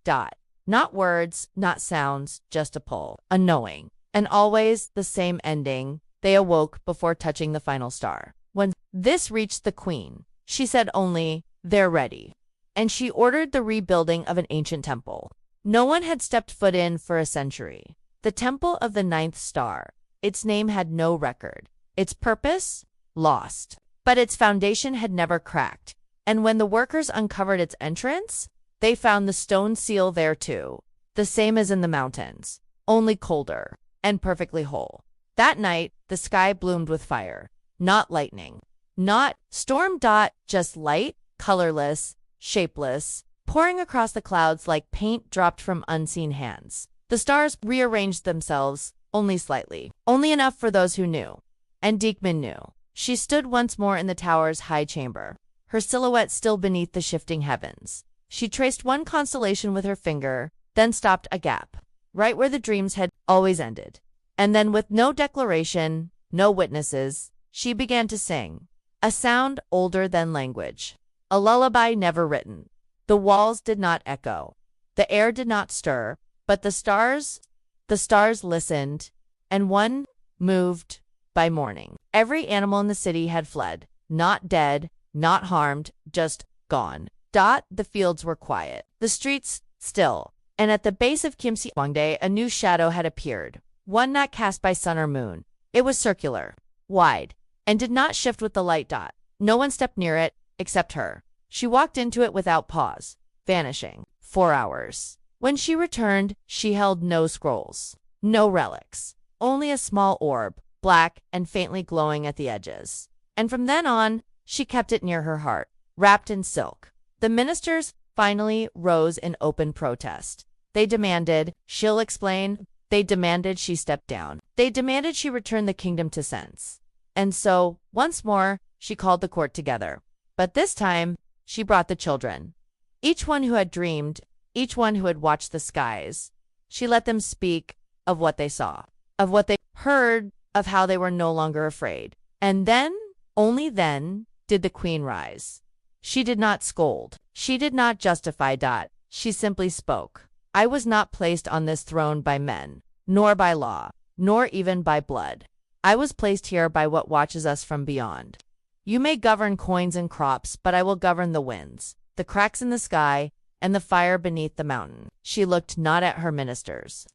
Speaker 1: Not words, not sounds, just a pull, a knowing. And always the same ending. They awoke before touching the final star. When this reached the queen, she said only, "They're ready." And she ordered the rebuilding of an ancient temple. No one had stepped foot in for a century. The Temple of the Ninth Star. Its name had no record. Its purpose? Lost. But its foundation had never cracked. And when the workers uncovered its entrance, they found the stone seal there too, the same as in the mountains, only colder and perfectly whole. That night, the sky bloomed with fire, not lightning, not storm. Just light, colorless, shapeless, pouring across the clouds like paint dropped from unseen hands. The stars rearranged themselves, only slightly, only enough for those who knew. And Diekman knew. She stood once more in the tower's high chamber, her silhouette still beneath the shifting heavens. She traced one constellation with her finger, then stopped a gap, right where the dreams had always ended. And then, with no declaration, no witnesses, she began to sing, a sound older than language, a lullaby never written. The walls did not echo, the air did not stir, but the stars listened, and one moved by morning. Every animal in the city had fled, not dead, not harmed, just gone. The fields were quiet, the streets still, and at the base of Kimsi-Wangde a new shadow had appeared, one not cast by sun or moon. It was circular, wide, and did not shift with the light. No one stepped near it, except her. She walked into it without pause, vanishing. 4 hours. When she returned, she held no scrolls, no relics, only a small orb, black and faintly glowing at the edges. And from then on, she kept it near her heart, wrapped in silk. The ministers finally rose in open protest. They demanded, she'll explain, they demanded she step down. They demanded she return the kingdom to sense. And so, once more, she called the court together. But this time, she brought the children. Each one who had dreamed, each one who had watched the skies. She let them speak of what they saw, of what they heard, of how they were no longer afraid. And then, only then, did the queen rise. She did not scold. She did not justify. She simply spoke. I was not placed on this throne by men, nor by law, nor even by blood. I was placed here by what watches us from beyond. You may govern coins and crops, but I will govern the winds, the cracks in the sky, and the fire beneath the mountain. She looked not at her ministers,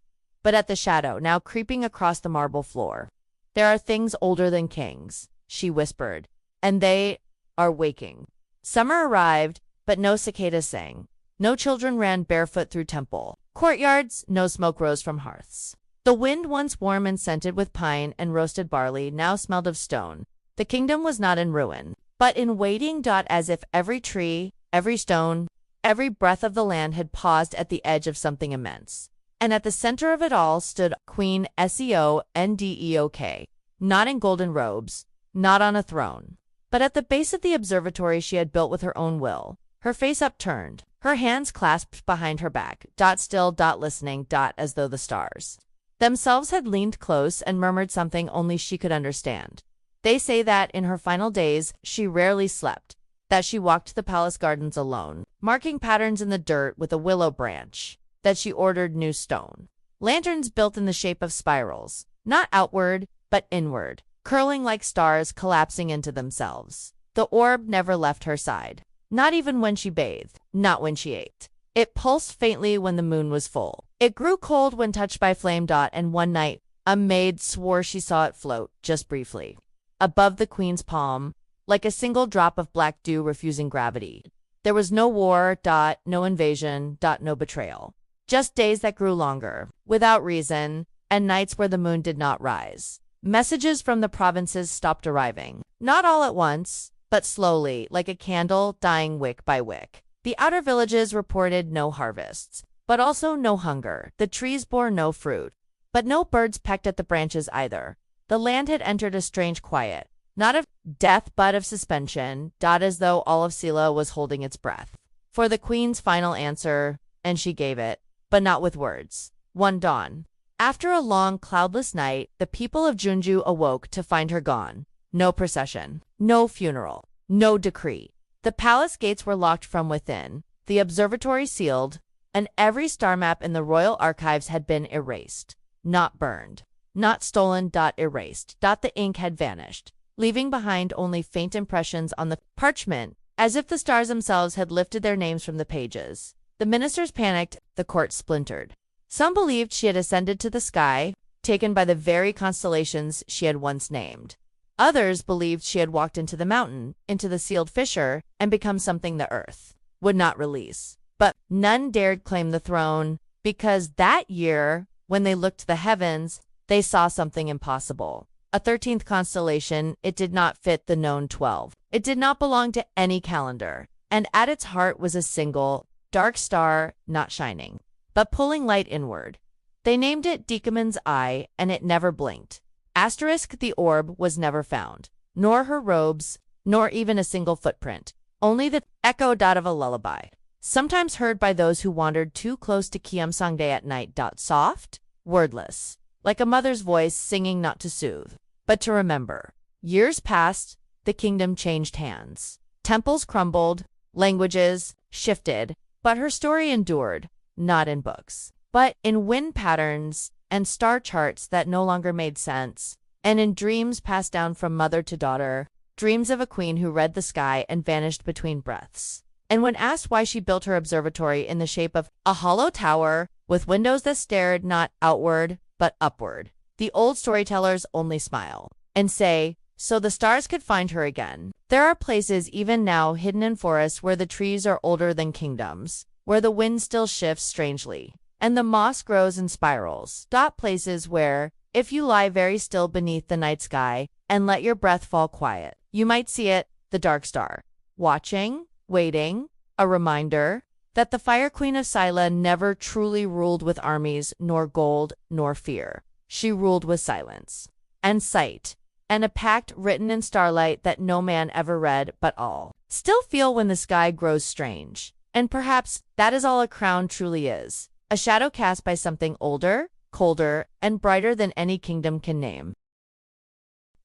Speaker 1: but at the shadow now creeping across the marble floor. There are things older than kings, she whispered, and they are waking. Summer arrived, but no cicadas sang. No children ran barefoot through temple courtyards, no smoke rose from hearths. The wind, once warm and scented with pine and roasted barley, now smelled of stone. The kingdom was not in ruin, but in waiting. As if every tree, every stone, every breath of the land had paused at the edge of something immense. And at the center of it all stood Queen Seondeok, not in golden robes, not on a throne, but at the base of the observatory she had built with her own will, her face upturned, her hands clasped behind her back, still, listening, as though the stars themselves had leaned close and murmured something only she could understand. They say that in her final days she rarely slept, that she walked the palace gardens alone, marking patterns in the dirt with a willow branch, that she ordered new stone, lanterns built in the shape of spirals, not outward, but inward, curling like stars collapsing into themselves. The orb never left her side, not even when she bathed, not when she ate. It pulsed faintly when the moon was full. It grew cold when touched by flame. And one night, a maid swore she saw it float, just briefly, above the queen's palm, like a single drop of black dew refusing gravity. There was no war. No invasion. No betrayal. Just days that grew longer, without reason, and nights where the moon did not rise. Messages from the provinces stopped arriving. Not all at once, but slowly, like a candle dying wick by wick. The outer villages reported no harvests, but also no hunger. The trees bore no fruit, but no birds pecked at the branches either. The land had entered a strange quiet, not of death but of suspension, as though all of Sela was holding its breath for the queen's final answer, and she gave it, but not with words. One dawn, after a long, cloudless night, the people of Junju awoke to find her gone. No procession, no funeral, no decree. The palace gates were locked from within, the observatory sealed, and every star map in the royal archives had been erased. Not burned, not stolen. Erased. The ink had vanished, leaving behind only faint impressions on the parchment, as if the stars themselves had lifted their names from the pages. The ministers panicked, the court splintered. Some believed she had ascended to the sky, taken by the very constellations she had once named. Others believed she had walked into the mountain, into the sealed fissure, and become something the earth would not release. But none dared claim the throne, because that year, when they looked to the heavens, they saw something impossible. A 13th constellation. It did not fit the known 12. It did not belong to any calendar, and at its heart was a single, dark star, not shining, but pulling light inward. They named it Decamon's Eye, and it never blinked. Asterisk. The orb was never found, nor her robes, nor even a single footprint, only the echo of a lullaby, sometimes heard by those who wandered too close to Kiamsangde at night. Soft, wordless, like a mother's voice singing not to soothe, but to remember. Years passed, the kingdom changed hands. Temples crumbled, languages shifted, but her story endured, not in books, but in wind patterns and star charts that no longer made sense, and in dreams passed down from mother to daughter, dreams of a queen who read the sky and vanished between breaths. And when asked why she built her observatory in the shape of a hollow tower with windows that stared not outward but upward, the old storytellers only smile and say, so the stars could find her again. There are places even now hidden in forests where the trees are older than kingdoms, where the wind still shifts strangely, and the moss grows in spirals. Places where, if you lie very still beneath the night sky and let your breath fall quiet, you might see it, the dark star, watching, waiting, a reminder that the Fire Queen of Sila never truly ruled with armies, nor gold, nor fear. She ruled with silence and sight, and a pact written in starlight that no man ever read, but all still feel when the sky grows strange. And perhaps that is all a crown truly is, a shadow cast by something older, colder, and brighter than any kingdom can name.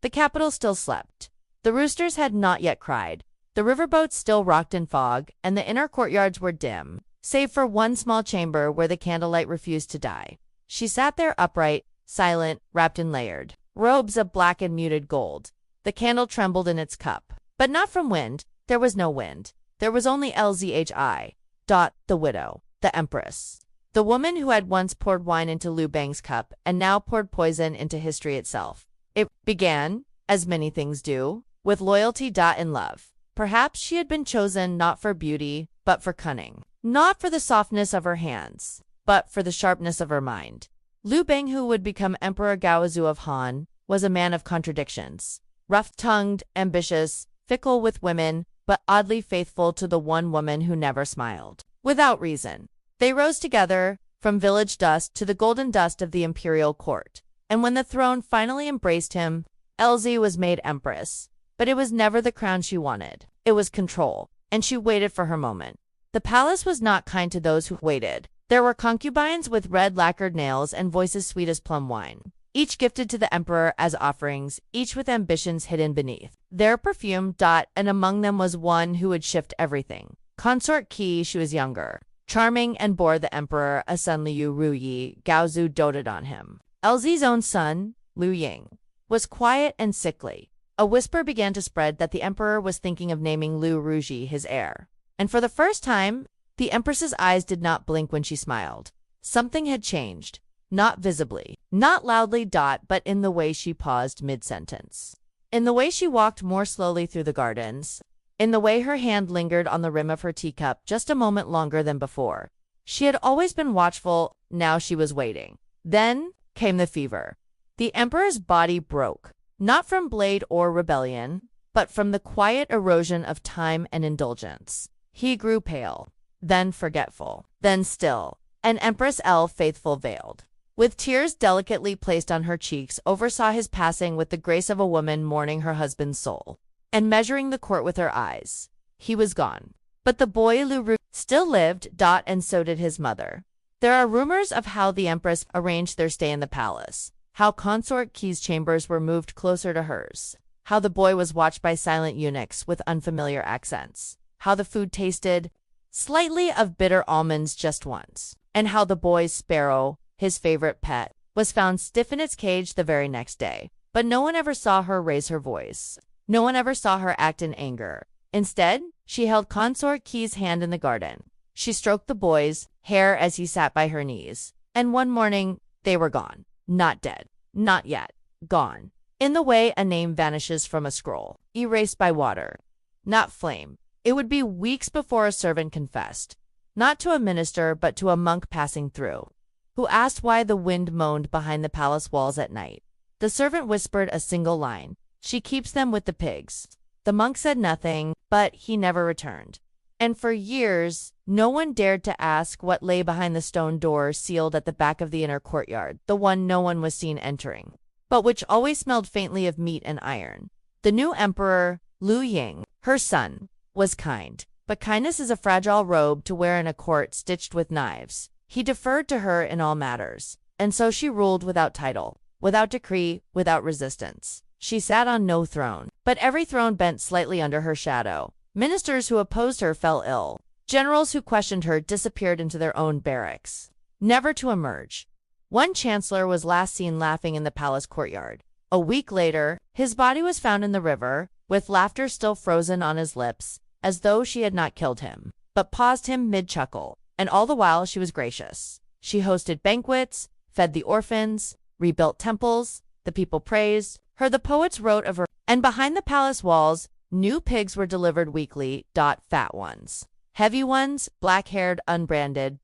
Speaker 1: The capital still slept. The roosters had not yet cried. The riverboats still rocked in fog, and the inner courtyards were dim, save for one small chamber where the candlelight refused to die. She sat there upright, silent, wrapped in layered robes of black and muted gold. The candle trembled in its cup, but not from wind. There was no wind. There was only Lzhi. The widow, the empress, the woman who had once poured wine into Liu Bang's cup and now poured poison into history itself. It began, as many things do, with loyalty and love. Perhaps she had been chosen not for beauty, but for cunning. Not for the softness of her hands, but for the sharpness of her mind. Liu Bang, who would become Emperor Gaozu of Han, was a man of contradictions. Rough-tongued, ambitious, fickle with women, but oddly faithful to the one woman who never smiled. Without reason, they rose together, from village dust to the golden dust of the imperial court. And when the throne finally embraced him, LZ was made empress. But it was never the crown she wanted. It was control, and she waited for her moment. The palace was not kind to those who waited. There were concubines with red lacquered nails and voices sweet as plum wine, each gifted to the emperor as offerings, each with ambitions hidden beneath their perfume. And among them was one who would shift everything. Consort Qi. She was younger, charming, and bore the emperor a son. Liu Ruyi. Gaozu doted on him. LZ's own son, Liu Ying, was quiet and sickly. A whisper began to spread that the emperor was thinking of naming Liu Ruji his heir. And for the first time, The Empress's eyes did not blink when she smiled. Something had changed. Not visibly, not loudly, but in the way she paused mid-sentence. In the way she walked more slowly through the gardens. In the way her hand lingered on the rim of her teacup just a moment longer than before. She had always been watchful, now she was waiting. Then came the fever. The Emperor's body broke, not from blade or rebellion, but from the quiet erosion of time and indulgence. He grew pale, then forgetful, then still, and Empress L, faithful, veiled, with tears delicately placed on her cheeks, oversaw his passing with the grace of a woman mourning her husband's soul, and measuring the court with her eyes. He was gone. But the boy Lu still lived, and so did his mother. There are rumors of how the Empress arranged their stay in the palace, how Consort Qi's chambers were moved closer to hers, how the boy was watched by silent eunuchs with unfamiliar accents, how the food tasted slightly of bitter almonds just once, and how the boy's sparrow, his favorite pet, was found stiff in its cage the very next day. But no one ever saw her raise her voice. No one ever saw her act in anger. Instead, she held Consort Qi's hand in the garden. She stroked the boy's hair as he sat by her knees. And one morning, they were gone. Not dead. Not yet. Gone. In the way a name vanishes from a scroll, erased by water. Not flame. It would be weeks before a servant confessed. Not to a minister, but to a monk passing through, who asked why the wind moaned behind the palace walls at night. The servant whispered a single line. She keeps them with the pigs. The monk said nothing, but he never returned. And for years, no one dared to ask what lay behind the stone door sealed at the back of the inner courtyard, the one no one was seen entering, but which always smelled faintly of meat and iron. The new emperor, Liu Ying, her son, was kind, but kindness is a fragile robe to wear in a court stitched with knives. He deferred to her in all matters, and so she ruled without title, without decree, without resistance. She sat on no throne, but every throne bent slightly under her shadow. Ministers who opposed her fell ill. Generals who questioned her disappeared into their own barracks, never to emerge. One chancellor was last seen laughing in the palace courtyard. A week later, his body was found in the river, with laughter still frozen on his lips, as though she had not killed him, but paused him mid-chuckle. And all the while she was gracious. She hosted banquets, fed the orphans, rebuilt temples, the people praised her, the poets wrote of her, and behind the palace walls, new pigs were delivered weekly, fat ones. Heavy ones, black-haired, unbranded,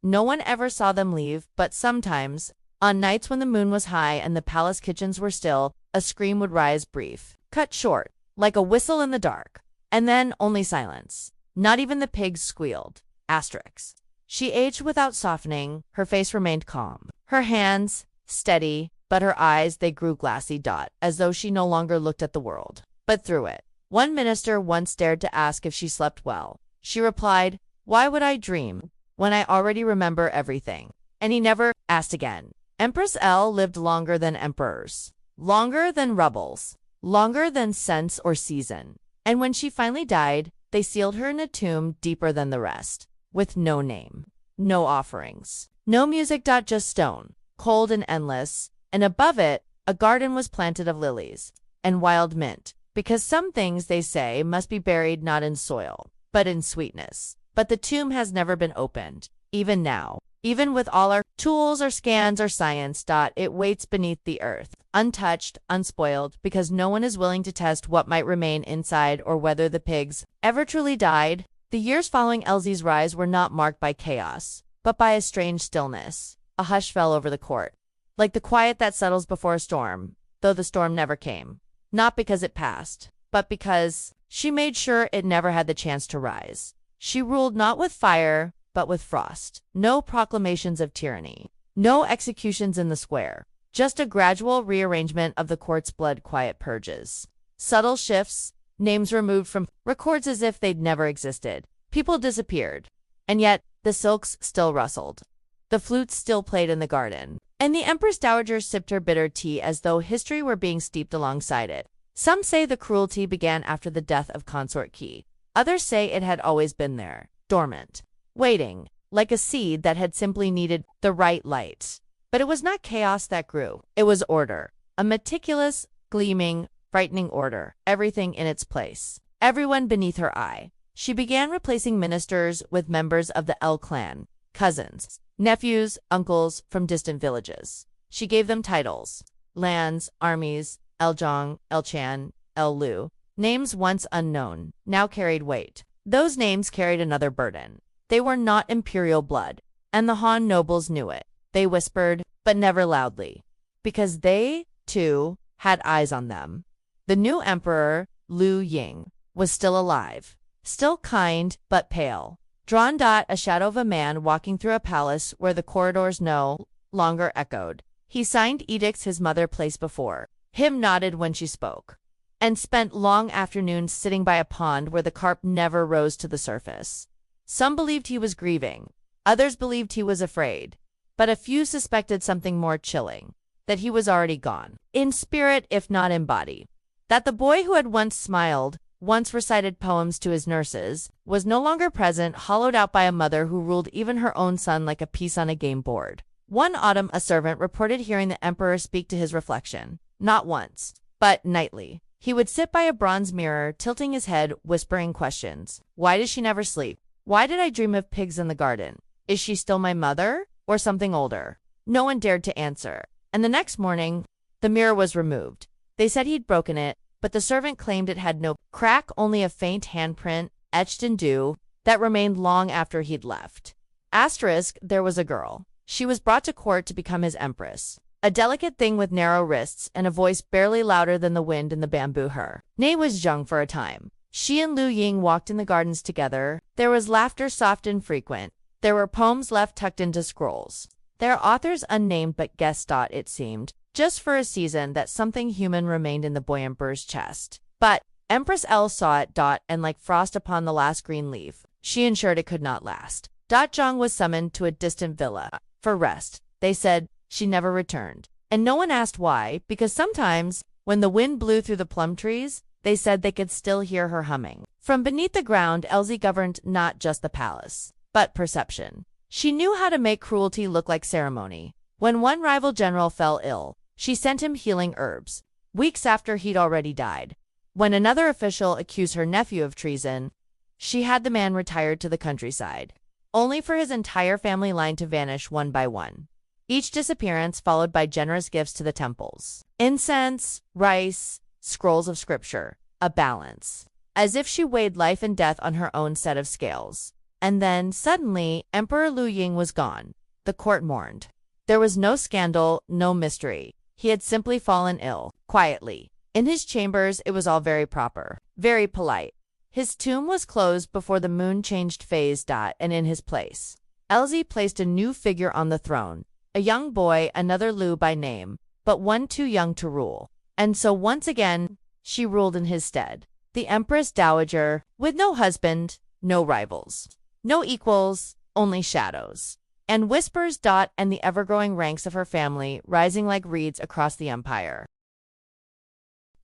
Speaker 1: No one ever saw them leave, but sometimes, on nights when the moon was high and the palace kitchens were still, a scream would rise, brief, cut short, like a whistle in the dark. And then only silence. Not even the pigs squealed. She aged without softening, her face remained calm. Her hands, steady, but her eyes, they grew glassy, as though she no longer looked at the world, but through it. One minister once dared to ask if she slept well. She replied, "Why would I dream, when I already remember everything?" And he never asked again. Empress L lived longer than emperors, longer than rebels, longer than sense or season. And when she finally died, they sealed her in a tomb deeper than the rest, with no name, no offerings, no music, just stone, cold and endless, and above it, a garden was planted of lilies and wild mint, because some things, they say, must be buried not in soil, but in sweetness. But the tomb has never been opened, even now. Even with all our tools or scans or science, it waits beneath the earth, untouched, unspoiled, because no one is willing to test what might remain inside or whether the pigs ever truly died. The years following Elzie's rise were not marked by chaos, but by a strange stillness. A hush fell over the court, like the quiet that settles before a storm, though the storm never came. Not because it passed, but because she made sure it never had the chance to rise. She ruled not with fire, but with frost. No proclamations of tyranny, no executions in the square, just a gradual rearrangement of the court's blood-quiet purges. Subtle shifts, names removed from records as if they'd never existed. People disappeared, and yet the silks still rustled. The flutes still played in the garden, and the Empress Dowager sipped her bitter tea as though history were being steeped alongside it. Some say the cruelty began after the death of Consort Qi. Others say it had always been there, dormant, waiting, like a seed that had simply needed the right light. But it was not chaos that grew. It was order, a meticulous, gleaming, frightening order, everything in its place, everyone beneath her eye. She began replacing ministers with members of the El clan, cousins, nephews, uncles from distant villages. She gave them titles: lands, armies, Eljong, Elchan, El-Lu. Names once unknown, now carried weight. Those names carried another burden. They were not imperial blood, and the Han nobles knew it. They whispered, but never loudly, because they, too, had eyes on them. The new emperor, Liu Ying, was still alive, still kind but pale. Drawn, a shadow of a man walking through a palace where the corridors no longer echoed. He signed edicts his mother placed before him, nodded when she spoke, and spent long afternoons sitting by a pond where the carp never rose to the surface. Some believed he was grieving, others believed he was afraid, but a few suspected something more chilling, that he was already gone, in spirit if not in body. That the boy who had once smiled, once recited poems to his nurses, was no longer present, hollowed out by a mother who ruled even her own son like a piece on a game board. One autumn, a servant reported hearing the emperor speak to his reflection, not once, but nightly. He would sit by a bronze mirror, tilting his head, whispering questions. Why does she never sleep? Why did I dream of pigs in the garden? Is she still my mother, or something older? No one dared to answer, and the next morning, the mirror was removed. They said he'd broken it, but the servant claimed it had no crack, only a faint handprint, etched in dew, that remained long after he'd left. Asterisk, there was a girl. She was brought to court to become his empress. A delicate thing with narrow wrists and a voice barely louder than the wind in the bamboo. Her name was Zheng. For a time, she and Liu Ying walked in the gardens together. There was laughter, soft and frequent. There were poems left tucked into scrolls. Their authors unnamed but guessed, it seemed, just for a season, that something human remained in the boy emperor's chest. But Empress L saw it, and like frost upon the last green leaf, she ensured it could not last. Zhang was summoned to a distant villa for rest. They said she never returned, and no one asked why, because sometimes, when the wind blew through the plum trees, they said they could still hear her humming. From beneath the ground, Elsie governed not just the palace, but perception. She knew how to make cruelty look like ceremony. When one rival general fell ill, she sent him healing herbs, weeks after he'd already died. When another official accused her nephew of treason, she had the man retired to the countryside, only for his entire family line to vanish one by one. Each disappearance followed by generous gifts to the temples. Incense, rice, scrolls of scripture, a balance. As if she weighed life and death on her own set of scales. And then, suddenly, Emperor Liu Ying was gone. The court mourned. There was no scandal, no mystery. He had simply fallen ill, quietly. In his chambers, it was all very proper, very polite. His tomb was closed before the moon changed phase. And in his place, Elsie placed a new figure on the throne. A young boy, another Liu by name, but one too young to rule. And so once again, she ruled in his stead. The Empress Dowager, with no husband, no rivals, no equals, only shadows. And whispers. And the ever-growing ranks of her family rising like reeds across the empire.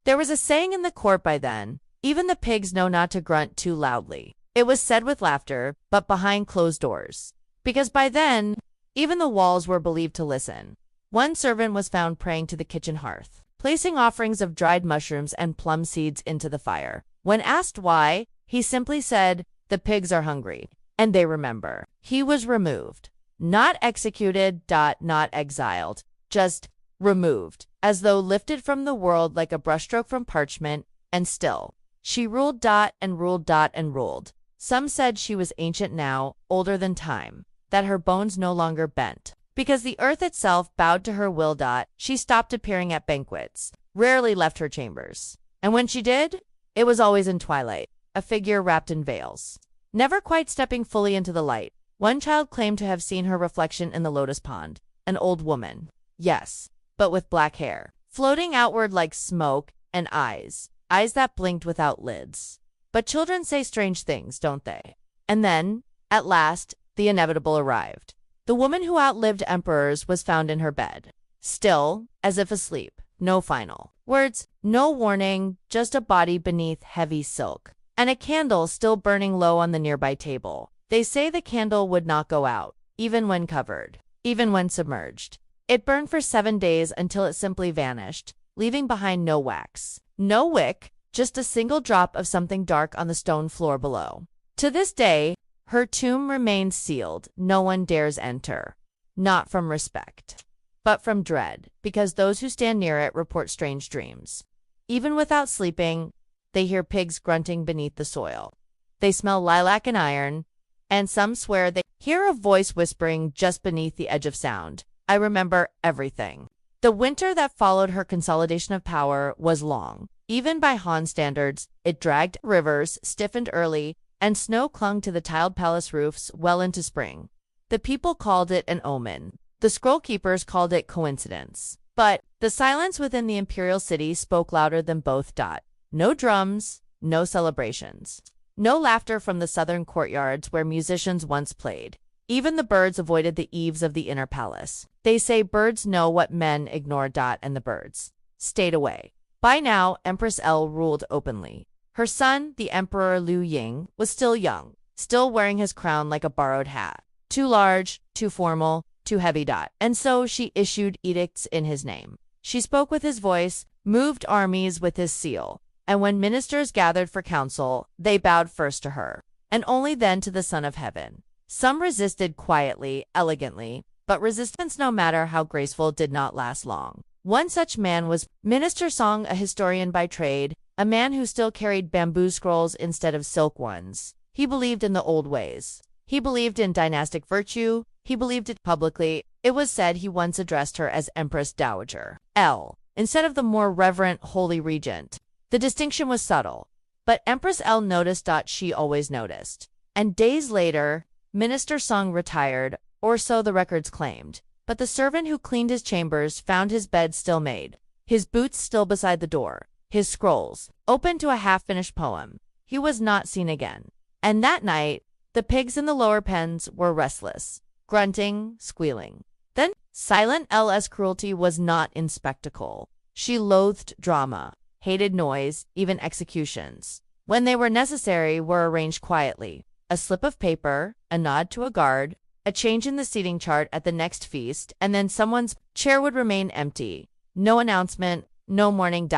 Speaker 1: There was a saying in the court by then, even the pigs know not to grunt too loudly. It was said with laughter, but behind closed doors. Because by then, even the walls were believed to listen. One servant was found praying to the kitchen hearth, placing offerings of dried mushrooms and plum seeds into the fire. When asked why, he simply said, "The pigs are hungry, and they remember." He was removed. Not executed, not exiled, just removed, as though lifted from the world like a brushstroke from parchment, and still. She ruled, and ruled, and ruled. Some said she was ancient now, older than time, that her bones no longer bent. Because the earth itself bowed to her will. She stopped appearing at banquets, rarely left her chambers. And when she did, it was always in twilight, a figure wrapped in veils, never quite stepping fully into the light. One child claimed to have seen her reflection in the lotus pond, an old woman, yes, but with black hair, floating outward like smoke, and eyes that blinked without lids. But children say strange things, don't they? And then, at last, the inevitable arrived. The woman who outlived emperors was found in her bed, still, as if asleep. No final words, no warning, just a body beneath heavy silk, and a candle still burning low on the nearby table. They say the candle would not go out, even when covered, even when submerged. It burned for 7 days until it simply vanished, leaving behind no wax, no wick, just a single drop of something dark on the stone floor below. To this day, her tomb remains sealed. No one dares enter, not from respect, but from dread, because those who stand near it report strange dreams. Even without sleeping, they hear pigs grunting beneath the soil. They smell lilac and iron, and some swear they hear a voice whispering just beneath the edge of sound. I remember everything. The winter that followed her consolidation of power was long. Even by Han standards, it dragged. Rivers stiffened early, and snow clung to the tiled palace roofs well into spring. The people called it an omen. The scroll keepers called it coincidence. But the silence within the imperial city spoke louder than both. No drums, no celebrations. No laughter from the southern courtyards where musicians once played. Even the birds avoided the eaves of the inner palace. They say birds know what men ignore. And the birds stayed away. By now, Empress L ruled openly. Her son, the Emperor Liu Ying, was still young, still wearing his crown like a borrowed hat. Too large, too formal, too heavy. And so she issued edicts in his name. She spoke with his voice, moved armies with his seal. And when ministers gathered for council, they bowed first to her, and only then to the Son of Heaven. Some resisted quietly, elegantly, but resistance, no matter how graceful, did not last long. One such man was Minister Song, a historian by trade, a man who still carried bamboo scrolls instead of silk ones. He believed in the old ways. He believed in dynastic virtue. He believed it publicly. It was said he once addressed her as Empress Dowager L, instead of the more reverent Holy Regent. The distinction was subtle, but Empress L noticed. She always noticed. And days later, Minister Song retired, or so the records claimed. But the servant who cleaned his chambers found his bed still made, his boots still beside the door, his scrolls open to a half-finished poem. He was not seen again. And that night, the pigs in the lower pens were restless, grunting, squealing. Then, silent L's cruelty was not in spectacle. She loathed drama, hated noise, even executions. When they were necessary, were arranged quietly. A slip of paper, a nod to a guard, a change in the seating chart at the next feast, and then someone's chair would remain empty. No announcement, no mourning.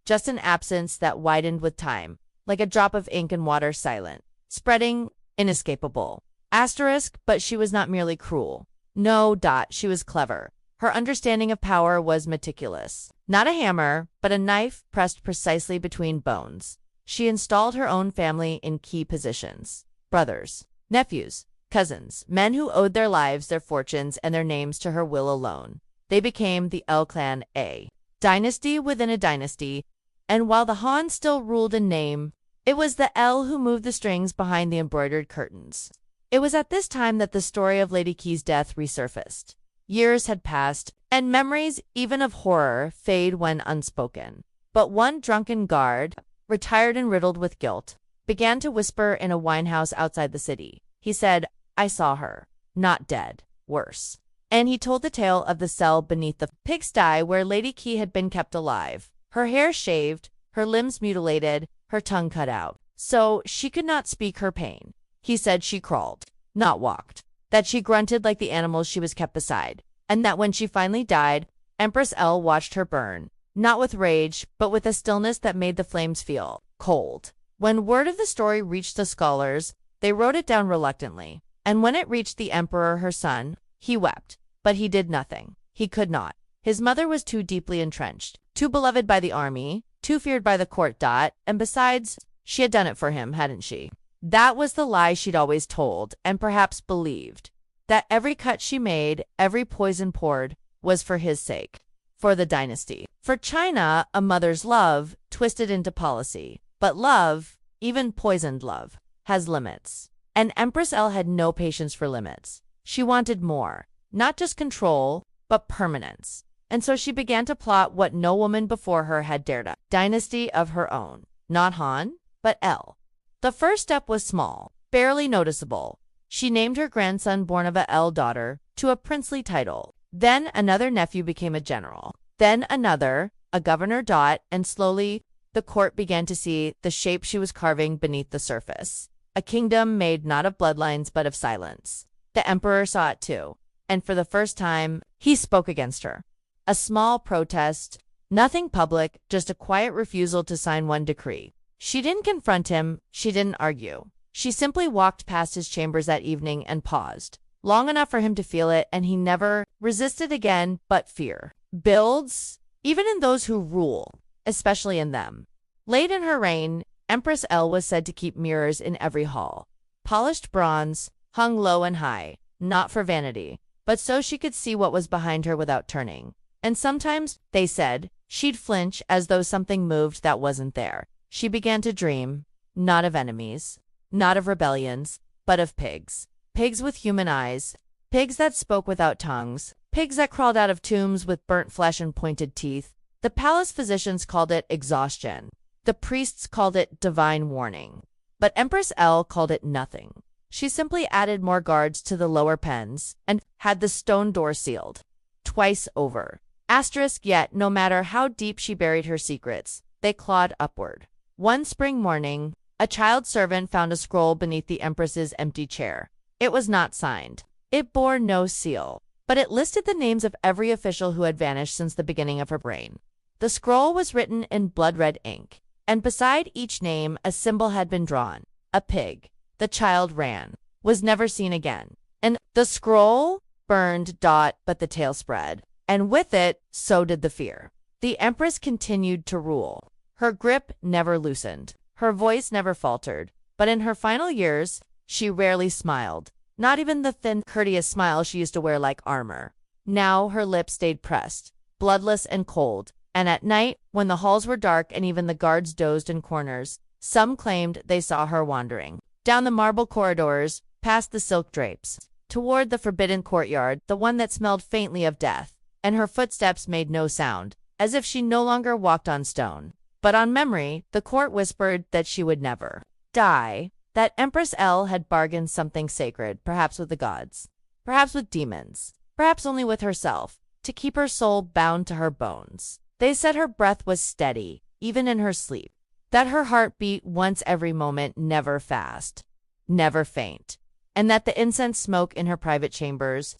Speaker 1: Just an absence that widened with time, like a drop of ink in water, silent, spreading, inescapable. Asterisk, but she was not merely cruel. No. She was clever. Her understanding of power was meticulous. Not a hammer, but a knife pressed precisely between bones. She installed her own family in key positions. Brothers, nephews, cousins, men who owed their lives, their fortunes, and their names to her will alone. They became the L clan, a dynasty within a dynasty, and while the Han still ruled in name, it was the L who moved the strings behind the embroidered curtains. It was at this time that the story of Lady Qi's death resurfaced. Years had passed, and memories, even of horror, fade when unspoken. But one drunken guard, retired and riddled with guilt, began to whisper in a winehouse outside the city. He said, "I saw her. Not dead. Worse." And he told the tale of the cell beneath the pigsty where Lady Qi had been kept alive. Her hair shaved, her limbs mutilated, her tongue cut out. So she could not speak her pain. He said she crawled, not walked. That she grunted like the animals she was kept beside. And that when she finally died, Empress L watched her burn, not with rage, but with a stillness that made the flames feel cold. When word of the story reached the scholars, they wrote it down reluctantly. And when it reached the emperor, her son, he wept. But he did nothing. He could not. His mother was too deeply entrenched, too beloved by the army, too feared by the court. And besides, she had done it for him, hadn't she? That was the lie she'd always told, and perhaps believed. That every cut she made, every poison poured, was for his sake. For the dynasty. For China, a mother's love, twisted into policy. But love, even poisoned love, has limits. And Empress L had no patience for limits. She wanted more. Not just control, but permanence. And so she began to plot what no woman before her had dared. A dynasty of her own. Not Han, but L. The first step was small, barely noticeable. She named her grandson, born of a L daughter, to a princely title. Then another nephew became a general. Then another, a governor. And slowly, the court began to see the shape she was carving beneath the surface. A kingdom made not of bloodlines, but of silence. The emperor saw it too. And for the first time, he spoke against her. A small protest, nothing public, just a quiet refusal to sign one decree. She didn't confront him, she didn't argue. She simply walked past his chambers that evening and paused, long enough for him to feel it, and he never resisted again. But fear builds, even in those who rule, especially in them. Late in her reign, Empress L was said to keep mirrors in every hall. Polished bronze, hung low and high, not for vanity, but so she could see what was behind her without turning. And sometimes, they said, she'd flinch as though something moved that wasn't there. She began to dream, not of enemies, not of rebellions, but of pigs. Pigs with human eyes, pigs that spoke without tongues, pigs that crawled out of tombs with burnt flesh and pointed teeth. The palace physicians called it exhaustion. The priests called it divine warning. But Empress L called it nothing. She simply added more guards to the lower pens and had the stone door sealed. Twice over. Asterisk, yet, no matter how deep she buried her secrets, they clawed upward. One spring morning, a child servant found a scroll beneath the Empress's empty chair. It was not signed. It bore no seal, but it listed the names of every official who had vanished since the beginning of her reign. The scroll was written in blood-red ink, and beside each name a symbol had been drawn. A pig. The child ran, was never seen again. And the scroll burned, but the tale spread. And with it, so did the fear. The Empress continued to rule. Her grip never loosened. Her voice never faltered. But in her final years, she rarely smiled. Not even the thin, courteous smile she used to wear like armor. Now her lips stayed pressed, bloodless and cold. And at night, when the halls were dark and even the guards dozed in corners, some claimed they saw her wandering down the marble corridors, past the silk drapes, toward the forbidden courtyard, the one that smelled faintly of death, and her footsteps made no sound, as if she no longer walked on stone. But on memory, the court whispered that she would never die, that Empress L had bargained something sacred, perhaps with the gods, perhaps with demons, perhaps only with herself, to keep her soul bound to her bones. They said her breath was steady, even in her sleep, that her heart beat once every moment, never fast, never faint, and that the incense smoke in her private chambers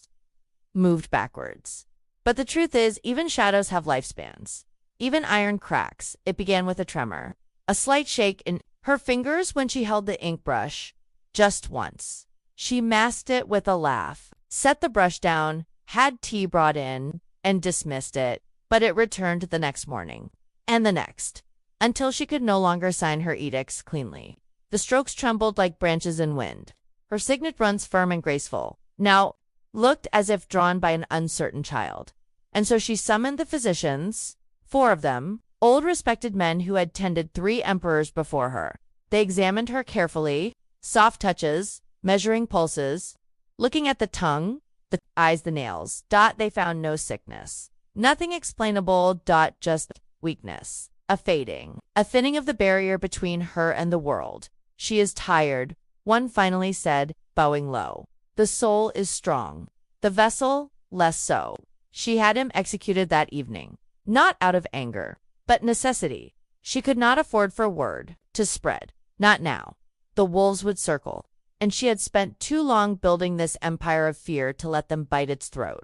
Speaker 1: moved backwards. But the truth is, even shadows have lifespans. Even iron cracks. It began with a tremor, a slight shake in her fingers when she held the ink brush. Just once. She masked it with a laugh, set the brush down, had tea brought in, and dismissed it, but it returned the next morning, and the next, until she could no longer sign her edicts cleanly. The strokes trembled like branches in wind. Her signet runs firm and graceful, now looked as if drawn by an uncertain child. And so she summoned the physicians, 4 of them, old respected men who had tended 3 emperors before her. They examined her carefully, soft touches, measuring pulses, looking at the tongue, the eyes, the nails. They found no sickness. Nothing explainable. Just weakness. A fading, a thinning of the barrier between her and the world. She is tired, one finally said, bowing low. The soul is strong. The vessel, less so. She had him executed that evening, not out of anger, but necessity. She could not afford for word to spread. Not now. The wolves would circle, and she had spent too long building this empire of fear to let them bite its throat.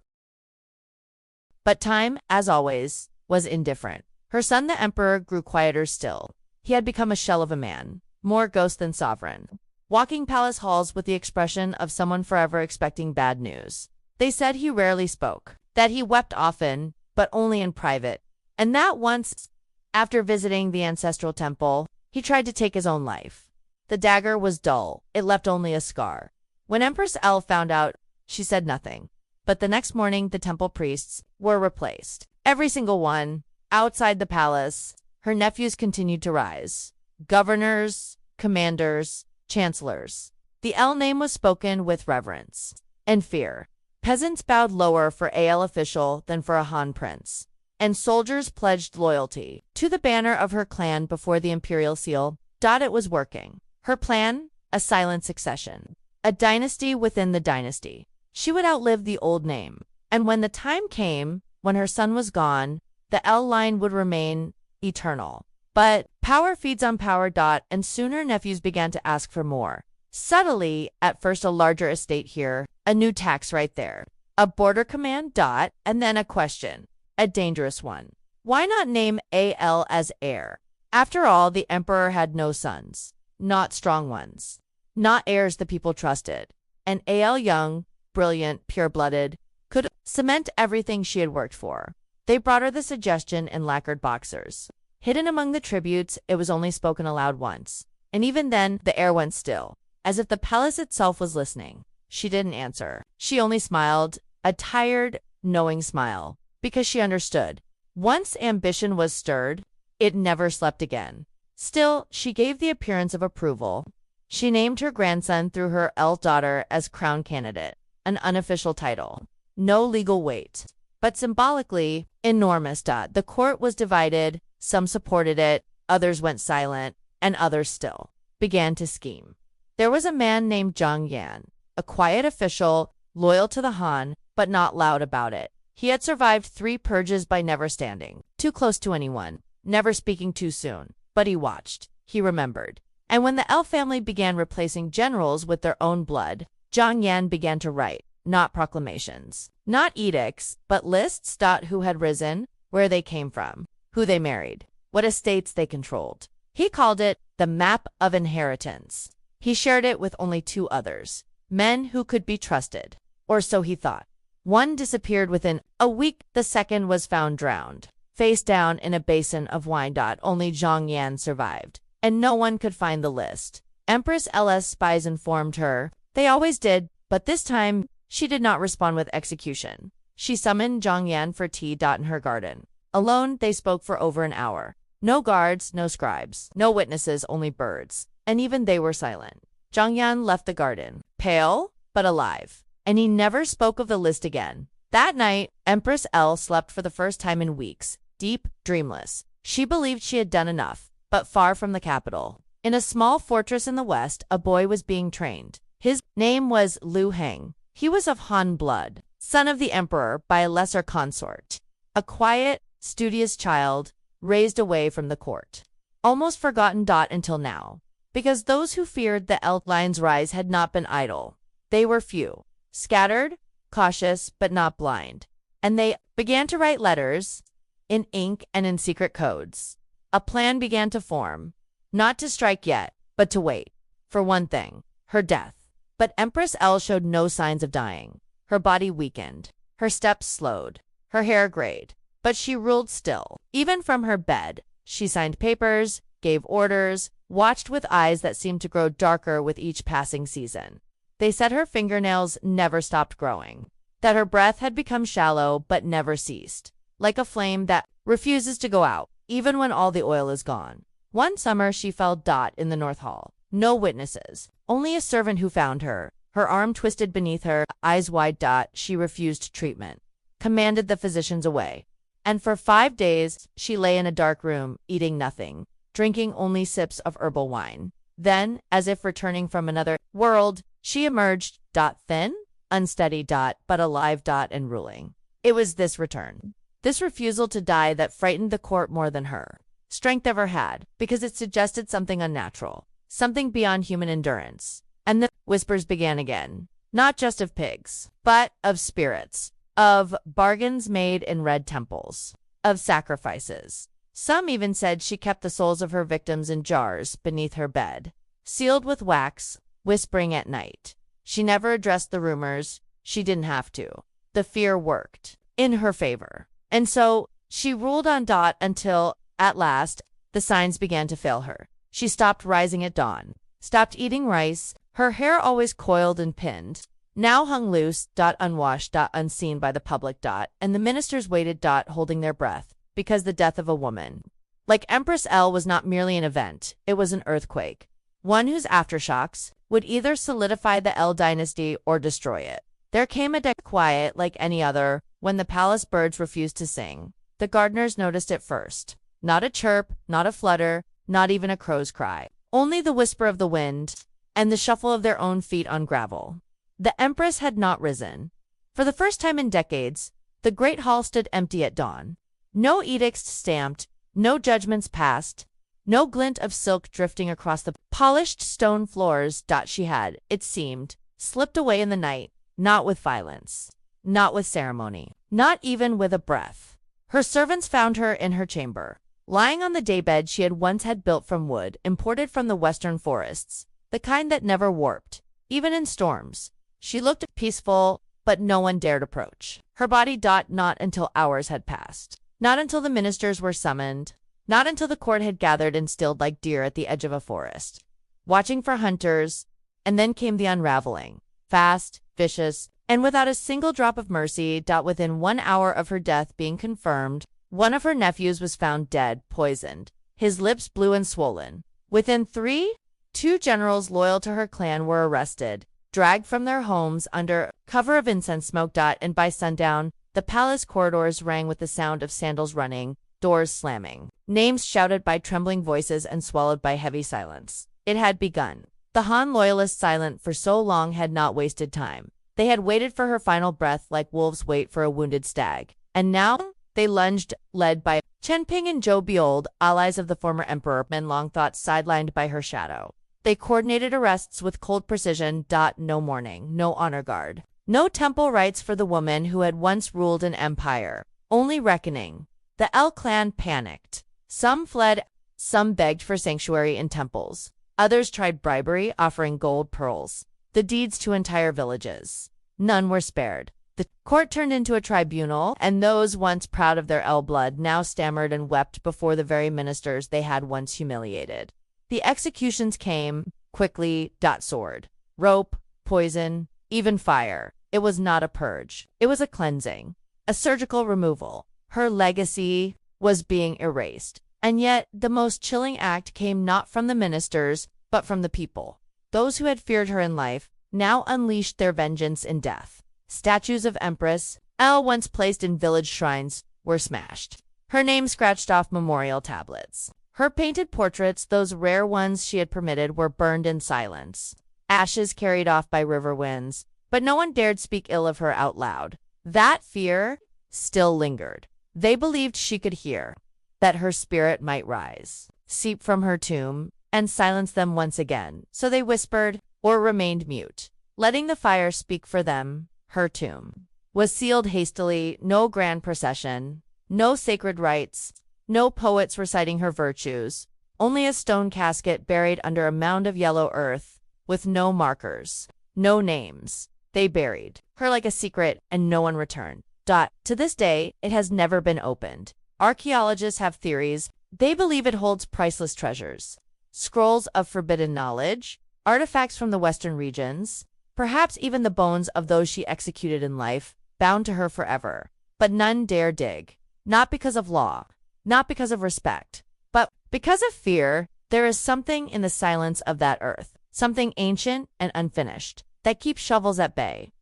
Speaker 1: But time, as always, was indifferent. Her son, the emperor, grew quieter still. He had become a shell of a man, more ghost than sovereign, walking palace halls with the expression of someone forever expecting bad news. They said he rarely spoke, that he wept often, but only in private, and that once, after visiting the ancestral temple, he tried to take his own life. The dagger was dull. It left only a scar. When Empress L found out, she said nothing. But the next morning, the temple priests were replaced. Every single one. Outside the palace, her nephews continued to rise. Governors, commanders, chancellors. The L name was spoken with reverence and fear. Peasants bowed lower for AL official than for a Han prince. And soldiers pledged loyalty to the banner of her clan before the imperial seal. It was working. Her plan? A silent succession. A dynasty within the dynasty. She would outlive the old name. And when the time came, when her son was gone, the L line would remain eternal. But power feeds on power. And soon her nephews began to ask for more. Subtly, at first a larger estate here, a new tax right there, a border command. And then a question, a dangerous one. Why not name AL as heir? After all, the emperor had no sons, not strong ones. not heirs the people trusted. And Al, young, brilliant, pure-blooded, could cement everything she had worked for. They brought her the suggestion in lacquered boxers. Hidden among the tributes, it was only spoken aloud once. And even then, the air went still, as if the palace itself was listening. She didn't answer. She only smiled, a tired, knowing smile, because she understood. Once ambition was stirred, it never slept again. Still, she gave the appearance of approval. She named her grandson through her eldest daughter as crown candidate, an unofficial title. No legal weight, but symbolically enormous. The court was divided, some supported it, others went silent, and others still began to scheme. There was a man named Zhang Yan, a quiet official, loyal to the Han, but not loud about it. He had survived 3 purges by never standing too close to anyone, never speaking too soon. But he watched, he remembered. And when the elf family began replacing generals with their own blood, Zhang Yan began to write, not proclamations, not edicts, but lists. Who had risen, where they came from, who they married, what estates they controlled. He called it the map of inheritance. He shared it with only 2 others, men who could be trusted, or so he thought. One disappeared within a week, the second was found drowned, face down in a basin of wine. Only Zhang Yan survived, and no one could find the list. Empress L's spies informed her. They always did, but this time she did not respond with execution. She summoned Zhang Yan for tea. In her garden. Alone, they spoke for over an hour. No guards, no scribes, no witnesses, only birds. And even they were silent. Zhang Yan left the garden, pale, but alive. And he never spoke of the list again. That night, Empress L slept for the first time in weeks, deep, dreamless. She believed she had done enough, but far from the capital. In a small fortress in the west, a boy was being trained. His name was Liu Heng. He was of Han blood, son of the emperor by a lesser consort. A quiet, studious child, raised away from the court. Almost forgotten. Until now. Because those who feared the elf lion's rise had not been idle. They were few, scattered, cautious, but not blind. And they began to write letters, in ink and in secret codes. A plan began to form, not to strike yet, but to wait. For one thing, her death. But Empress L showed no signs of dying. Her body weakened, her steps slowed, her hair grayed, but she ruled still. Even from her bed, she signed papers, gave orders, watched with eyes that seemed to grow darker with each passing season. They said her fingernails never stopped growing, that her breath had become shallow but never ceased, like a flame that refuses to go out, even when all the oil is gone. One summer she fell in the North Hall. No witnesses, only a servant who found her, her arm twisted beneath her, eyes wide. She refused treatment, commanded the physicians away. And for 5 days she lay in a dark room, eating nothing, drinking only sips of herbal wine. Then, as if returning from another world, she emerged, thin, unsteady, but alive, and ruling. It was this return, this refusal to die that frightened the court more than her strength ever had, because it suggested something unnatural, something beyond human endurance. And the whispers began again, not just of pigs, but of spirits, of bargains made in red temples, of sacrifices. Some even said she kept the souls of her victims in jars beneath her bed, sealed with wax, whispering at night. She never addressed the rumors. She didn't have to. The fear worked in her favor. And so she ruled on until, at last, the signs began to fail her. She stopped rising at dawn, stopped eating rice, her hair always coiled and pinned, now hung loose, unwashed, unseen by the public, and the ministers waited, holding their breath, because the death of a woman, like Empress L, was not merely an event, it was an earthquake, one whose aftershocks would either solidify the L dynasty or destroy it. There came a day quiet like any other, when the palace birds refused to sing. The gardeners noticed it first. Not a chirp, not a flutter, not even a crow's cry. Only the whisper of the wind and the shuffle of their own feet on gravel. The empress had not risen. For the first time in decades, the great hall stood empty at dawn. No edicts stamped, no judgments passed, no glint of silk drifting across the polished stone floors. She had, it seemed, slipped away in the night, not with violence, not with ceremony, not even with a breath. Her servants found her in her chamber, lying on the daybed she had once had built from wood imported from the western forests. the kind that never warped, even in storms. She looked peaceful, but no one dared approach. Her body not until hours had passed. Not until the ministers were summoned. Not until the court had gathered and stilled like deer at the edge of a forest, watching for hunters, and then came the unraveling. Fast, vicious, and without a single drop of mercy. Within 1 hour of her death being confirmed, one of her nephews was found dead, poisoned, his lips blue and swollen. Within 3, 2 generals loyal to her clan were arrested, dragged from their homes under cover of incense smoke. And by sundown, the palace corridors rang with the sound of sandals running, doors slamming, names shouted by trembling voices and swallowed by heavy silence. It had begun. The Han loyalists, silent for so long, had not wasted time. They had waited for her final breath like wolves wait for a wounded stag. And now they lunged, led by Chen Ping and Zhou Beold, allies of the former emperor, men long thought sidelined by her shadow. They coordinated arrests with cold precision. No mourning, no honor guard, no temple rites for the woman who had once ruled an empire. Only reckoning. The L clan panicked. Some fled, some begged for sanctuary in temples. Others tried bribery, offering gold pearls, the deeds to entire villages. None were spared. The court turned into a tribunal, and those once proud of their L blood now stammered and wept before the very ministers they had once humiliated. The executions came quickly. Sword, rope, poison, even fire. It was not a purge. It was a cleansing, a surgical removal. Her legacy was being erased. And yet, the most chilling act came not from the ministers, but from the people. Those who had feared her in life now unleashed their vengeance in death. Statues of Empress L, once placed in village shrines, were smashed. Her name scratched off memorial tablets. Her painted portraits, those rare ones she had permitted, were burned in silence. Ashes carried off by river winds, but no one dared speak ill of her out loud. That fear still lingered. They believed she could hear, that her spirit might rise, seep from her tomb, and silence them once again. So they whispered, or remained mute, letting the fire speak for them. Her tomb was sealed hastily, no grand procession, no sacred rites, no poets reciting her virtues, only a stone casket buried under a mound of yellow earth, with no markers, no names. They buried her like a secret, and no one returned. To this day, it has never been opened. Archaeologists have theories. They believe it holds priceless treasures, scrolls of forbidden knowledge, artifacts from the western regions, perhaps even the bones of those she executed in life, bound to her forever. But none dare dig, not because of law, not because of respect, but because of fear. There is something in the silence of that earth, something ancient and unfinished, that keeps shovels at bay.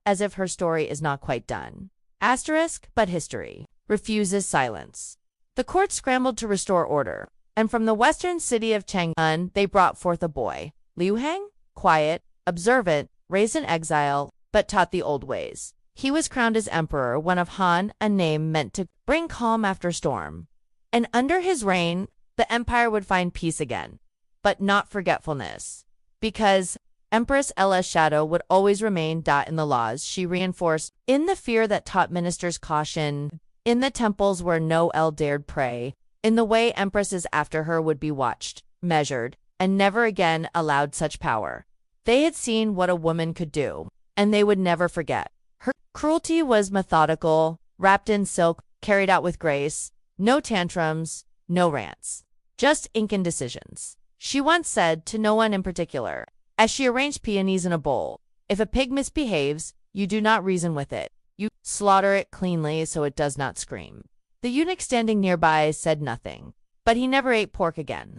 Speaker 1: As if her story is not quite done. But history refuses silence. The court scrambled to restore order, and from the western city of Chang'an they brought forth a boy, Liu Heng, quiet, observant, raised in exile, but taught the old ways. He was crowned as emperor, one of Han, a name meant to bring calm after storm. And under his reign, the empire would find peace again, but not forgetfulness, because Empress Ella's shadow would always remain. In the laws she reinforced, in the fear that taught ministers caution, in the temples where no L dared pray, in the way empresses after her would be watched, measured, and never again allowed such power. They had seen what a woman could do, and they would never forget. Her cruelty was methodical, wrapped in silk, carried out with grace, no tantrums, no rants, just ink and decisions. She once said to no one in particular, as she arranged peonies in a bowl, if a pig misbehaves, you do not reason with it. You slaughter it cleanly so it does not scream. The eunuch standing nearby said nothing, but he never ate pork again.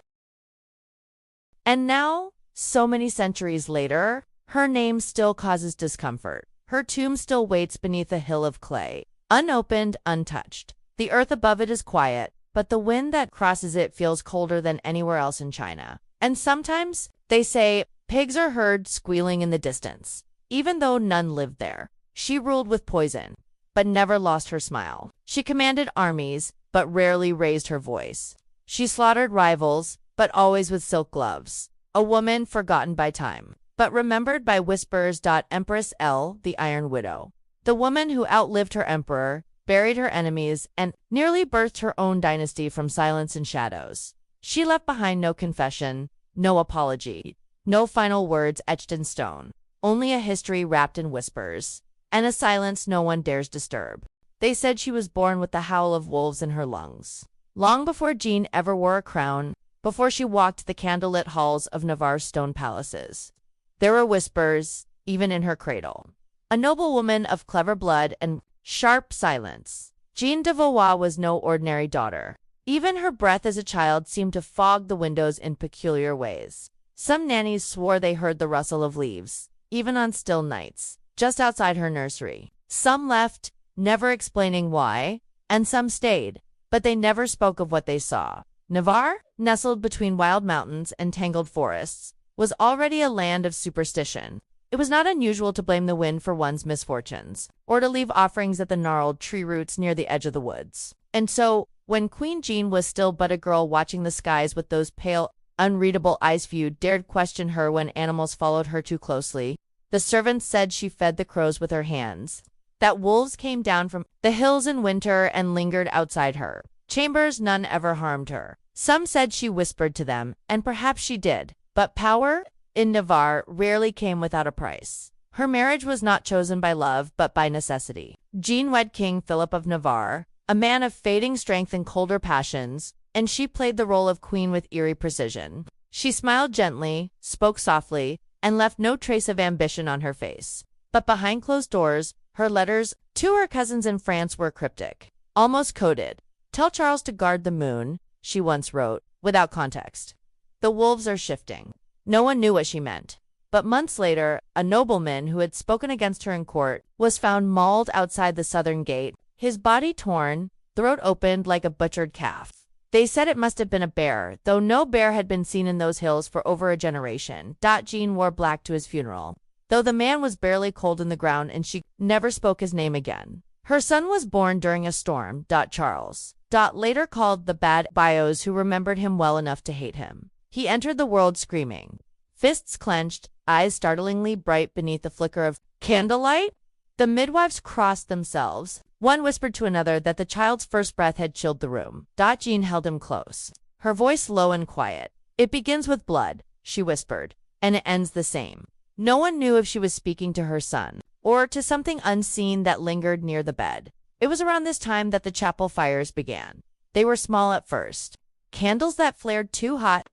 Speaker 1: And now, so many centuries later, her name still causes discomfort. Her tomb still waits beneath a hill of clay, unopened, untouched. The earth above it is quiet, but the wind that crosses it feels colder than anywhere else in China. And sometimes, they say, pigs are heard squealing in the distance. Even though none lived there, she ruled with poison, but never lost her smile. She commanded armies, but rarely raised her voice. She slaughtered rivals, but always with silk gloves. A woman forgotten by time, but remembered by whispers. Empress L, the Iron Widow. The woman who outlived her emperor, buried her enemies, and nearly birthed her own dynasty from silence and shadows. She left behind no confession, no apology, No final words etched in stone. Only a history wrapped in whispers, and a silence no one dares disturb. They said she was born with the howl of wolves in her lungs. Long before Jean ever wore a crown, before she walked the candlelit halls of Navarre's stone palaces. There were whispers, even in her cradle. A noble woman of clever blood and sharp silence. Jean de Valois was no ordinary daughter. Even her breath as a child seemed to fog the windows in peculiar ways. Some nannies swore they heard the rustle of leaves, even on still nights, just outside her nursery. Some left, never explaining why, and some stayed, but they never spoke of what they saw. Navarre, nestled between wild mountains and tangled forests, was already a land of superstition. It was not unusual to blame the wind for one's misfortunes, or to leave offerings at the gnarled tree roots near the edge of the woods. And so, when Queen Jean was still but a girl watching the skies with those pale, unreadable eyes, few dared question her when animals followed her too closely. The servants said she fed the crows with her hands, that wolves came down from the hills in winter and lingered outside her chambers. None ever harmed her. Some said she whispered to them, and perhaps she did, but power in Navarre rarely came without a price. Her marriage was not chosen by love, but by necessity. Jean wed King Philip of Navarre, a man of fading strength and colder passions, and she played the role of queen with eerie precision. She smiled gently, spoke softly, and left no trace of ambition on her face. But behind closed doors, her letters to her cousins in France were cryptic, almost coded. "Tell Charles to guard the moon," she once wrote, without context. "The wolves are shifting." No one knew what she meant. But months later, a nobleman who had spoken against her in court was found mauled outside the southern gate, his body torn, throat opened like a butchered calf. They said it must have been a bear, though no bear had been seen in those hills for over a generation. Jean wore black to his funeral, though the man was barely cold in the ground, and she never spoke his name again. Her son was born during a storm. Charles later called the bad bios who remembered him well enough to hate him. He entered the world screaming, fists clenched, eyes startlingly bright beneath the flicker of candlelight. The midwives crossed themselves. One whispered to another that the child's first breath had chilled the room. Jean held him close, her voice low and quiet. "It begins with blood," she whispered, "and it ends the same." No one knew if she was speaking to her son, or to something unseen that lingered near the bed. It was around this time that the chapel fires began. They were small at first, candles that flared too hot,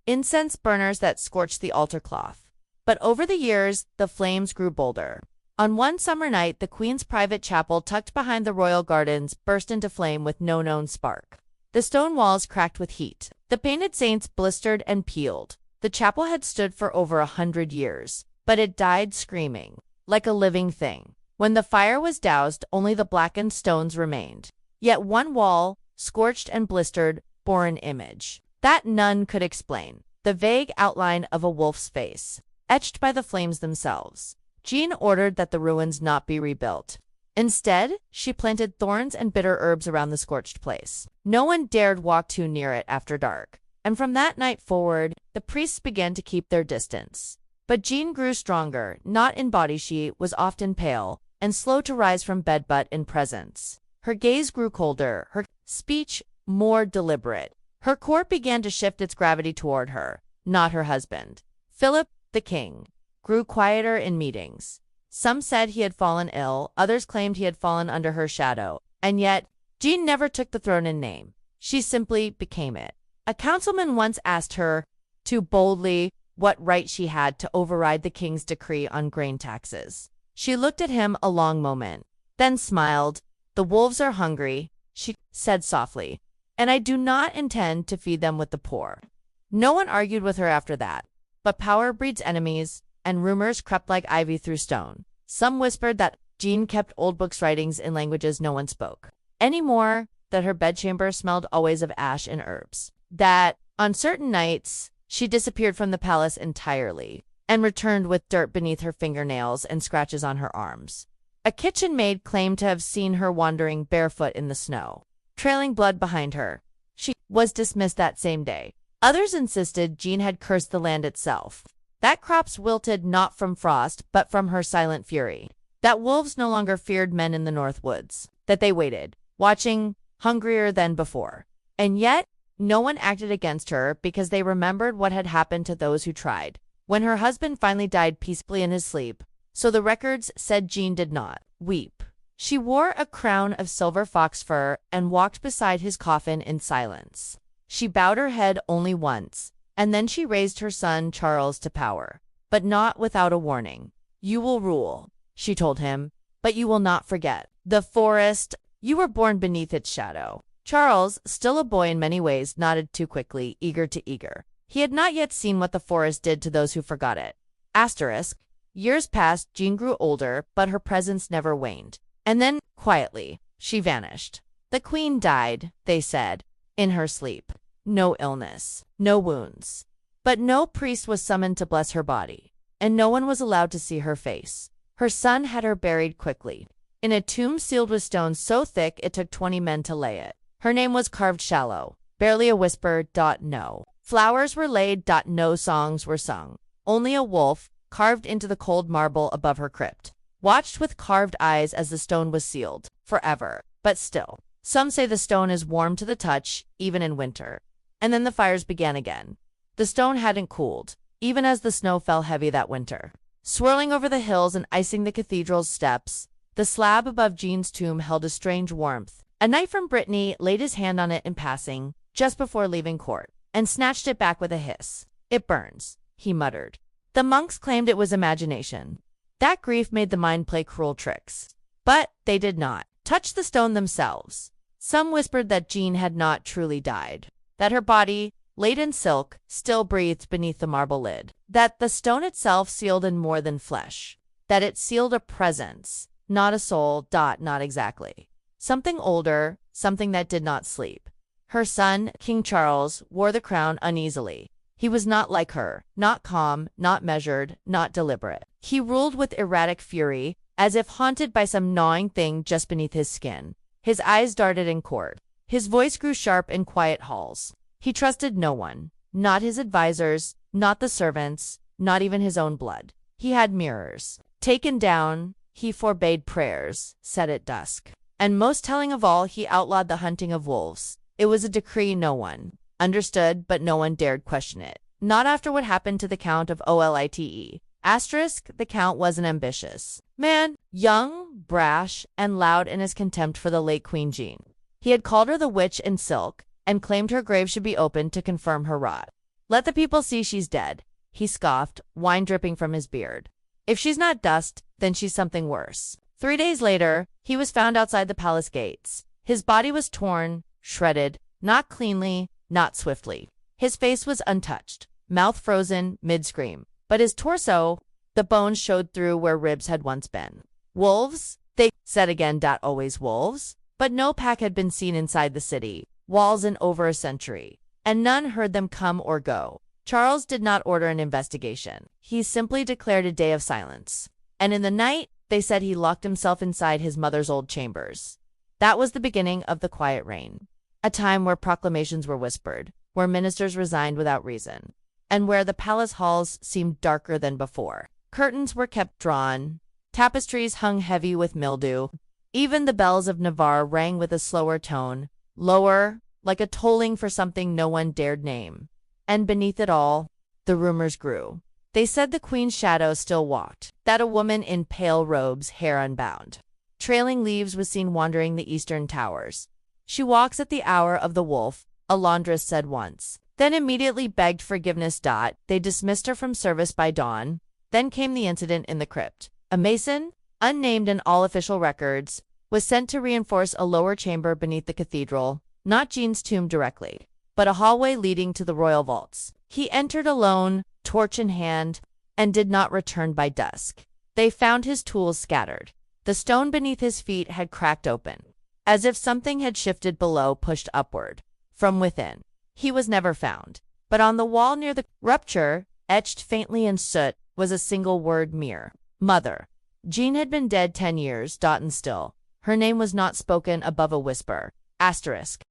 Speaker 1: incense burners that scorched the altar cloth. But over the years, the flames grew bolder. On one summer night, the Queen's private chapel tucked behind the royal gardens burst into flame with no known spark. The stone walls cracked with heat. The painted saints blistered and peeled. The chapel had stood for over 100 years, but it died screaming, like a living thing. When the fire was doused, only the blackened stones remained. Yet one wall, scorched and blistered, bore an image that none could explain, the vague outline of a wolf's face, etched by the flames themselves. Jean ordered that the ruins not be rebuilt. Instead, she planted thorns and bitter herbs around the scorched place. No one dared walk too near it after dark, and from that night forward, the priests began to keep their distance. But Jean grew stronger, not in body. She was often pale, and slow to rise from bed, but in presence. Her gaze grew colder, her speech more deliberate. Her court began to shift its gravity toward her, not her husband. Philip, the king, grew quieter in meetings. Some said he had fallen ill, others claimed he had fallen under her shadow. And yet, Jean never took the throne in name. She simply became it. A councilman once asked her, too boldly, what right she had to override the king's decree on grain taxes. She looked at him a long moment, then smiled. "The wolves are hungry," she said softly, "and I do not intend to feed them with the poor." No one argued with her after that. But power breeds enemies, and rumors crept like ivy through stone. Some whispered that Jean kept old books writings in languages no one spoke anymore, that her bedchamber smelled always of ash and herbs, that, on certain nights, she disappeared from the palace entirely, and returned with dirt beneath her fingernails and scratches on her arms. A kitchen maid claimed to have seen her wandering barefoot in the snow, trailing blood behind her. She was dismissed that same day. Others insisted Jean had cursed the land itself, that crops wilted not from frost but from her silent fury, that wolves no longer feared men in the north woods, that they waited, watching, hungrier than before. And yet, no one acted against her because they remembered what had happened to those who tried. when her husband finally died peacefully in his sleep, so the records said Jean did not weep. She wore a crown of silver fox fur and walked beside his coffin in silence. She bowed her head only once, and then she raised her son Charles to power, but not without a warning. "You will rule," she told him, "but you will not forget the forest. You were born beneath its shadow." Charles, still a boy in many ways, nodded too quickly, eager to eager. He had not yet seen what the forest did to those who forgot it. Asterisk. Years passed, Jean grew older, but her presence never waned. And then, quietly, she vanished. The queen died, they said, in her sleep. No illness, no wounds. But no priest was summoned to bless her body, and no one was allowed to see her face. Her son had her buried quickly, in a tomb sealed with stones so thick it took 20 men to lay it. Her name was carved shallow, barely a whisper. No flowers were laid. No songs were sung. Only a wolf, carved into the cold marble above her crypt, watched with carved eyes as the stone was sealed, forever. But still, some say the stone is warm to the touch, even in winter. And then the fires began again. The stone hadn't cooled, even as the snow fell heavy that winter, swirling over the hills and icing the cathedral's steps. The slab above Jean's tomb held a strange warmth. A knight from Brittany laid his hand on it in passing, just before leaving court, and snatched it back with a hiss. "It burns," he muttered. The monks claimed it was imagination, that grief made the mind play cruel tricks. But they did not touch the stone themselves. Some whispered that Jean had not truly died, that her body, laid in silk, still breathed beneath the marble lid, that the stone itself sealed in more than flesh, that it sealed a presence, not a soul. Not exactly. Something older, something that did not sleep. Her son, King Charles, wore the crown uneasily. He was not like her, not calm, not measured, not deliberate. He ruled with erratic fury, as if haunted by some gnawing thing just beneath his skin. His eyes darted in court. His voice grew sharp in quiet halls. He trusted no one, not his advisors, not the servants, not even his own blood. He had mirrors taken down. He forbade prayers, set at dusk. And most telling of all, he outlawed the hunting of wolves. It was a decree no one understood, but no one dared question it. Not after what happened to the Count of Olite. Asterisk, the Count was an ambitious man, young, brash, and loud in his contempt for the late Queen Jean. He had called her the witch in silk, and claimed her grave should be opened to confirm her rot. "Let the people see she's dead," he scoffed, wine dripping from his beard. "If she's not dust, then she's something worse." 3 days later, he was found outside the palace gates. His body was torn, shredded, not cleanly, not swiftly. His face was untouched, mouth frozen mid-scream, but his torso, the bones showed through where ribs had once been. "Wolves," they said again. Always wolves. But no pack had been seen inside the city walls in over a century, and none heard them come or go. Charles did not order an investigation. He simply declared a day of silence. And in the night, they said he locked himself inside his mother's old chambers. That was the beginning of the quiet reign. A time where proclamations were whispered, where ministers resigned without reason, and where the palace halls seemed darker than before. Curtains were kept drawn, tapestries hung heavy with mildew. Even the bells of Navarre rang with a slower tone, lower, like a tolling for something no one dared name. And beneath it all, the rumors grew. They said the queen's shadow still walked, that a woman in pale robes, hair unbound, trailing leaves, was seen wandering the eastern towers. "She walks at the hour of the wolf," a laundress said once, then immediately begged forgiveness. They dismissed her from service by dawn. Then came the incident in the crypt. A mason, unnamed in all official records, was sent to reinforce a lower chamber beneath the cathedral, not Jean's tomb directly, but a hallway leading to the royal vaults. He entered alone, torch in hand, and did not return by dusk. They found his tools scattered. The stone beneath his feet had cracked open, as if something had shifted below, pushed upward. From within, he was never found. But on the wall near the rupture, etched faintly in soot, was a single word: Mir. Mother. Jean had been dead 10 years. And still, her name was not spoken above a whisper. Asterisk.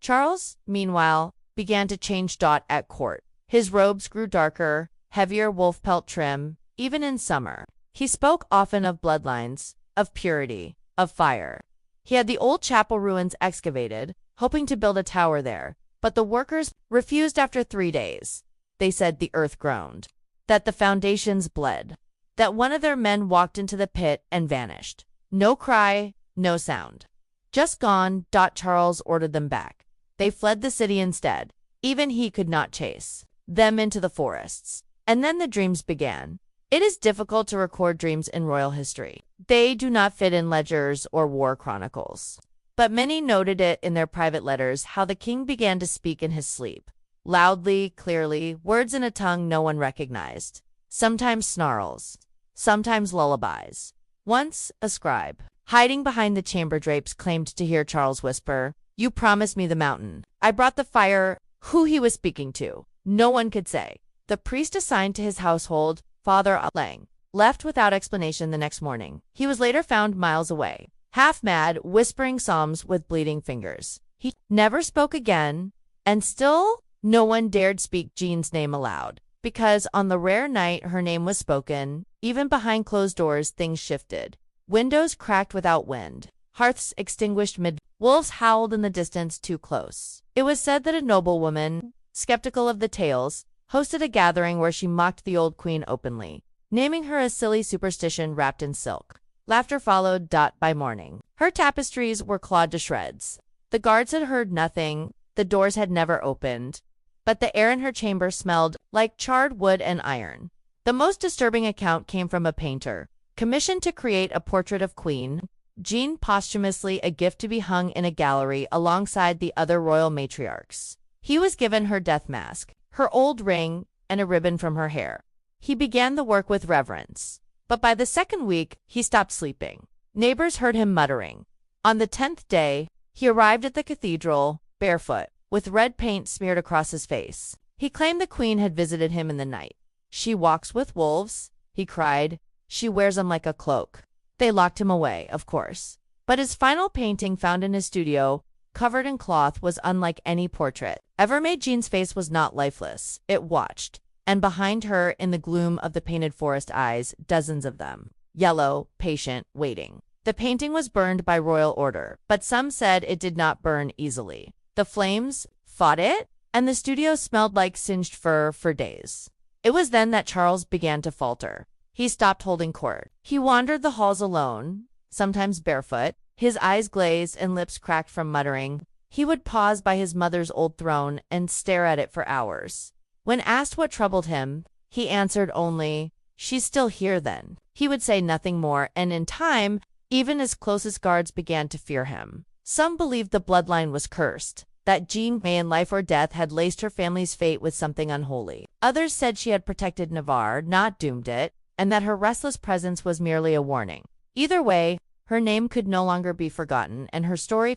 Speaker 1: Charles, meanwhile, began to change. At court, his robes grew darker, heavier wolf pelt trim, even in summer. He spoke often of bloodlines, of purity, of fire. He had the old chapel ruins excavated, hoping to build a tower there, but the workers refused after 3 days. they said the earth groaned, that the foundations bled, that one of their men walked into the pit and vanished. No cry, no sound. Just gone. Charles ordered them back. They fled the city instead. Even he could not chase them into the forests. And then the dreams began. It is difficult to record dreams in royal history. They do not fit in ledgers or war chronicles. But many noted it in their private letters how the king began to speak in his sleep. Loudly, clearly, words in a tongue no one recognized. Sometimes snarls, sometimes lullabies. Once, a scribe, hiding behind the chamber drapes, claimed to hear Charles whisper, "You promised me the mountain. I brought the fire." Who he was speaking to, no one could say. The priest assigned to his household, Father Lang, left without explanation the next morning. He was later found miles away, half mad, whispering psalms with bleeding fingers. He never spoke again, and still no one dared speak Jean's name aloud, because on the rare night her name was spoken, even behind closed doors things shifted. Windows cracked without wind, hearths extinguished mid. Wolves howled in the distance too close. It was said that a noblewoman, skeptical of the tales, hosted a gathering where she mocked the old queen openly, naming her a silly superstition wrapped in silk. Laughter followed. By morning, her tapestries were clawed to shreds. The guards had heard nothing, the doors had never opened, but the air in her chamber smelled like charred wood and iron. The most disturbing account came from a painter, commissioned to create a portrait of Queen Jean posthumously, a gift to be hung in a gallery alongside the other royal matriarchs. He was given her death mask, her old ring, and a ribbon from her hair. He began the work with reverence, but by the second week, he stopped sleeping. Neighbors heard him muttering. On the 10th day, he arrived at the cathedral, barefoot, with red paint smeared across his face. He claimed the queen had visited him in the night. "She walks with wolves," he cried. "She wears them like a cloak." They locked him away, of course. But his final painting, found in his studio, covered in cloth, was unlike any portrait ever made. Jean's face was not lifeless. It watched, and behind her, in the gloom of the painted forest eyes, dozens of them, yellow, patient, waiting. The painting was burned by royal order, but some said it did not burn easily. The flames fought it, and the studio smelled like singed fur for days. It was then that Charles began to falter. He stopped holding court. He wandered the halls alone, sometimes barefoot, his eyes glazed and lips cracked from muttering. He would pause by his mother's old throne and stare at it for hours. When asked what troubled him, he answered only, "She's still here then." He would say nothing more, and in time, even his closest guards began to fear him. Some believed the bloodline was cursed, that Jean, may in life or death, had laced her family's fate with something unholy. Others said she had protected Navarre, not doomed it, and that her restless presence was merely a warning. Either way, her name could no longer be forgotten, and her story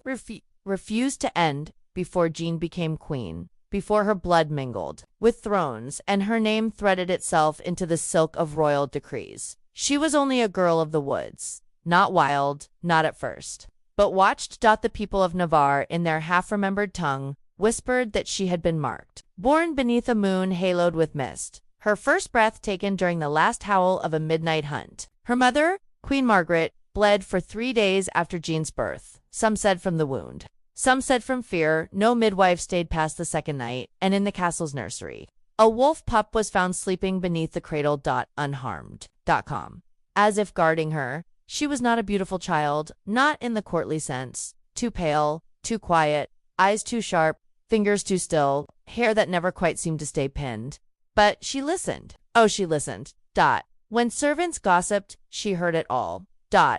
Speaker 1: refused to end before Jean became queen, before her blood mingled with thrones, and her name threaded itself into the silk of royal decrees. She was only a girl of the woods, not wild, not at first, but watched. The people of Navarre, in their half-remembered tongue, whispered that she had been marked, born beneath a moon haloed with mist, her first breath taken during the last howl of a midnight hunt. Her mother, Queen Margaret, bled for 3 days after Jean's birth. Some said from the wound, some said from fear. No midwife stayed past the second night, and in the castle's nursery, a wolf pup was found sleeping beneath the cradle. Unharmed. As if guarding her, she was not a beautiful child, not in the courtly sense, too pale, too quiet, eyes too sharp, fingers too still, hair that never quite seemed to stay pinned. But she listened. Oh, she listened. When servants gossiped, she heard it all.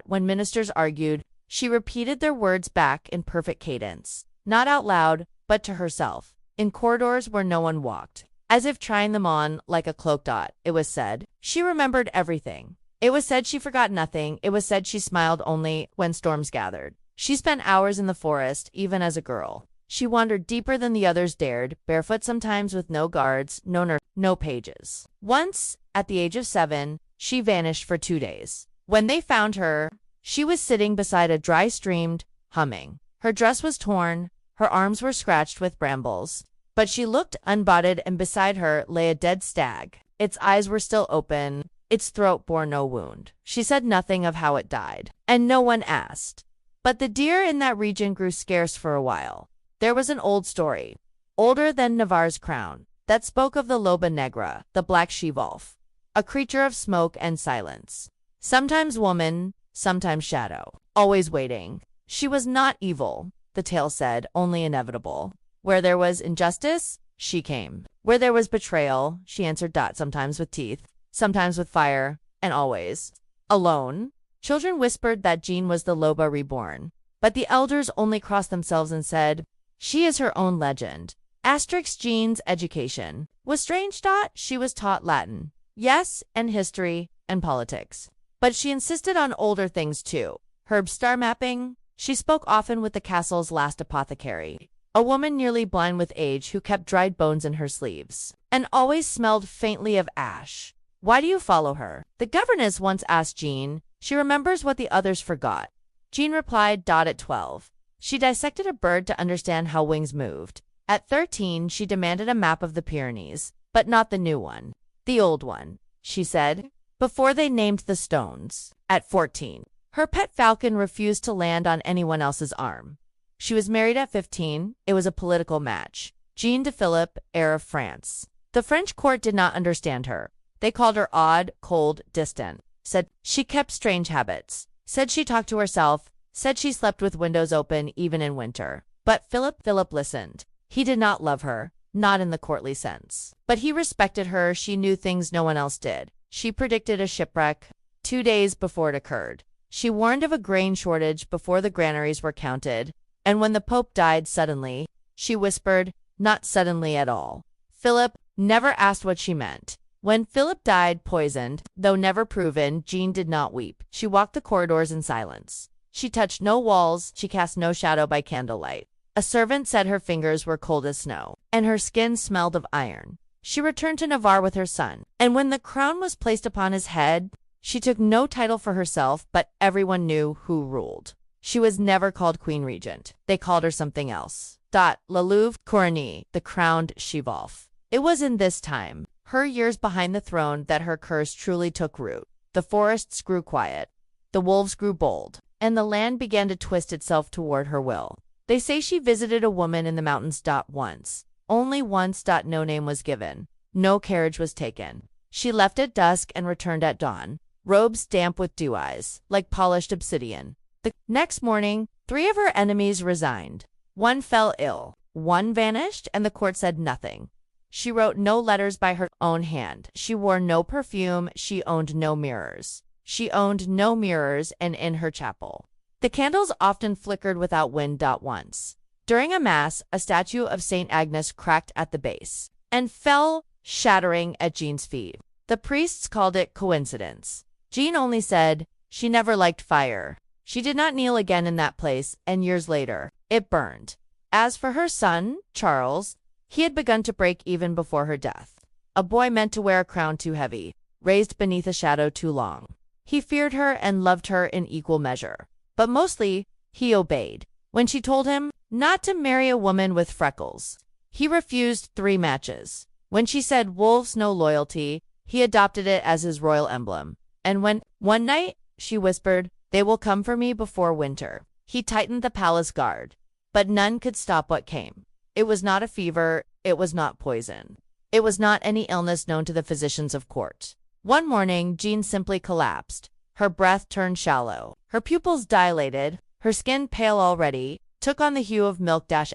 Speaker 1: When ministers argued, she repeated their words back in perfect cadence, not out loud, but to herself, in corridors where no one walked, as if trying them on like a cloak. It was said she remembered everything. It was said she forgot nothing. It was said she smiled only when storms gathered. She spent hours in the forest, even as a girl. She wandered deeper than the others dared, barefoot sometimes, with no guards, no nurse, no pages. Once, at the age of 7, she vanished for 2 days. When they found her, she was sitting beside a dry stream, humming. Her dress was torn, her arms were scratched with brambles, but she looked unbodied, and beside her lay a dead stag. Its eyes were still open, its throat bore no wound. She said nothing of how it died, and no one asked. But the deer in that region grew scarce for a while. There was an old story, older than Navarre's crown, that spoke of the loba negra, the black she-wolf, a creature of smoke and silence. Sometimes woman, sometimes shadow, always waiting. She was not evil, the tale said, only inevitable. Where there was injustice, she came. Where there was betrayal, she answered. Sometimes with teeth, sometimes with fire, and always alone. Children whispered that Jean was the loba reborn, but the elders only crossed themselves and said, she is her own legend. Jean's education was strange. She was taught Latin, yes, and history and politics. But she insisted on older things too. Herb star mapping. She spoke often with the castle's last apothecary, a woman nearly blind with age who kept dried bones in her sleeves, and always smelled faintly of ash. Why do you follow her? The governess once asked Jean. She remembers what the others forgot. Jean replied. At 12, she dissected a bird to understand how wings moved. At 13, she demanded a map of the Pyrenees, but not the new one. The old one, she said, before they named the stones. At 14, her pet falcon refused to land on anyone else's arm. She was married at 15. It was a political match. Jean de Philippe, heir of France. The French court did not understand her. They called her odd, cold, distant. Said she kept strange habits. Said she talked to herself. Said she slept with windows open even in winter. But Philip listened. He did not love her, not in the courtly sense. But he respected her. She knew things no one else did. She predicted a shipwreck 2 days before it occurred. She warned of a grain shortage before the granaries were counted. And when the Pope died suddenly, she whispered, not suddenly at all. Philip never asked what she meant. When Philip died poisoned, though never proven, Jean did not weep. She walked the corridors in silence. She touched no walls. She cast no shadow by candlelight. A servant said her fingers were cold as snow, and her skin smelled of iron. She returned to Navarre with her son, and when the crown was placed upon his head, she took no title for herself, but everyone knew who ruled. She was never called Queen Regent. They called her something else. La Louve Couronnée, the crowned she-wolf. It was in this time, her years behind the throne, that her curse truly took root. The forests grew quiet, the wolves grew bold, and the land began to twist itself toward her will. They say she visited a woman in the mountains. Once. Only once. No name was given. No carriage was taken. She left at dusk and returned at dawn, robes damp with dew eyes, like polished obsidian. The next morning, 3 of her enemies resigned. 1 fell ill, 1 vanished, and the court said nothing. She wrote no letters by her own hand. She wore no perfume. She owned no mirrors. She owned no mirrors, and in her chapel, the candles often flickered without wind. Once, during a mass, a statue of St. Agnes cracked at the base and fell, shattering at Jean's feet. The priests called it coincidence. Jean only said she never liked fire. She did not kneel again in that place, and years later, it burned. As for her son, Charles, he had begun to break even before her death. A boy meant to wear a crown too heavy, raised beneath a shadow too long. He feared her and loved her in equal measure. But mostly, he obeyed. When she told him not to marry a woman with freckles, he refused 3 matches. When she said wolves no loyalty, he adopted it as his royal emblem. And when, one night, she whispered, they will come for me before winter, he tightened the palace guard. But none could stop what came. It was not a fever. It was not poison. It was not any illness known to the physicians of court. One morning, Jean simply collapsed. Her breath turned shallow. Her pupils dilated. Her skin, pale already, took on the hue of milk-ash.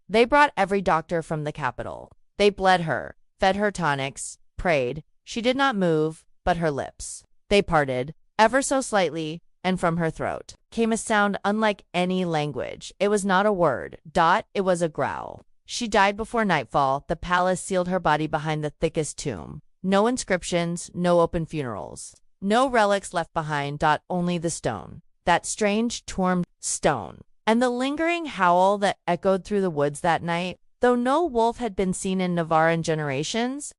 Speaker 1: They brought every doctor from the capital. They bled her, fed her tonics, prayed. She did not move, but her lips. They parted, ever so slightly, and from her throat came a sound unlike any language. It was not a word. It was a growl. She died before nightfall. The palace sealed her body behind the thickest tomb. No inscriptions, no open funerals. No relics left behind. Only the stone. That strange, torn stone. And the lingering howl that echoed through the woods that night. Though no wolf had been seen in Navarre in generations,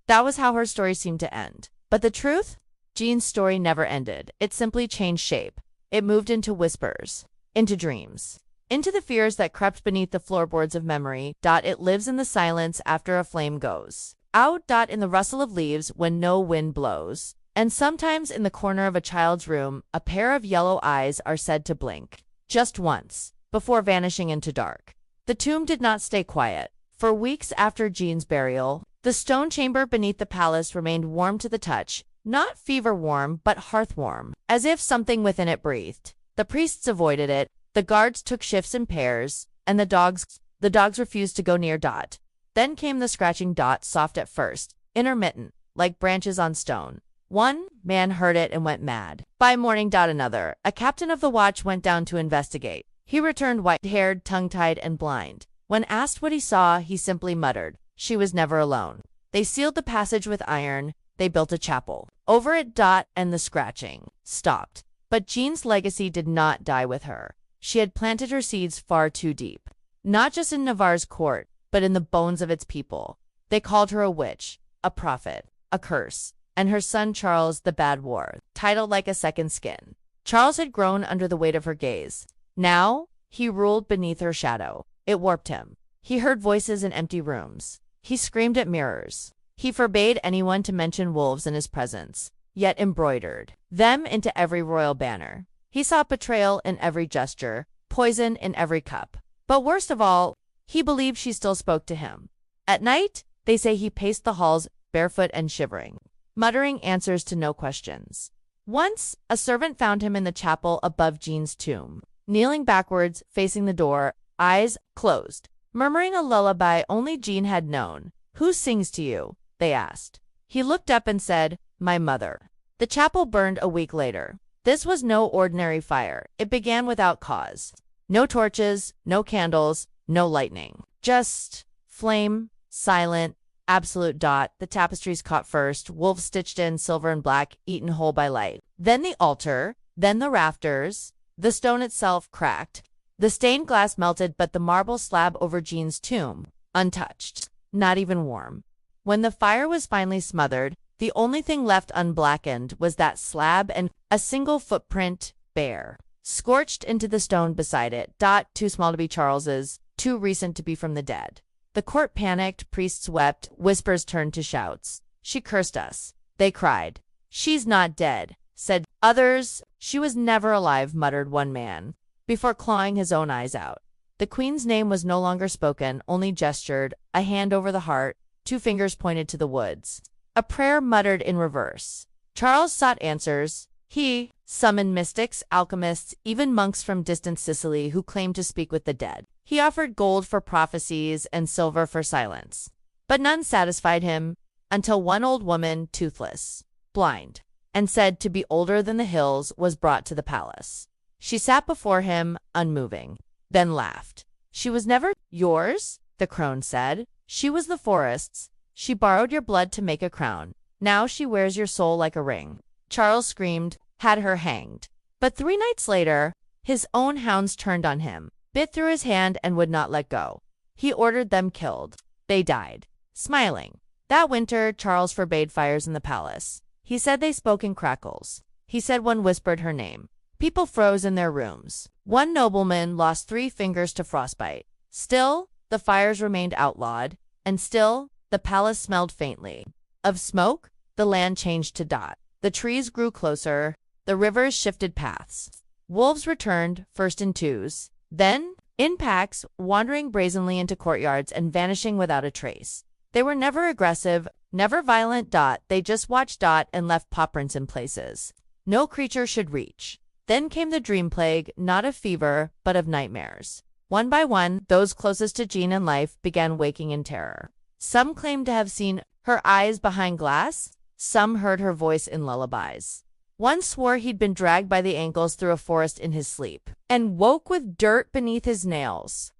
Speaker 1: that was how her story seemed to end. But the truth? Jean's story never ended. It simply changed shape. It moved into whispers, into dreams, into the fears that crept beneath the floorboards of memory. It lives in the silence after a flame goes out. In the rustle of leaves when no wind blows. And sometimes in the corner of a child's room, a pair of yellow eyes are said to blink, just once, before vanishing into dark. The tomb did not stay quiet. For weeks after Jean's burial, the stone chamber beneath the palace remained warm to the touch, not fever warm, but hearth warm, as if something within it breathed. The priests avoided it, the guards took shifts in pairs, and the dogs refused to go near Dot. Then came the scratching. Dot, soft at first, intermittent, like branches on stone. One man heard it and went mad. By morning, Dot, another, a captain of the watch, went down to investigate. He returned white-haired, tongue-tied, and blind. When asked what he saw, he simply muttered, "She was never alone." They sealed the passage with iron. They built a chapel. Over it, Dot and the scratching stopped. But Jean's legacy did not die with her. She had planted her seeds far too deep. Not just in Navarre's court, but in the bones of its people. They called her a witch, a prophet, a curse, and her son Charles the Bad War, titled like a second skin. Charles had grown under the weight of her gaze. Now, he ruled beneath her shadow. It warped him. He heard voices in empty rooms. He screamed at mirrors. He forbade anyone to mention wolves in his presence, yet embroidered them into every royal banner. He saw betrayal in every gesture, poison in every cup. But worst of all, he believed she still spoke to him. At night, they say he paced the halls barefoot and shivering, muttering answers to no questions. Once, a servant found him in the chapel above Jean's tomb, kneeling backwards, facing the door, eyes closed, murmuring a lullaby only Jean had known. "Who sings to you?" they asked. He looked up and said, "My mother." The chapel burned a week later. This was no ordinary fire. It began without cause. No torches, no candles, no lightning. Just flame, silent, absolute. Dot. The tapestries caught first, wolves stitched in silver and black, eaten whole by light. Then the altar, then the rafters. The stone itself cracked. The stained glass melted, but the marble slab over Jean's tomb, untouched, not even warm. When the fire was finally smothered, the only thing left unblackened was that slab and a single footprint, bare, scorched into the stone beside it. Dot, too small to be Charles's, too recent to be from the dead. The court panicked, priests wept, whispers turned to shouts. "She cursed us," they cried. "She's not dead," said others. "She was never alive," muttered one man, before clawing his own eyes out. The queen's name was no longer spoken, only gestured, a hand over the heart, two fingers pointed to the woods. A prayer muttered in reverse. Charles sought answers. He summoned mystics, alchemists, even monks from distant Sicily who claimed to speak with the dead. He offered gold for prophecies and silver for silence. But none satisfied him, until one old woman, toothless, blind, and said to be older than the hills, was brought to the palace. She sat before him, unmoving, then laughed. "She was never yours," the crone said. "She was the forest's. She borrowed your blood to make a crown. Now she wears your soul like a ring." Charles screamed, had her hanged. But 3 nights later, his own hounds turned on him, bit through his hand and would not let go. He ordered them killed. They died, smiling. That winter, Charles forbade fires in the palace. He said they spoke in crackles. He said one whispered her name. People froze in their rooms. One nobleman lost 3 fingers to frostbite. Still, the fires remained outlawed, and still, the palace smelled faintly of smoke. The land changed to Dot. The trees grew closer. The rivers shifted paths. Wolves returned, first in twos, then in packs, wandering brazenly into courtyards and vanishing without a trace. They were never aggressive, never violent. Dot. They just watched Dot and left pawprints in places no creature should reach. Then came the dream plague, not of fever, but of nightmares. One by one, those closest to Jean in life began waking in terror. Some claimed to have seen her eyes behind glass. Some heard her voice in lullabies. One swore he'd been dragged by the ankles through a forest in his sleep and woke with dirt beneath his nails.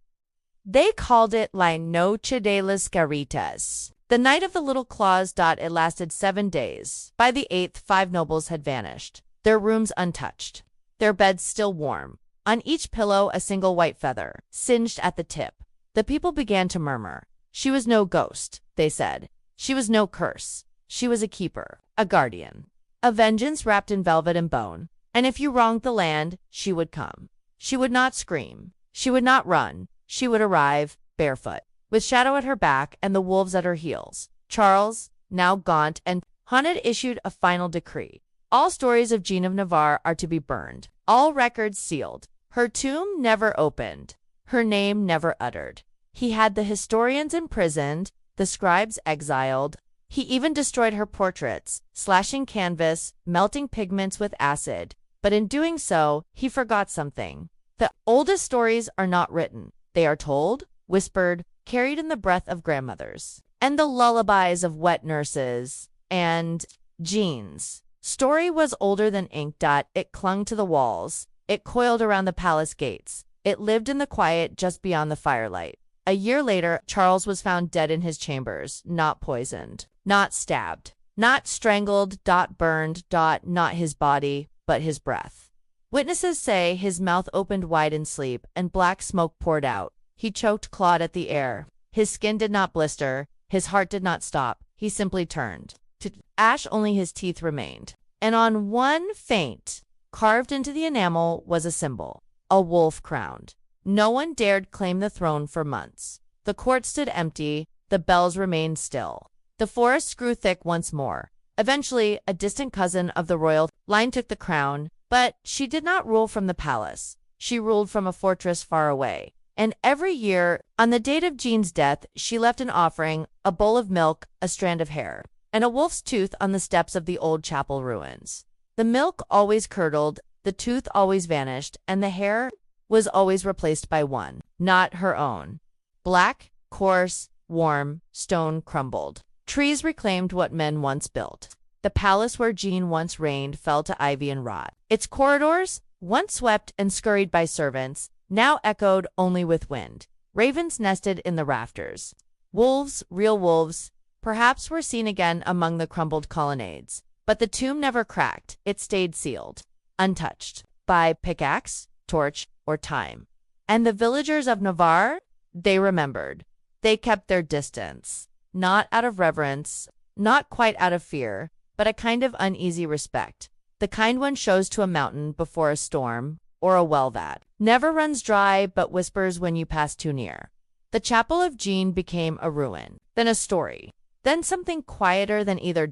Speaker 1: They called it La Noche de las Caritas, the night of the little claws. It lasted 7 days. By the 8th, 5 nobles had vanished, their rooms untouched, their beds still warm. On each pillow, a single white feather, singed at the tip. The people began to murmur. She was no ghost, they said. She was no curse. She was a keeper, a guardian, a vengeance wrapped in velvet and bone. And if you wronged the land, she would come. She would not scream. She would not run. She would arrive, barefoot, with shadow at her back and the wolves at her heels. Charles, now gaunt and haunted, issued a final decree. All stories of Jean of Navarre are to be burned, all records sealed, her tomb never opened, her name never uttered. He had the historians imprisoned, the scribes exiled. He even destroyed her portraits, slashing canvas, melting pigments with acid. But in doing so, he forgot something. The oldest stories are not written. They are told, whispered, carried in the breath of grandmothers, and the lullabies of wet nurses, and Jean's story was older than ink. It clung to the walls. It coiled around the palace gates. It lived in the quiet just beyond the firelight. A year later, Charles was found dead in his chambers, not poisoned, not stabbed, not strangled. Burned. Not his body, but his breath. Witnesses say his mouth opened wide in sleep, and black smoke poured out. He choked, clawed at the air. His skin did not blister. His heart did not stop. He simply turned to ash. Only his teeth remained. And on one faint, carved into the enamel, was a symbol, a wolf crowned. No one dared claim the throne for months. The court stood empty. The bells remained still. The forests grew thick once more. Eventually, a distant cousin of the royal line took the crown, but she did not rule from the palace. She ruled from a fortress far away. And every year, on the date of Jean's death, she left an offering, a bowl of milk, a strand of hair, and a wolf's tooth on the steps of the old chapel ruins. The milk always curdled, the tooth always vanished, and the hair was always replaced by one, not her own. Black, coarse, warm, stone crumbled. Trees reclaimed what men once built. The palace where Jean once reigned fell to ivy and rot. Its corridors, once swept and scurried by servants, now echoed only with wind. Ravens nested in the rafters. Wolves, real wolves, perhaps were seen again among the crumbled colonnades. But the tomb never cracked. It stayed sealed, untouched by pickaxe, torch, or time. And the villagers of Navarre, they remembered. They kept their distance, not out of reverence, not quite out of fear, but a kind of uneasy respect. The kind one shows to a mountain before a storm, or a well that never runs dry but whispers when you pass too near. The chapel of Jean became a ruin, then a story, then something quieter than either.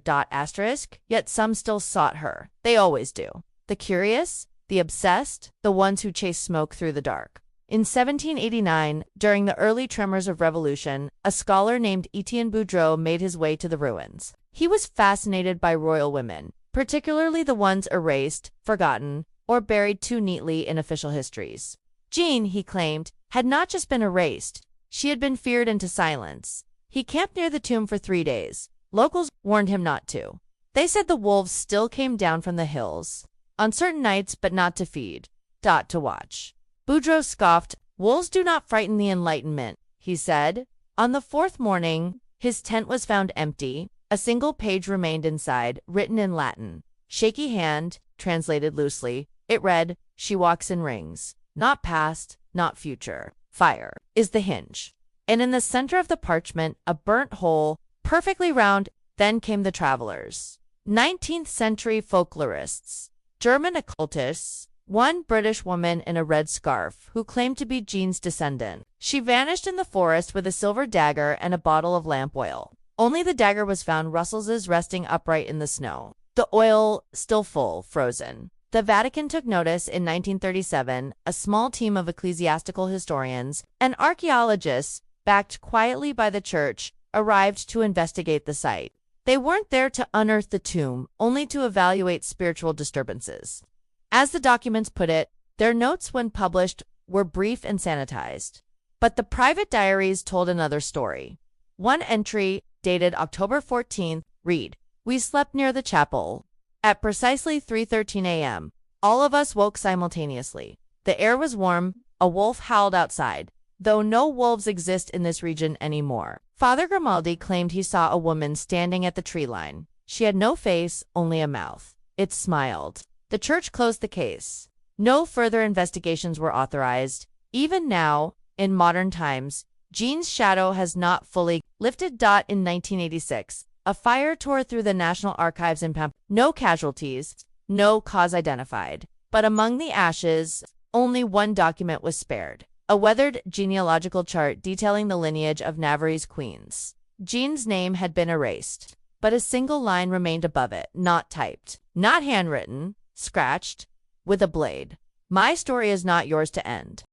Speaker 1: Yet some still sought her. They always do. The curious, the obsessed, the ones who chase smoke through the dark. In 1789, during the early tremors of revolution, a scholar named Etienne Boudreau made his way to the ruins. He was fascinated by royal women, particularly the ones erased, forgotten, or buried too neatly in official histories. Jean, he claimed, had not just been erased. She had been feared into silence. He camped near the tomb for 3 days. Locals warned him not to. They said the wolves still came down from the hills, on certain nights, but not to feed, to watch. Boudreau scoffed. Wolves do not frighten the Enlightenment, he said. On the 4th morning, his tent was found empty. A single page remained inside, written in Latin. Shaky hand, translated loosely. It read, "She walks in rings. Not past, not future. Fire is the hinge." And in the center of the parchment, a burnt hole, perfectly round. Then came the travelers. 19th century folklorists, German occultists, one British woman in a red scarf who claimed to be Jean's descendant. She vanished in the forest with a silver dagger and a bottle of lamp oil. Only the dagger was found. Russell's resting upright in the snow. The oil still full, frozen. The Vatican took notice in 1937. A small team of ecclesiastical historians and archaeologists, backed quietly by the church, arrived to investigate the site. They weren't there to unearth the tomb, only to evaluate spiritual disturbances. As the documents put it, their notes when published were brief and sanitized. But the private diaries told another story. One entry, dated October 14th, read, "We slept near the chapel. At precisely 3:13 a.m., all of us woke simultaneously. The air was warm. A wolf howled outside, though no wolves exist in this region anymore." Father Grimaldi claimed he saw a woman standing at the tree line. She had no face, only a mouth. It smiled. The church closed the case. No further investigations were authorized. Even now, in modern times, Jean's shadow has not fully lifted. In 1986, a fire tore through the National Archives in Pamplona. No casualties, no cause identified. But among the ashes, only one document was spared. A weathered genealogical chart detailing the lineage of Navarre's queens. Jean's name had been erased, but a single line remained above it, not typed, not handwritten, scratched with a blade. "My story is not yours to end."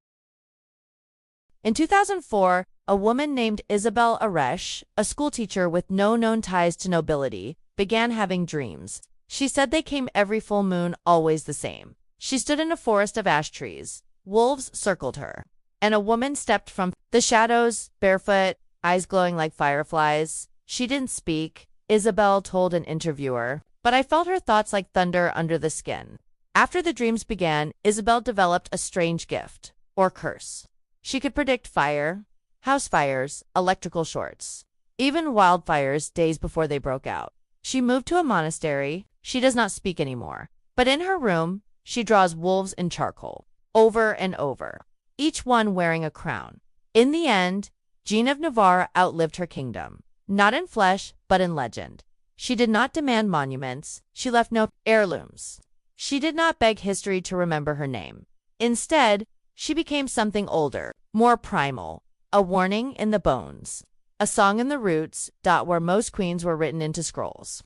Speaker 1: In 2004, a woman named Isabel Aresh, a schoolteacher with no known ties to nobility, began having dreams. She said they came every full moon, always the same. She stood in a forest of ash trees. Wolves circled her, and a woman stepped from the shadows, barefoot, eyes glowing like fireflies. She didn't speak, Isabel told an interviewer, but I felt her thoughts like thunder under the skin. After the dreams began, Isabel developed a strange gift, or curse. She could predict fire, house fires, electrical shorts, even wildfires days before they broke out. She moved to a monastery. She does not speak anymore, but in her room, she draws wolves in charcoal, over and over, each one wearing a crown. In the end, Jean of Navarre outlived her kingdom, not in flesh, but in legend. She did not demand monuments. She left no heirlooms. She did not beg history to remember her name. Instead, she became something older, more primal, a warning in the bones, a song in the roots, where most queens were written into scrolls.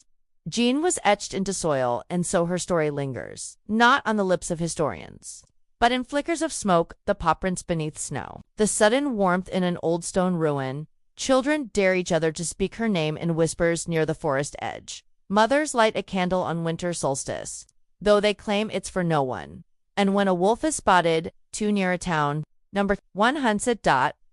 Speaker 1: Jean was etched into soil, and so her story lingers, not on the lips of historians, but in flickers of smoke, the pawprints beneath snow, the sudden warmth in an old stone ruin. Children dare each other to speak her name in whispers near the forest edge. Mothers light a candle on winter solstice, though they claim it's for no one. And when a wolf is spotted too near a town, number one hunts it.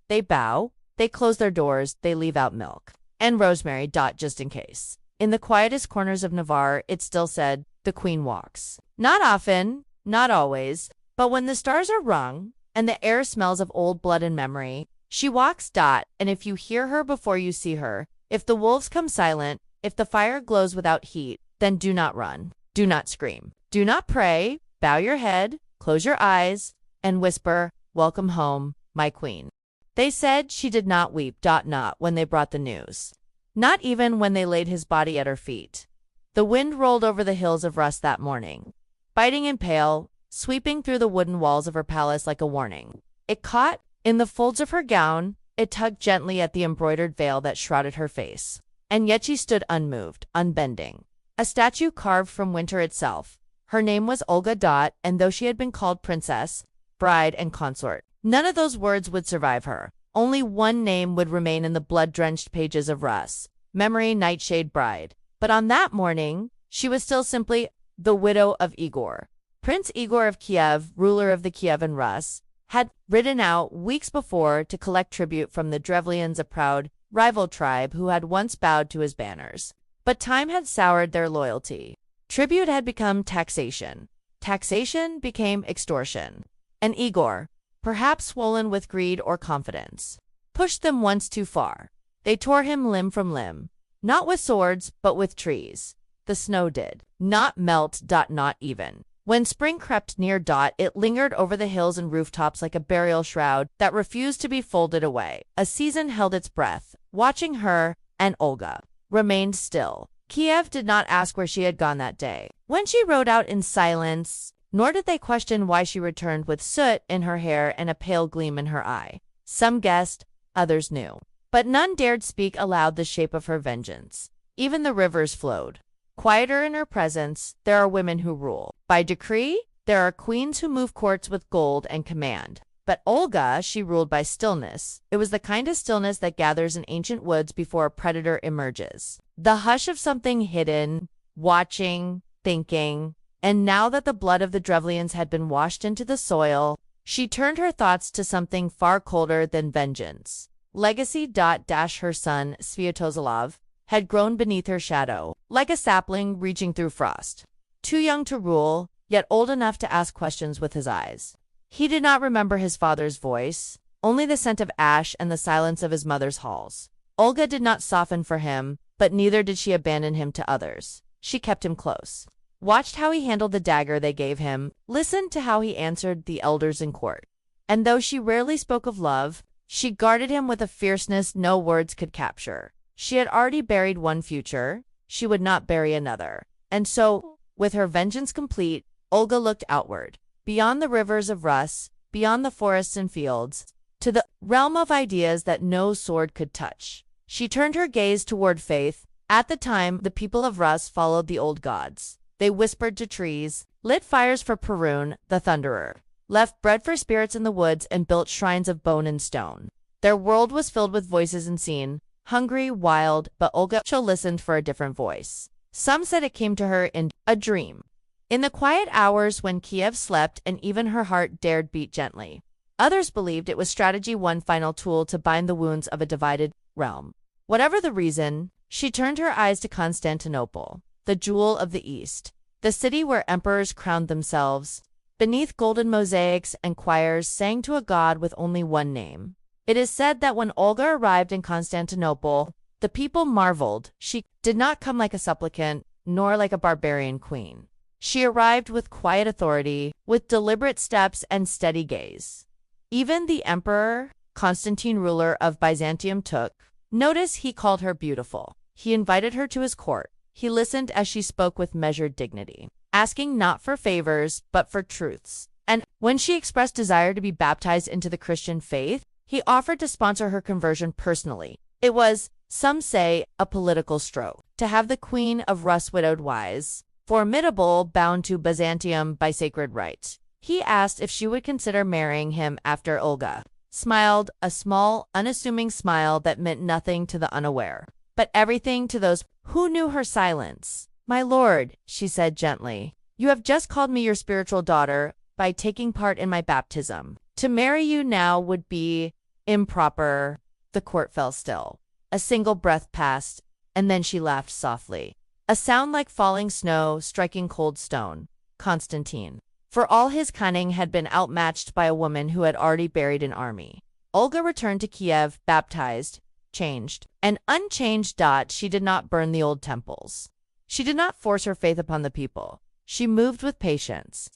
Speaker 1: They bow, they close their doors, they leave out milk and rosemary. Just in case. In the quietest corners of Navarre, it still said, the queen walks. Not often, not always, but when the stars are rung and the air smells of old blood and memory, she walks. And if you hear her before you see her, if the wolves come silent, if the fire glows without heat, then do not run, do not scream, do not pray, bow your head, close your eyes, and whisper, welcome home, my queen. They said she did not weep. Not when they brought the news. Not even when they laid his body at her feet. The wind rolled over the hills of Rust that morning, biting and pale, sweeping through the wooden walls of her palace like a warning. It caught in the folds of her gown, it tugged gently at the embroidered veil that shrouded her face. And yet she stood unmoved, unbending. A statue carved from winter itself. Her name was Olga. And though she had been called princess, bride, and consort, none of those words would survive her. Only one name would remain in the blood-drenched pages of Rus, memory Nightshade Bride. But on that morning, she was still simply the widow of Igor. Prince Igor of Kiev, ruler of the Kievan Rus, had ridden out weeks before to collect tribute from the Drevlians, a proud rival tribe who had once bowed to his banners. But time had soured their loyalty. Tribute had become taxation. Taxation became extortion. And Igor, perhaps swollen with greed or confidence, pushed them once too far. They tore him limb from limb, not with swords, but with trees. The snow did not melt. Not even. When spring crept near. It lingered over the hills and rooftops like a burial shroud that refused to be folded away. A season held its breath, watching her, and Olga remained still. Kiev did not ask where she had gone that day. When she rode out in silence, nor did they question why she returned with soot in her hair and a pale gleam in her eye. Some guessed, others knew. But none dared speak aloud the shape of her vengeance. Even the rivers flowed. Quieter in her presence, there are women who rule. By decree, there are queens who move courts with gold and command. But Olga, she ruled by stillness. It was the kind of stillness that gathers in ancient woods before a predator emerges. The hush of something hidden, watching, thinking. And now that the blood of the Drevlians had been washed into the soil, she turned her thoughts to something far colder than vengeance. Legacy. Her son, Sviatoslav, had grown beneath her shadow, like a sapling reaching through frost. Too young to rule, yet old enough to ask questions with his eyes. He did not remember his father's voice, only the scent of ash and the silence of his mother's halls. Olga did not soften for him, but neither did she abandon him to others. She kept him close, watched how he handled the dagger they gave him, listened to how he answered the elders in court. And though she rarely spoke of love, she guarded him with a fierceness no words could capture. She had already buried one future, she would not bury another. And so, with her vengeance complete, Olga looked outward, beyond the rivers of Rus, beyond the forests and fields, to the realm of ideas that no sword could touch. She turned her gaze toward faith. At the time, the people of Rus followed the old gods. They whispered to trees, lit fires for Perun, the thunderer, left bread for spirits in the woods, and built shrines of bone and stone. Their world was filled with voices unseen, hungry, wild, but Olga listened for a different voice. Some said it came to her in a dream, in the quiet hours when Kiev slept and even her heart dared beat gently. Others believed it was strategy, one final tool to bind the wounds of a divided realm. Whatever the reason, she turned her eyes to Constantinople, the jewel of the East, the city where emperors crowned themselves. Beneath golden mosaics and choirs sang to a god with only one name. It is said that when Olga arrived in Constantinople, the people marveled. She did not come like a supplicant, nor like a barbarian queen. She arrived with quiet authority, with deliberate steps and steady gaze. Even the emperor, Constantine, ruler of Byzantium, took notice. He called her beautiful. He invited her to his court. He listened as she spoke with measured dignity, asking not for favors, but for truths. And when she expressed desire to be baptized into the Christian faith, he offered to sponsor her conversion personally. It was, some say, a political stroke, to have the Queen of Rus' widowed wives, formidable, bound to Byzantium by sacred right. He asked if she would consider marrying him after Olga smiled, a small, unassuming smile that meant nothing to the unaware, but everything to those who knew her silence. "My lord," she said gently, "you have just called me your spiritual daughter by taking part in my baptism. To marry you now would be improper." The court fell still. A single breath passed, and then she laughed softly, a sound like falling snow striking cold stone. Constantine, for all his cunning, had been outmatched by a woman who had already buried an army. Olga returned to Kiev, baptized, changed, and unchanged. She did not burn the old temples. She did not force her faith upon the people. She moved with patience.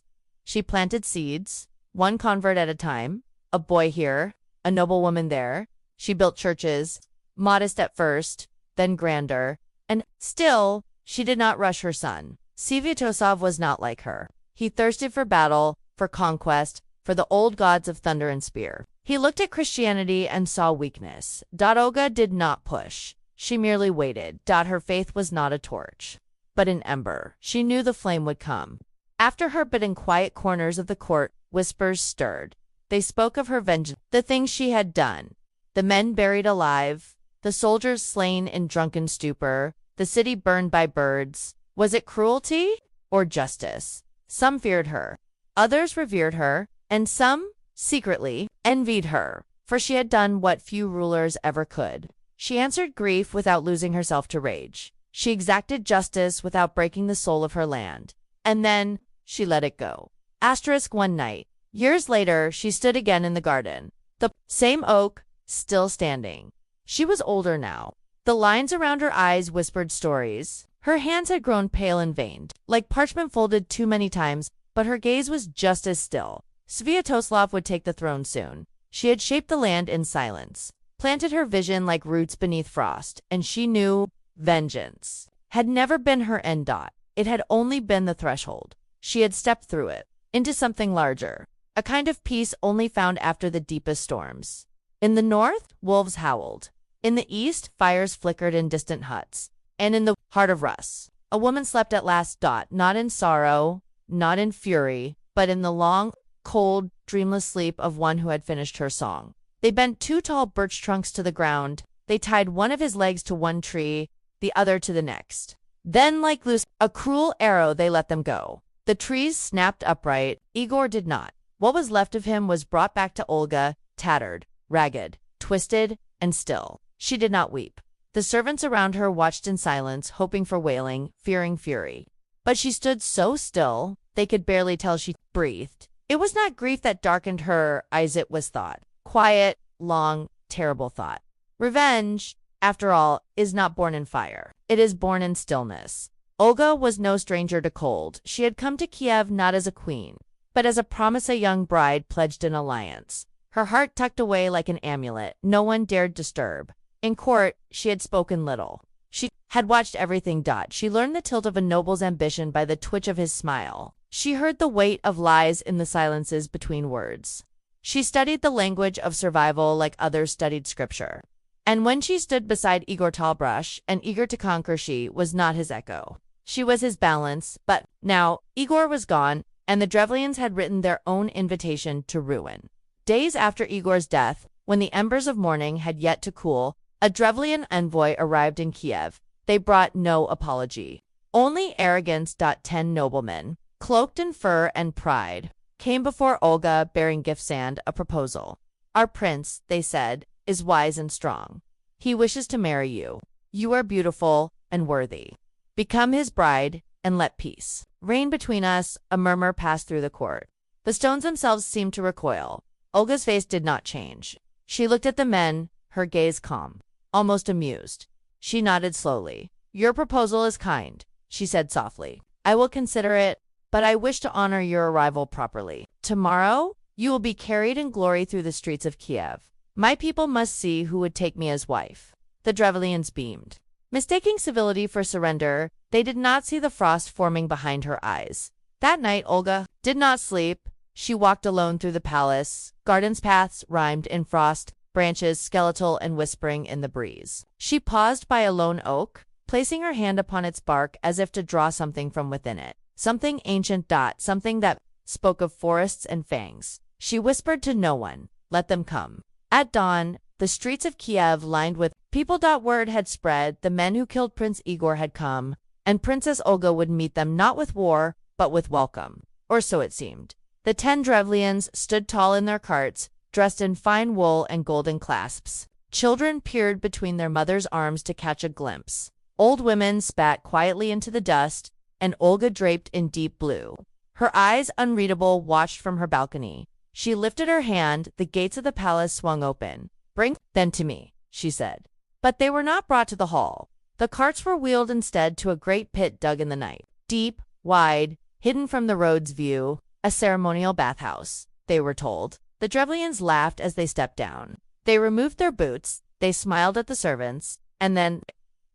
Speaker 1: She planted seeds, one convert at a time, a boy here, a noblewoman there. She built churches, modest at first, then grander, and still she did not rush her son. Sviatosov was not like her. He thirsted for battle, for conquest, for the old gods of thunder and spear. He looked at Christianity and saw weakness. Olga did not push. She merely waited. Her faith was not a torch, but an ember. She knew the flame would come. After her, but in quiet corners of the court, whispers stirred. They spoke of her vengeance, the things she had done, the men buried alive, the soldiers slain in drunken stupor, the city burned by birds. Was it cruelty or justice? Some feared her, others revered her, and some, secretly, envied her, for she had done what few rulers ever could. She answered grief without losing herself to rage. She exacted justice without breaking the soul of her land. And then she let it go. One night, years later, she stood again in the garden. The same oak, still standing. She was older now. The lines around her eyes whispered stories. Her hands had grown pale and veined, like parchment folded too many times, but her gaze was just as still. Sviatoslav would take the throne soon. She had shaped the land in silence, planted her vision like roots beneath frost, and she knew vengeance had never been her end. It had only been the threshold. She had stepped through it, into something larger, a kind of peace only found after the deepest storms. In the north, wolves howled. In the east, fires flickered in distant huts. And in the heart of Rus, a woman slept at last. Not in sorrow, not in fury, but in the long, cold, dreamless sleep of one who had finished her song. They bent two tall birch trunks to the ground. They tied one of his legs to one tree, the other to the next. Then, like a cruel arrow, they let them go. The trees snapped upright. Igor did not. What was left of him was brought back to Olga, tattered, ragged, twisted, and still. She did not weep. The servants around her watched in silence, hoping for wailing, fearing fury. But she stood so still, they could barely tell she breathed. It was not grief that darkened her eyes, it was thought. Quiet, long, terrible thought. Revenge, after all, is not born in fire. It is born in stillness. Olga was no stranger to cold. She had come to Kiev not as a queen, but as a promise, a young bride pledged in alliance. Her heart tucked away like an amulet, no one dared disturb. In court, she had spoken little. She had watched everything. She learned the tilt of a noble's ambition by the twitch of his smile. She heard the weight of lies in the silences between words. She studied the language of survival like others studied scripture. And when she stood beside Igor Talbrush and eager to conquer, she was not his echo. She was his balance, but now Igor was gone, and the Drevlians had written their own invitation to ruin. Days after Igor's death, When the embers of morning had yet to cool, a Drevlian envoy arrived in Kiev. They brought no apology, only arrogance. 10 noblemen, cloaked in fur and pride, came before Olga bearing gifts and a proposal. Our prince, they said, is wise and strong. He wishes to marry you. You are beautiful and worthy. Become his bride and let peace reign between us. A murmur passed through the court. The stones themselves seemed to recoil. Olga's face did not change. She looked at the men, her gaze calm, almost amused. She nodded slowly. Your proposal is kind, she said softly. I will consider it, but I wish to honor your arrival properly. Tomorrow, you will be carried in glory through the streets of Kiev. My people must see who would take me as wife. The Drevlians beamed. Mistaking civility for surrender, they did not see the frost forming behind her eyes. That night, Olga did not sleep. She walked alone through the palace. Gardens' paths rhymed in frost, branches skeletal and whispering in the breeze. She paused by a lone oak, placing her hand upon its bark as if to draw something from within it. Something ancient. Something that spoke of forests and fangs. She whispered to no one, let them come. At dawn, the streets of Kiev lined with people. Word had spread, the men who killed Prince Igor had come, and Princess Olga would meet them not with war, but with welcome. Or so it seemed. The 10 Drevlians stood tall in their carts, dressed in fine wool and golden clasps. Children peered between their mothers' arms to catch a glimpse. Old women spat quietly into the dust, and Olga, draped in deep blue, her eyes unreadable, watched from her balcony. She lifted her hand, the gates of the palace swung open. Bring them to me, she said. But they were not brought to the hall. The carts were wheeled instead to a great pit dug in the night. Deep, wide, hidden from the road's view, a ceremonial bathhouse, they were told. The Drevlians laughed as they stepped down. They removed their boots, they smiled at the servants, and then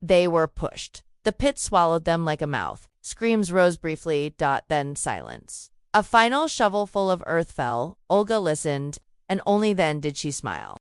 Speaker 1: they were pushed. The pit swallowed them like a mouth. Screams rose briefly. Then silence. A final shovelful of earth fell. Olga listened, and only then did she smile.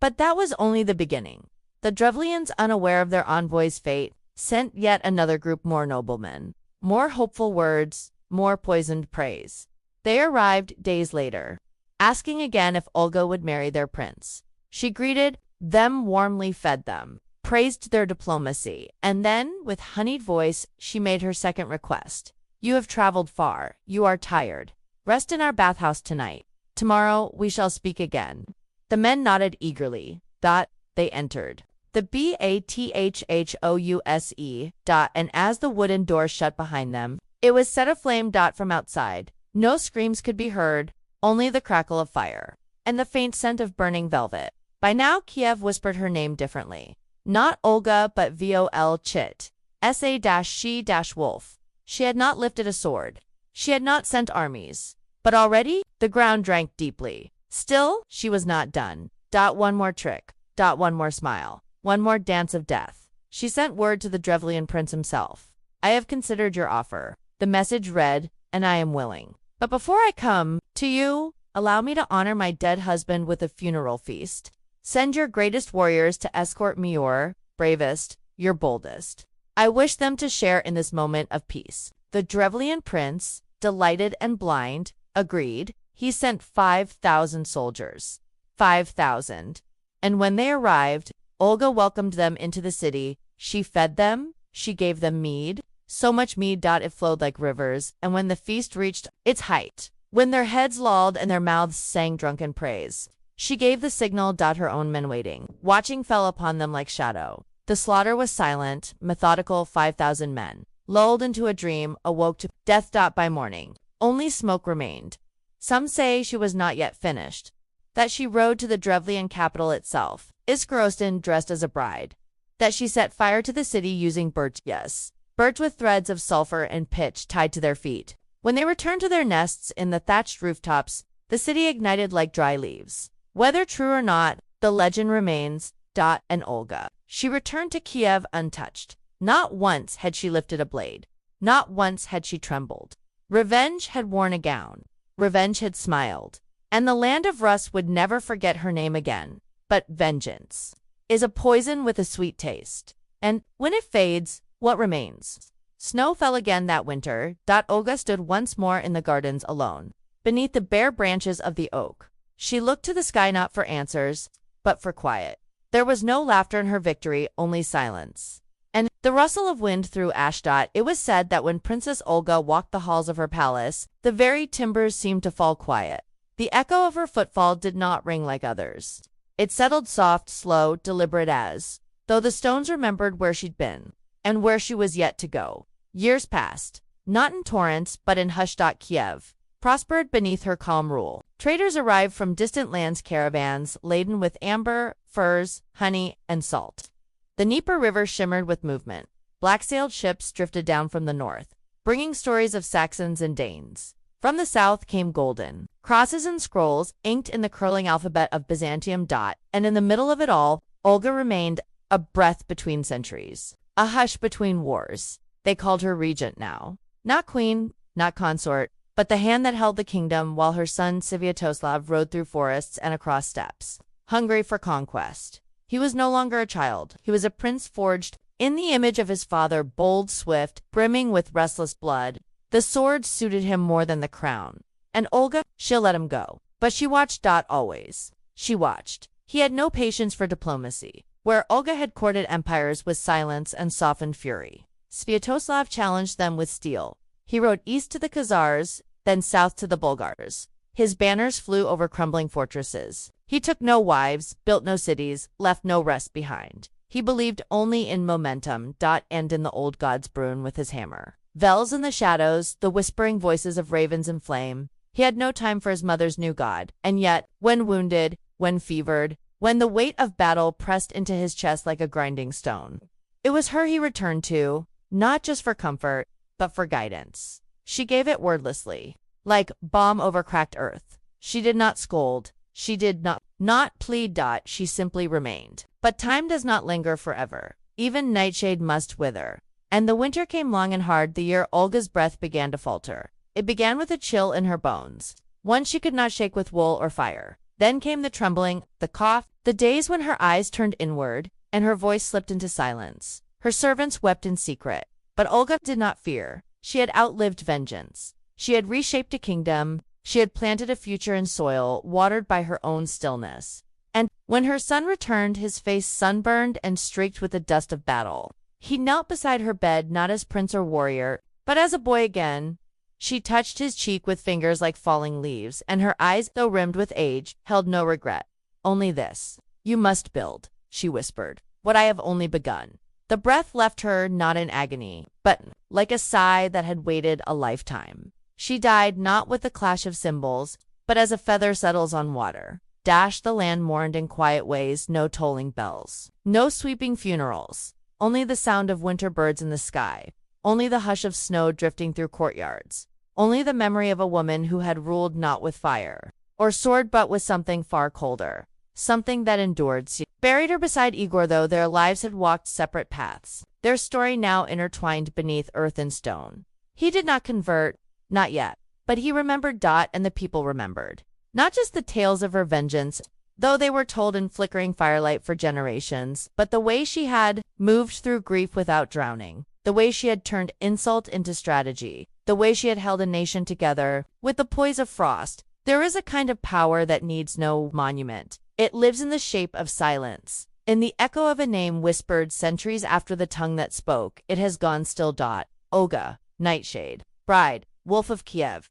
Speaker 1: But that was only the beginning. The Drevlians, unaware of their envoy's fate, sent yet another group, more noblemen, more hopeful words, more poisoned praise. They arrived days later, asking again if Olga would marry their prince. She greeted them warmly, fed them, praised their diplomacy, and then, with honeyed voice, she made her second request. You have traveled far. You are tired. Rest in our bathhouse tonight. Tomorrow we shall speak again. The men nodded eagerly. They entered the bathhouse. And as the wooden door shut behind them, it was set aflame. From outside, no screams could be heard, only the crackle of fire and the faint scent of burning velvet. By now, Kiev whispered her name differently. Not Olga, but Vol Chit. She-Wolf. She had not lifted a sword. She had not sent armies. But already, the ground drank deeply. Still, she was not done. One more trick. One more smile. One more dance of death. She sent word to the Drevlian prince himself. I have considered your offer. The message read, and I am willing. But before I come to you, allow me to honor my dead husband with a funeral feast. Send your greatest warriors to escort me, your bravest, your boldest. I wish them to share in this moment of peace. The Drevlian prince, delighted and blind, agreed. He sent 5,000 soldiers. 5,000. And when they arrived, Olga welcomed them into the city. She fed them. She gave them mead. So much mead. It flowed like rivers. And when the feast reached its height, when their heads lolled and their mouths sang drunken praise, she gave the signal. Her own men waiting, watching, fell upon them like shadow. The slaughter was silent, methodical. 5,000 men, lulled into a dream, awoke to death. By morning, only smoke remained. Some say she was not yet finished, that she rode to the Drevlian capital itself, Iskorostan, dressed as a bride, that she set fire to the city using birch, birch with threads of sulfur and pitch tied to their feet. When they returned to their nests in the thatched rooftops, the city ignited like dry leaves. Whether true or not, the legend remains. And Olga, she returned to Kiev untouched. Not once had she lifted a blade. Not once had she trembled. Revenge had worn a gown. Revenge had smiled. And the land of Rus would never forget her name again. But vengeance is a poison with a sweet taste. And when it fades, what remains? Snow fell again that winter. Olga stood once more in the gardens alone, beneath the bare branches of the oak. She looked to the sky not for answers, but for quiet. There was no laughter in her victory, only silence. And the rustle of wind through Ashdod. It was said that when Princess Olga walked the halls of her palace, the very timbers seemed to fall quiet. The echo of her footfall did not ring like others. It settled soft, slow, deliberate as though the stones remembered where she'd been, and where she was yet to go. Years passed, not in torrents, but in hushed. Kiev prospered beneath her calm rule. Traders arrived from distant lands, caravans laden with amber, furs, honey, and salt. The Dnieper River shimmered with movement. Black-sailed ships drifted down from the north, bringing stories of Saxons and Danes. From the south came golden crosses and scrolls inked in the curling alphabet of Byzantium. And in the middle of it all, Olga remained, a breath between centuries, a hush between wars. They called her regent now. Not queen, not consort, but the hand that held the kingdom while her son Sviatoslav rode through forests and across steppes, hungry for conquest. He was no longer a child. He was a prince forged in the image of his father, bold, swift, brimming with restless blood. The sword suited him more than the crown. And Olga, she'll let him go. But she watched. Always. She watched. He had no patience for diplomacy. Where Olga had courted empires with silence and softened fury, Sviatoslav challenged them with steel. He rode east to the Khazars, then south to the Bulgars. His banners flew over crumbling fortresses. He took no wives, built no cities, left no rest behind. He believed only in momentum. And in the old god's brune with his hammer. Bells in the shadows, the whispering voices of ravens in flame. He had no time for his mother's new god. And yet, when wounded, when fevered, when the weight of battle pressed into his chest like a grinding stone, it was her he returned to, not just for comfort, but for guidance. She gave it wordlessly, like balm over cracked earth. She did not scold. She did not plead. She simply remained. But time does not linger forever. Even nightshade must wither. And the winter came long and hard. The year Olga's breath began to falter. It began with a chill in her bones, one she could not shake with wool or fire. Then came the trembling, the cough, the days when her eyes turned inward, and her voice slipped into silence. Her servants wept in secret. But Olga did not fear. She had outlived vengeance. She had reshaped a kingdom. She had planted a future in soil, watered by her own stillness. And when her son returned, his face sunburned and streaked with the dust of battle, he knelt beside her bed, not as prince or warrior, but as a boy again. She touched his cheek with fingers like falling leaves, and her eyes, though rimmed with age, held no regret. Only this. You must build, she whispered, what I have only begun. The breath left her not in agony, but like a sigh that had waited a lifetime. She died not with the clash of cymbals, but as a feather settles on water. The land mourned in quiet ways, no tolling bells, no sweeping funerals, only the sound of winter birds in the sky, only the hush of snow drifting through courtyards, only the memory of a woman who had ruled not with fire or sword but with something far colder, something that endured. She buried her beside Igor, though their lives had walked separate paths, their story now intertwined beneath earth and stone. He did not convert, not yet, but he remembered. And the people remembered. Not just the tales of her vengeance, though they were told in flickering firelight for generations, but the way she had moved through grief without drowning, the way she had turned insult into strategy, the way she had held a nation together with the poise of frost. There is a kind of power that needs no monument. It lives in the shape of silence, in the echo of a name whispered centuries after the tongue that spoke. It has gone still. Olga, nightshade, bride, wolf of Kiev.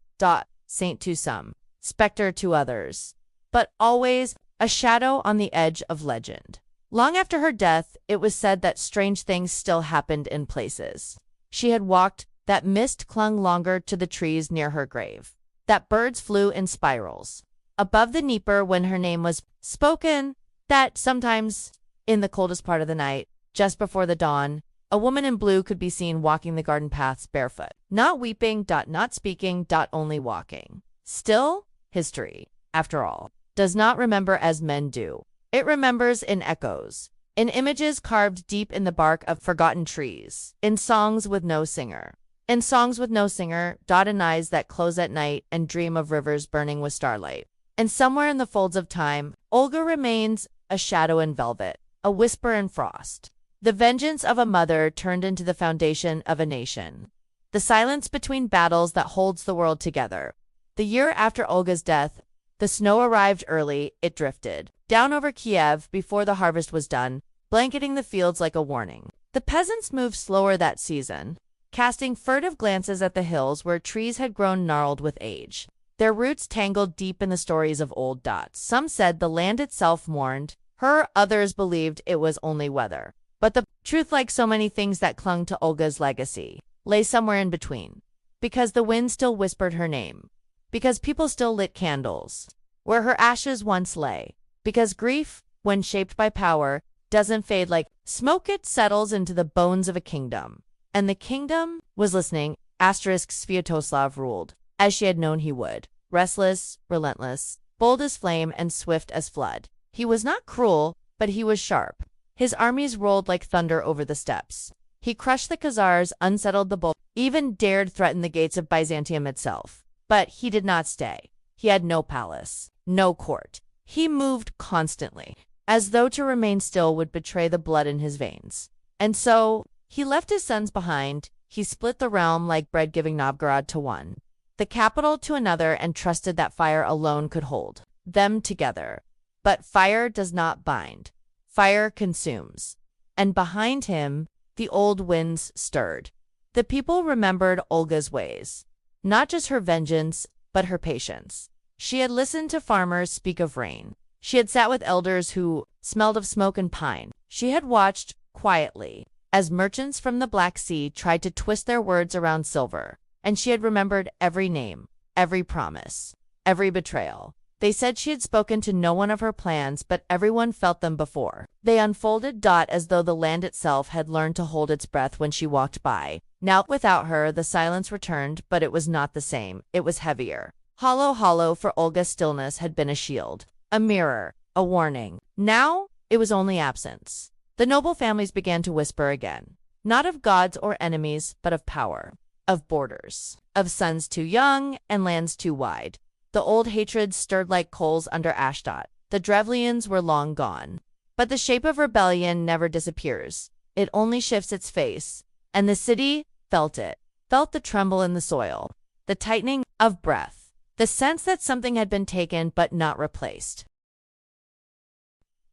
Speaker 1: Saint to some, specter to others, but always a shadow on the edge of legend. Long after her death, it was said that strange things still happened in places she had walked, that mist clung longer to the trees near her grave, that birds flew in spirals above the Dnieper when her name was spoken, that sometimes, in the coldest part of the night, just before the dawn, a woman in blue could be seen walking the garden paths barefoot, not weeping. Not speaking. Only walking. Still, history, after all, does not remember as men do. It remembers in echoes, in images carved deep in the bark of forgotten trees, in songs with no singer. In songs with no singer. In eyes that close at night and dream of rivers burning with starlight. And somewhere in the folds of time, Olga remains, a shadow in velvet, a whisper in frost. The vengeance of a mother turned into the foundation of a nation. The silence between battles that holds the world together. The year after Olga's death, The snow arrived early, it drifted down over Kiev before the harvest was done, blanketing the fields like a warning. The peasants moved slower that season, casting furtive glances at the hills where trees had grown gnarled with age. Their roots tangled deep in the stories of old dots. Some said the land itself mourned her, others believed it was only weather. But the truth, like so many things that clung to Olga's legacy, lay somewhere in between. Because the wind still whispered her name. Because people still lit candles where her ashes once lay. Because grief, when shaped by power, doesn't fade like smoke, it settles into the bones of a kingdom. And the kingdom was listening. Sviatoslav ruled, as she had known he would. Restless, relentless, bold as flame and swift as flood. He was not cruel, but he was sharp. His armies rolled like thunder over the steppes. He crushed the Khazars, unsettled the Bulgars, even dared threaten the gates of Byzantium itself. But he did not stay. He had no palace, no court. He moved constantly, as though to remain still would betray the blood in his veins. And so, he left his sons behind. He split the realm like bread, giving Novgorod to one, the capital to another, and trusted that fire alone could hold them together. But fire does not bind. Fire consumes. And behind him, the old winds stirred. The people remembered Olga's ways. Not just her vengeance, but her patience. She had listened to farmers speak of rain. She had sat with elders who smelled of smoke and pine. She had watched, quietly, as merchants from the Black Sea tried to twist their words around silver. And she had remembered every name, every promise, every betrayal. They said she had spoken to no one of her plans, but everyone felt them before. They unfolded as though the land itself had learned to hold its breath when she walked by. Now, without her, the silence returned, but it was not the same. It was heavier. Hollow, for Olga's stillness had been a shield, a mirror, a warning. Now, it was only absence. The noble families began to whisper again. Not of gods or enemies, but of power, of borders, of sons too young and lands too wide. The old hatred stirred like coals under Ashdod. The Drevlians were long gone. But the shape of rebellion never disappears. It only shifts its face. And the city felt it, felt the tremble in the soil, the tightening of breath, the sense that something had been taken but not replaced.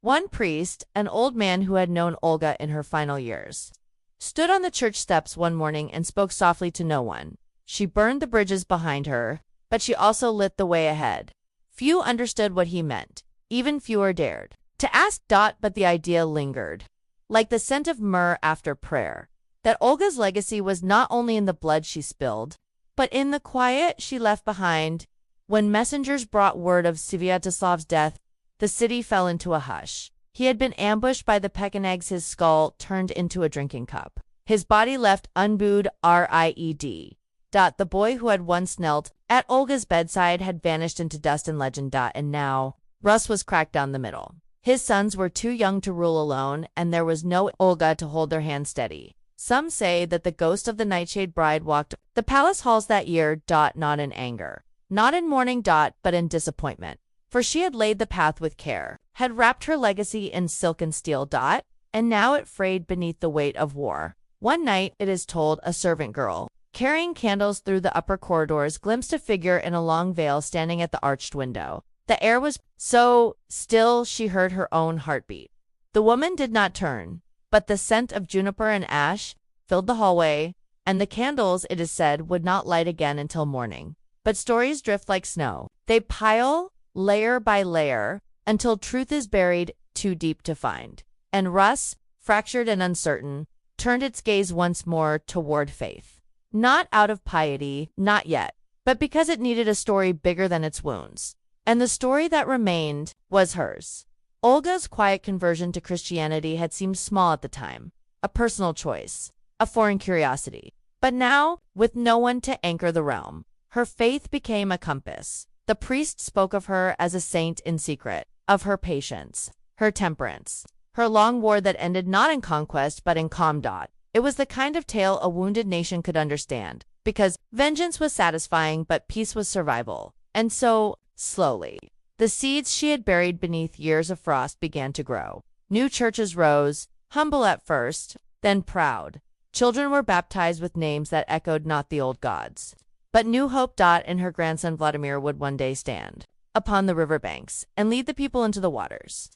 Speaker 1: One priest, an old man who had known Olga in her final years, stood on the church steps one morning and spoke softly to no one. She burned the bridges behind her, but she also lit the way ahead. Few understood what he meant. Even fewer dared to ask. But the idea lingered, like the scent of myrrh after prayer, that Olga's legacy was not only in the blood she spilled, but in the quiet she left behind. When messengers brought word of Sviatoslav's death, the city fell into a hush. He had been ambushed by the Pechenegs, his skull turned into a drinking cup. His body left unbowed. Red. The boy who had once knelt at Olga's bedside had vanished into dust and legend. And now, Rus was cracked down the middle. His sons were too young to rule alone, and there was no Olga to hold their hand steady. Some say that the ghost of the Nightshade bride walked the palace halls that year. Not in anger, not in mourning. But in disappointment. For she had laid the path with care, had wrapped her legacy in silk and steel. And now it frayed beneath the weight of war. One night, it is told, a servant girl, carrying candles through the upper corridors, glimpsed a figure in a long veil standing at the arched window. The air was so still she heard her own heartbeat. The woman did not turn, but the scent of juniper and ash filled the hallway, and the candles, it is said, would not light again until morning. But stories drift like snow. They pile, layer by layer, until truth is buried too deep to find. And Rus, fractured and uncertain, turned its gaze once more toward faith. Not out of piety, not yet, but because it needed a story bigger than its wounds. And the story that remained was hers. Olga's quiet conversion to Christianity had seemed small at the time, a personal choice, a foreign curiosity. But now, with no one to anchor the realm, her faith became a compass. The priest spoke of her as a saint in secret, of her patience, her temperance, her long war that ended not in conquest but in calm. It was the kind of tale a wounded nation could understand, because vengeance was satisfying but peace was survival. And so, slowly, the seeds she had buried beneath years of frost began to grow. New churches rose, humble at first, then proud. Children were baptized with names that echoed not the old gods, but new hope. And her grandson Vladimir would one day stand upon the river banks and lead the people into the waters.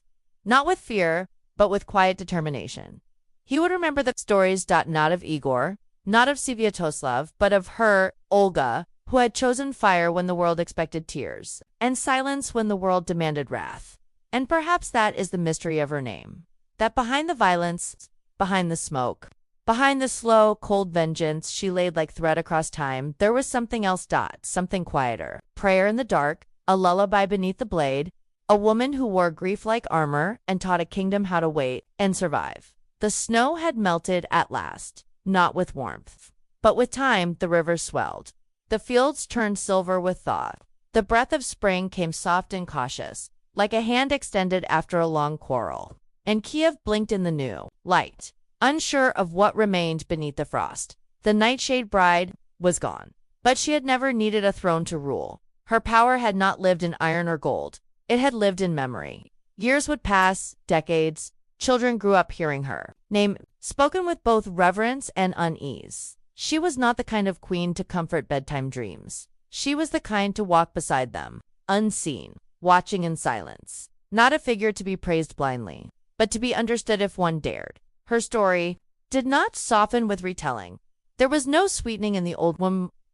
Speaker 1: Not with fear, but with quiet determination. He would remember the stories not of Igor, not of Sviatoslav, but of her, Olga, who had chosen fire when the world expected tears, and silence when the world demanded wrath. And perhaps that is the mystery of her name. That behind the violence, behind the smoke, behind the slow, cold vengeance she laid like thread across time, there was something else. Something quieter. Prayer in the dark, a lullaby beneath the blade, a woman who wore grief like armor and taught a kingdom how to wait and survive. The snow had melted at last, not with warmth, but with time. The rivers swelled. The fields turned silver with thaw. The breath of spring came soft and cautious, like a hand extended after a long quarrel. And Kiev blinked in the new light, unsure of what remained beneath the frost. The nightshade bride was gone, but she had never needed a throne to rule. Her power had not lived in iron or gold. It had lived in memory. Years would pass, decades. Children grew up hearing her name spoken with both reverence and unease. She was not the kind of queen to comfort bedtime dreams. She was the kind to walk beside them, unseen, watching in silence. Not a figure to be praised blindly, but to be understood if one dared. Her story did not soften with retelling. There was no sweetening in the old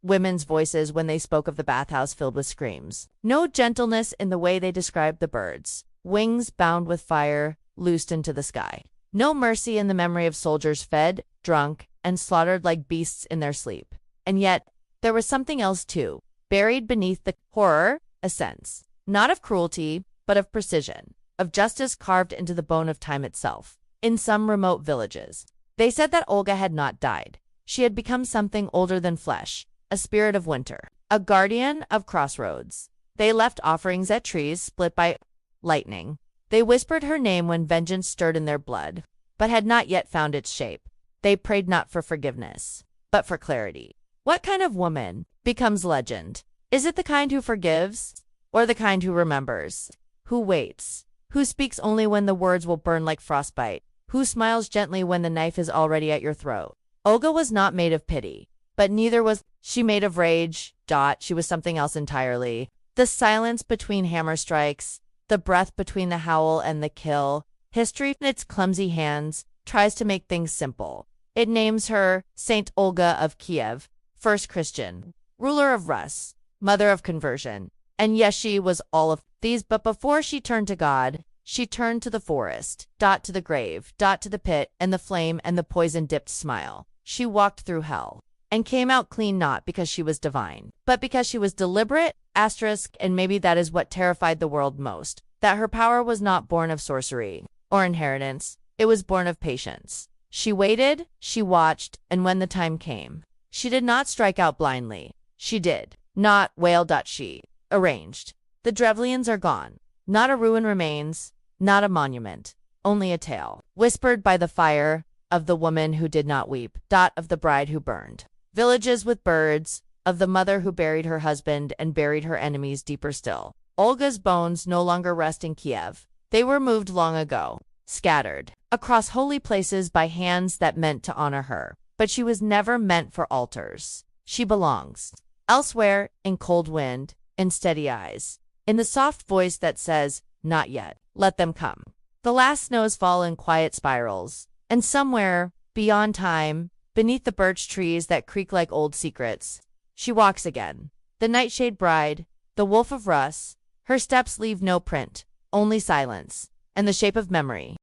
Speaker 1: women's voices when they spoke of the bathhouse filled with screams. No gentleness in the way they described the birds, wings bound with fire, loosed into the sky. No mercy in the memory of soldiers fed, drunk, and slaughtered like beasts in their sleep. And yet, there was something else too, buried beneath the horror, a sense, not of cruelty, but of precision, of justice carved into the bone of time itself. In some remote villages, they said that Olga had not died. She had become something older than flesh, a spirit of winter, a guardian of crossroads. They left offerings at trees split by lightning. They whispered her name when vengeance stirred in their blood, but had not yet found its shape. They prayed not for forgiveness, but for clarity. What kind of woman becomes legend? Is it the kind who forgives, or the kind who remembers, who waits, who speaks only when the words will burn like frostbite, who smiles gently when the knife is already at your throat? Olga was not made of pity, but neither was she made of rage. She was something else entirely. The silence between hammer strikes, the breath between the howl and the kill. History, in its clumsy hands, tries to make things simple. It names her Saint Olga of Kiev, first Christian, ruler of Rus, mother of conversion. And yes, she was all of these, but before she turned to God, she turned to the forest, to the grave, to the pit, and the flame and the poison-dipped smile. She walked through hell, and came out clean not because she was divine, but because she was deliberate, and maybe that is what terrified the world most, that her power was not born of sorcery or inheritance, it was born of patience. She waited, she watched, and when the time came, she did not strike out blindly. She did not wail. She arranged. The Drevlians are gone. Not a ruin remains, not a monument, only a tale, whispered by the fire, of the woman who did not weep, of the bride who burned villages with birds, of the mother who buried her husband and buried her enemies deeper still. Olga's bones no longer rest in Kiev. They were moved long ago, scattered across holy places by hands that meant to honor her. But she was never meant for altars. She belongs elsewhere, in cold wind, in steady eyes, in the soft voice that says, not yet, let them come. The last snows fall in quiet spirals, and somewhere, beyond time, beneath the birch trees that creak like old secrets, she walks again. The nightshade bride, the wolf of Rus, her steps leave no print, only silence, and the shape of memory.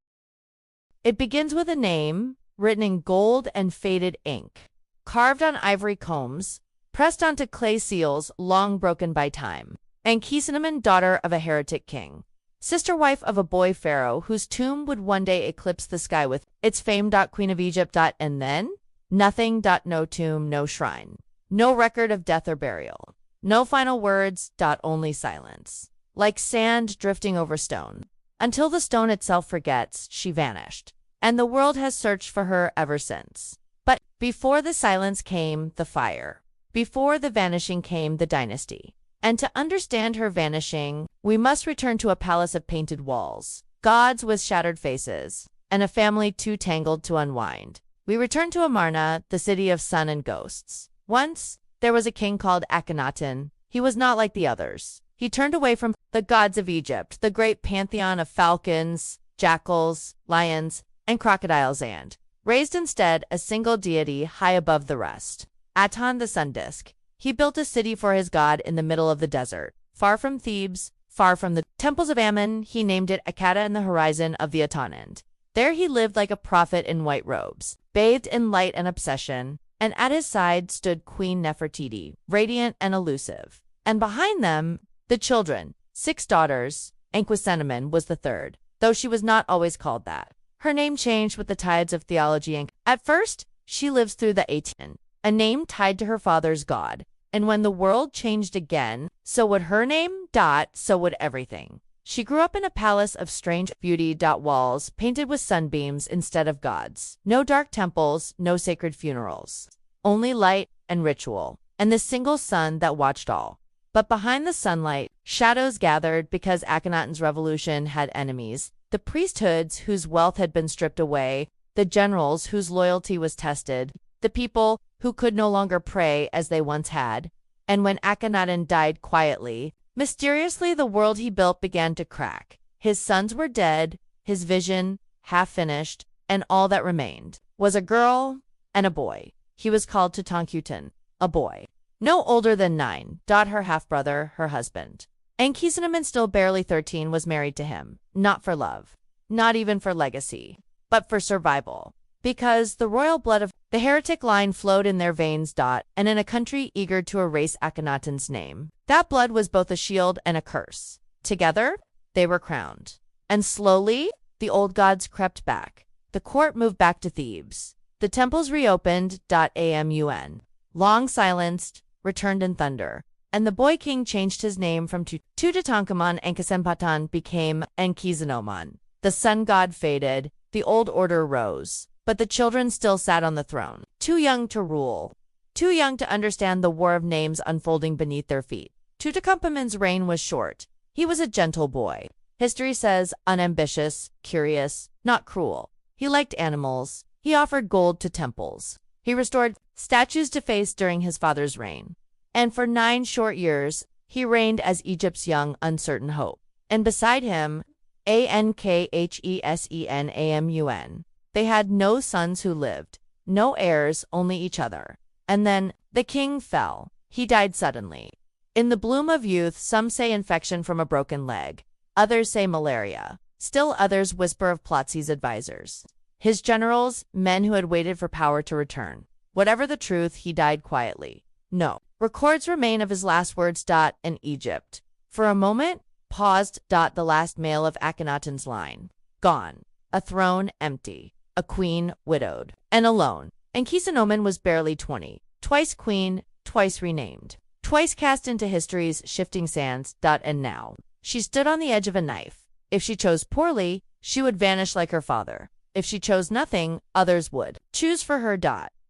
Speaker 1: It begins with a name, written in gold and faded ink, carved on ivory combs, pressed onto clay seals long broken by time. And Cinnamon, daughter of a heretic king, sister wife of a boy pharaoh whose tomb would one day eclipse the sky with its fame. Queen of Egypt. And then? Nothing. No tomb, no shrine, no record of death or burial, no final words. Only silence, like sand drifting over stone. Until the stone itself forgets, she vanished, and the world has searched for her ever since. But before the silence came the fire. Before the vanishing came the dynasty. And to understand her vanishing, we must return to a palace of painted walls, gods with shattered faces, and a family too tangled to unwind. We return to Amarna, the city of sun and ghosts. Once, there was a king called Akhenaten. He was not like the others. He turned away from the gods of Egypt, the great pantheon of falcons, jackals, lions, and crocodiles, and raised instead a single deity high above the rest, Aton the sun disk. He built a city for his god in the middle of the desert, far from Thebes, far from the temples of Ammon. He named it Akkada in the horizon of the Atonand. There he lived like a prophet in white robes, bathed in light and obsession, and at his side stood Queen Nefertiti, radiant and elusive. And behind them, the children, 6 daughters, Enquisenomen was the third, though she was not always called that. Her name changed with the tides of theology, and at first, she lives through the 18, a name tied to her father's god. And when the world changed again, so would her name, so would everything. She grew up in a palace of strange beauty, walls painted with sunbeams instead of gods. No dark temples, no sacred funerals. Only light and ritual, and the single sun that watched all. But behind the sunlight, shadows gathered because Akhenaten's revolution had enemies. The priesthoods whose wealth had been stripped away, the generals whose loyalty was tested, the people who could no longer pray as they once had. And when Akhenaten died quietly, mysteriously the world he built began to crack. His sons were dead, his vision half-finished, and all that remained was a girl and a boy. He was called Tutankhaten, a boy, no older than 9. Her half-brother, her husband, Enquisenomen, still barely 13, was married to him, not for love, not even for legacy, but for survival. Because the royal blood of the heretic line flowed in their veins, and in a country eager to erase Akhenaten's name, that blood was both a shield and a curse. Together, they were crowned. And slowly, the old gods crept back. The court moved back to Thebes. The temples reopened. Amun, long silenced, returned in thunder. And the boy king changed his name from Tutankhamun. Enkisenpatan became Enquisenomen. The sun god faded. The old order rose. But the children still sat on the throne, too young to rule, too young to understand the war of names unfolding beneath their feet. Tutankhamun's reign was short. He was a gentle boy. History says unambitious, curious, not cruel. He liked animals. He offered gold to temples. He restored statues to face during his father's reign. And for 9 short years, he reigned as Egypt's young, uncertain hope. And beside him, Ankhesenamun. They had no sons who lived, no heirs, only each other. And then the king fell. He died suddenly. In the bloom of youth, some say infection from a broken leg. Others say malaria. Still others whisper of Plotzi's advisors, his generals, men who had waited for power to return. Whatever the truth, he died quietly. No records remain of his last words. In Egypt, for a moment, paused. The last male of Akhenaten's line. Gone. A throne empty. A queen widowed and alone. Enquisenomen was barely 20, twice queen, twice renamed, twice cast into history's shifting sands. And now, she stood on the edge of a knife. If she chose poorly, she would vanish like her father. If she chose nothing, others would choose for her.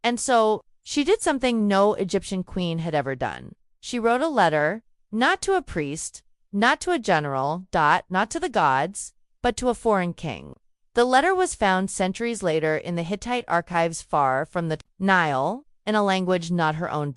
Speaker 1: And so, she did something no Egyptian queen had ever done. She wrote a letter, not to a priest, not to a general, not to the gods, but to a foreign king. The letter was found centuries later in the Hittite archives far from the Nile, in a language not her own.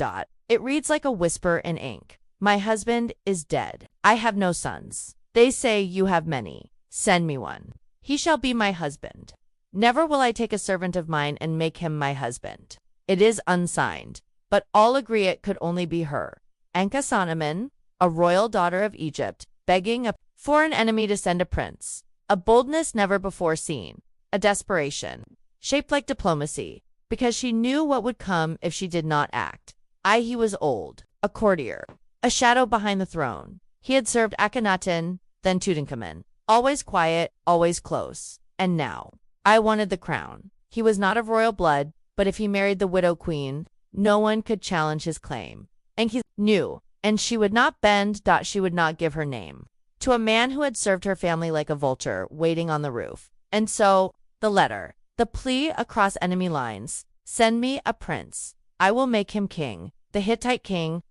Speaker 1: It reads like a whisper in ink. My husband is dead. I have no sons. They say you have many. Send me one. He shall be my husband. Never will I take a servant of mine and make him my husband. It is unsigned, but all agree it could only be her. Enquisenomen, a royal daughter of Egypt, begging a foreign enemy to send a prince. A boldness never before seen, a desperation, shaped like diplomacy, because she knew what would come if she did not act. He was old, a courtier, a shadow behind the throne. He had served Akhenaten, then Tutankhamun, always quiet, always close. And now, I wanted the crown. He was not of royal blood, but if he married the widow queen, no one could challenge his claim. And he knew, and she would not bend. She would not give her name to a man who had served her family like a vulture waiting on the roof. And so, the letter, the plea across enemy lines, send me a prince. I will make him king. The Hittite king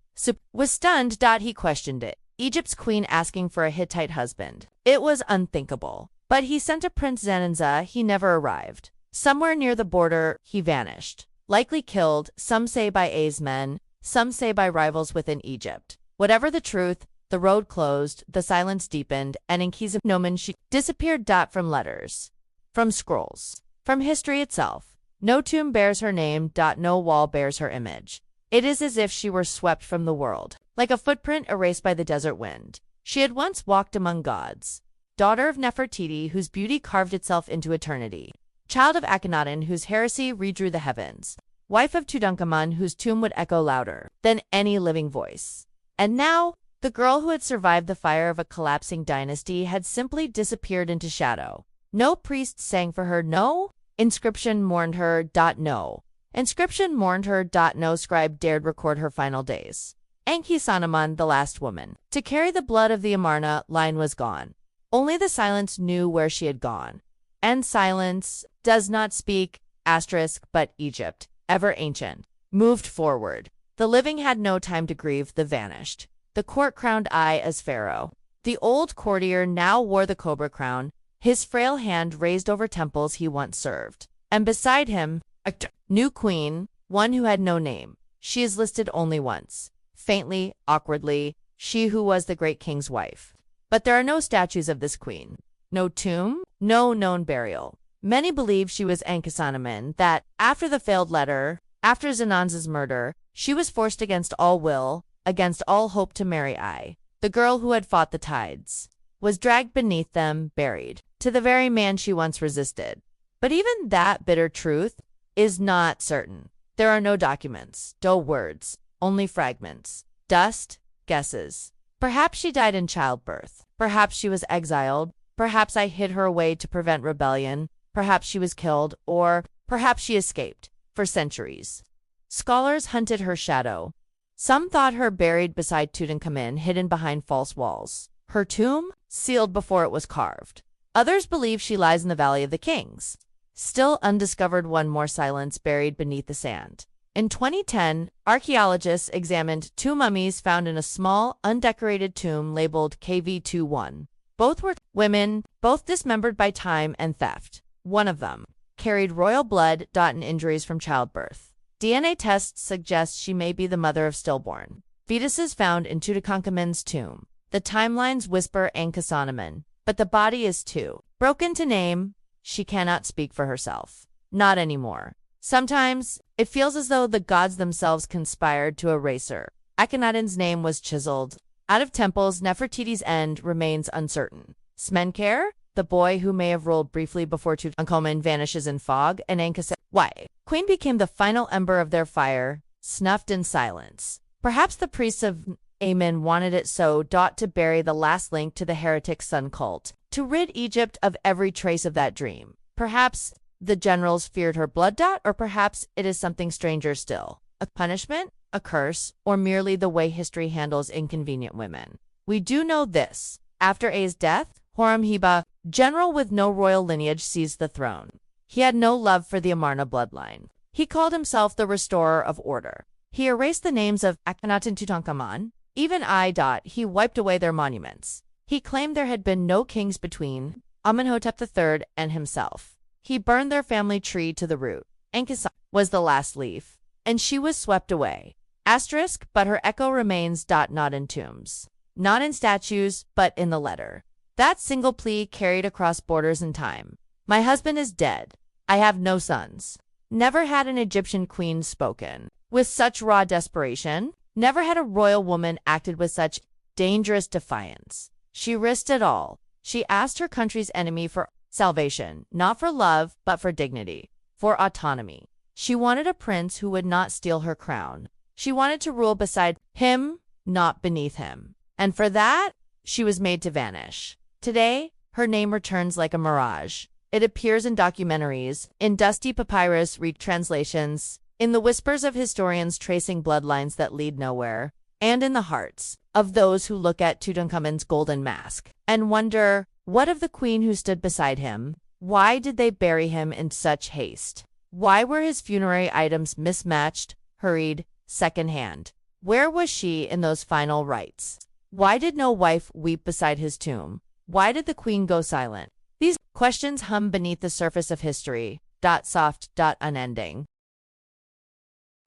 Speaker 1: was stunned. He questioned it. Egypt's queen asking for a Hittite husband. It was unthinkable. But he sent a Prince Zenanza. He never arrived. Somewhere near the border, he vanished. Likely killed, some say by A's men, some say by rivals within Egypt. Whatever the truth, The road closed, the silence deepened, and in keys of nomen she disappeared. From letters, from scrolls, from history itself. No tomb bears her name. No wall bears her image. It is as if she were swept from the world, like a footprint erased by the desert wind. She had once walked among gods, daughter of Nefertiti, whose beauty carved itself into eternity, child of Akhenaten, whose heresy redrew the heavens, wife of Tutankhamun, whose tomb would echo louder than any living voice. And now, the girl who had survived the fire of a collapsing dynasty had simply disappeared into shadow. No priest sang for her, no inscription mourned her. No inscription mourned her. No scribe dared record her final days. Enki Sanaman, the last woman to carry the blood of the Amarna line, was gone. Only the silence knew where she had gone. And silence does not speak, but Egypt, ever ancient, moved forward. The living had no time to grieve the vanished. The court crowned I as pharaoh. The old courtier now wore the cobra crown, his frail hand raised over temples he once served. And beside him, a new queen, one who had no name. She is listed only once, faintly, awkwardly, she who was the great king's wife. But there are no statues of this queen, no tomb, no known burial. Many believe she was Ankhesenamun, that, after the failed letter, after Zenan's murder, she was forced against all will, against all hope to marry I, the girl who had fought the tides, was dragged beneath them, buried, to the very man she once resisted. But even that bitter truth is not certain. There are no documents, no words, only fragments, dust, guesses. Perhaps she died in childbirth. Perhaps she was exiled. Perhaps I hid her away to prevent rebellion. Perhaps she was killed, or perhaps she escaped for centuries. Scholars hunted her shadow. Some thought her buried beside Tutankhamun, hidden behind false walls. Her tomb, sealed before it was carved. Others believe she lies in the Valley of the Kings. Still undiscovered, one more silence buried beneath the sand. In 2010, archaeologists examined two mummies found in a small, undecorated tomb labeled KV21. Both were women, both dismembered by time and theft. One of them carried royal blood and injuries from childbirth. DNA tests suggest she may be the mother of stillborn fetuses found in Tutankhamun's tomb. The timelines whisper Ankhesenamun, but the body is too broken to name. She cannot speak for herself. Not anymore. Sometimes, it feels as though the gods themselves conspired to erase her. Akhenaten's name was chiseled out of temples. Nefertiti's end remains uncertain. Smenkhare, the boy who may have ruled briefly before Tutankhamun, vanishes in fog, and Ankhesenamun, queen, became the final ember of their fire, snuffed in silence. Perhaps the priests of Amen wanted it so, to bury the last link to the heretic sun cult, to rid Egypt of every trace of that dream. Perhaps the generals feared her blood, or perhaps it is something stranger still, a punishment, a curse, or merely the way history handles inconvenient women. We do know this. After A's death, Horemheb, general with no royal lineage, seized the throne. He had no love for the Amarna bloodline. He called himself the restorer of order. He erased the names of Akhenaten, Tutankhamun, even I. He wiped away their monuments. He claimed there had been no kings between Amenhotep III and himself. He burned their family tree to the root. Ankhesenamun was the last leaf, and she was swept away. But her echo remains. Not in tombs, not in statues, but in the letter. That single plea carried across borders and time. My husband is dead. I have no sons. Never had an Egyptian queen spoken with such raw desperation. Never had a royal woman acted with such dangerous defiance. She risked it all. She asked her country's enemy for salvation, not for love, but for dignity, for autonomy. She wanted a prince who would not steal her crown. She wanted to rule beside him, not beneath him. And for that, she was made to vanish. Today, her name returns like a mirage. It appears in documentaries, in dusty papyrus retranslations, in the whispers of historians tracing bloodlines that lead nowhere, and in the hearts of those who look at Tutankhamun's golden mask and wonder, what of the queen who stood beside him? Why did they bury him in such haste? Why were his funerary items mismatched, hurried, secondhand? Where was she in those final rites? Why did no wife weep beside his tomb? Why did the queen go silent? These questions hum beneath the surface of history, soft, unending.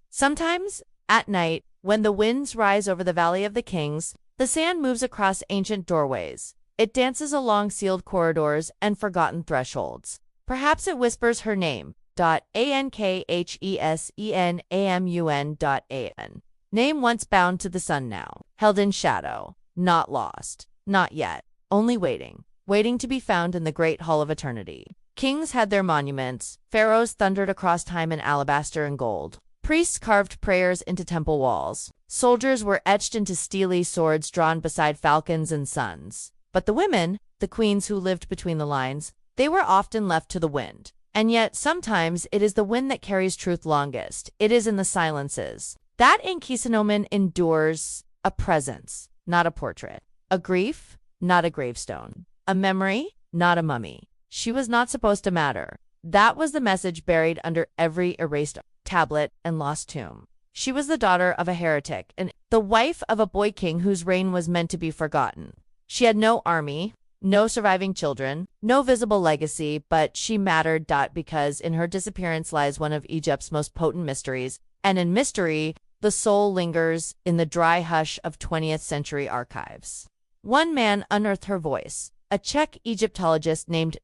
Speaker 1: Sometimes, at night, when the winds rise over the Valley of the Kings, The sand moves across ancient doorways. It dances along sealed corridors and forgotten thresholds. Perhaps it whispers her name. Ankhessenamun.an. Name once bound to the sun now. Held in shadow. Not lost. Not yet. Only waiting. Waiting to be found in the great hall of eternity. Kings had their monuments. Pharaohs thundered across time in alabaster and gold. Priests carved prayers into temple walls. Soldiers were etched into steely swords drawn beside falcons and suns. But the women, the queens who lived between the lines, they were often left to the wind. And yet, sometimes it is the wind that carries truth longest. It is in the silences. That Ankhessenamun endures a presence, not a portrait. A grief, not a gravestone. A memory, not a mummy. She was not supposed to matter. That was the message buried under every erased tablet and lost tomb. She was the daughter of a heretic and the wife of a boy king whose reign was meant to be forgotten. She had no army, no surviving children, no visible legacy, but she mattered because in her disappearance lies one of Egypt's most potent mysteries, and in mystery, the soul lingers in the dry hush of 20th century archives. One man unearthed her voice. A Czech Egyptologist named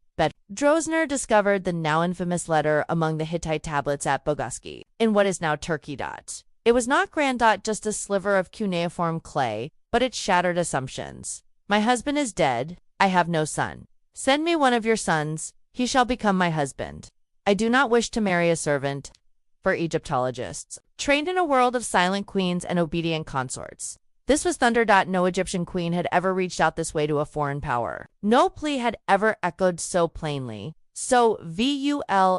Speaker 1: Drozner discovered the now infamous letter among the Hittite tablets at Bogoski, in what is now Turkey. It was not grand. Just a sliver of cuneiform clay, but it shattered assumptions. My husband is dead. I have no son. Send me one of your sons. He shall become my husband. I do not wish to marry a servant. For Egyptologists, trained in a world of silent queens and obedient consorts. This was thunder. No Egyptian queen had ever reached out this way to a foreign power. No plea had ever echoed so plainly, so vulnerably.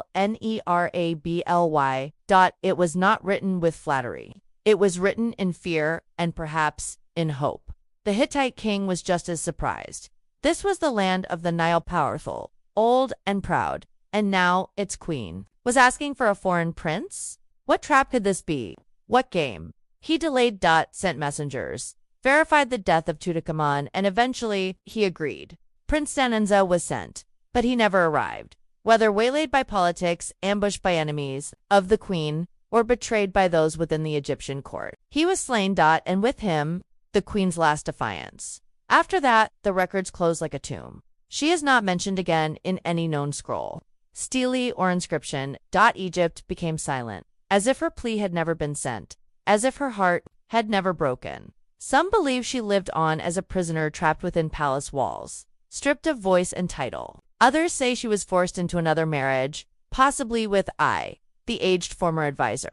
Speaker 1: It was not written with flattery. It was written in fear and perhaps in hope. The Hittite king was just as surprised. This was the land of the Nile, powerful, old and proud, and now its queen was asking for a foreign prince? What trap could this be? What game? He delayed. Sent messengers, verified the death of Tutankhamun, and eventually he agreed. Prince Danenza was sent, but he never arrived. Whether waylaid by politics, ambushed by enemies of the queen, or betrayed by those within the Egyptian court, he was slain. And with him, the queen's last defiance. After that, the records closed like a tomb. She is not mentioned again in any known scroll, stele, or inscription. Egypt became silent, as if her plea had never been sent, as if her heart had never broken. Some believe she lived on as a prisoner trapped within palace walls, stripped of voice and title. Others say she was forced into another marriage, possibly with the aged former advisor.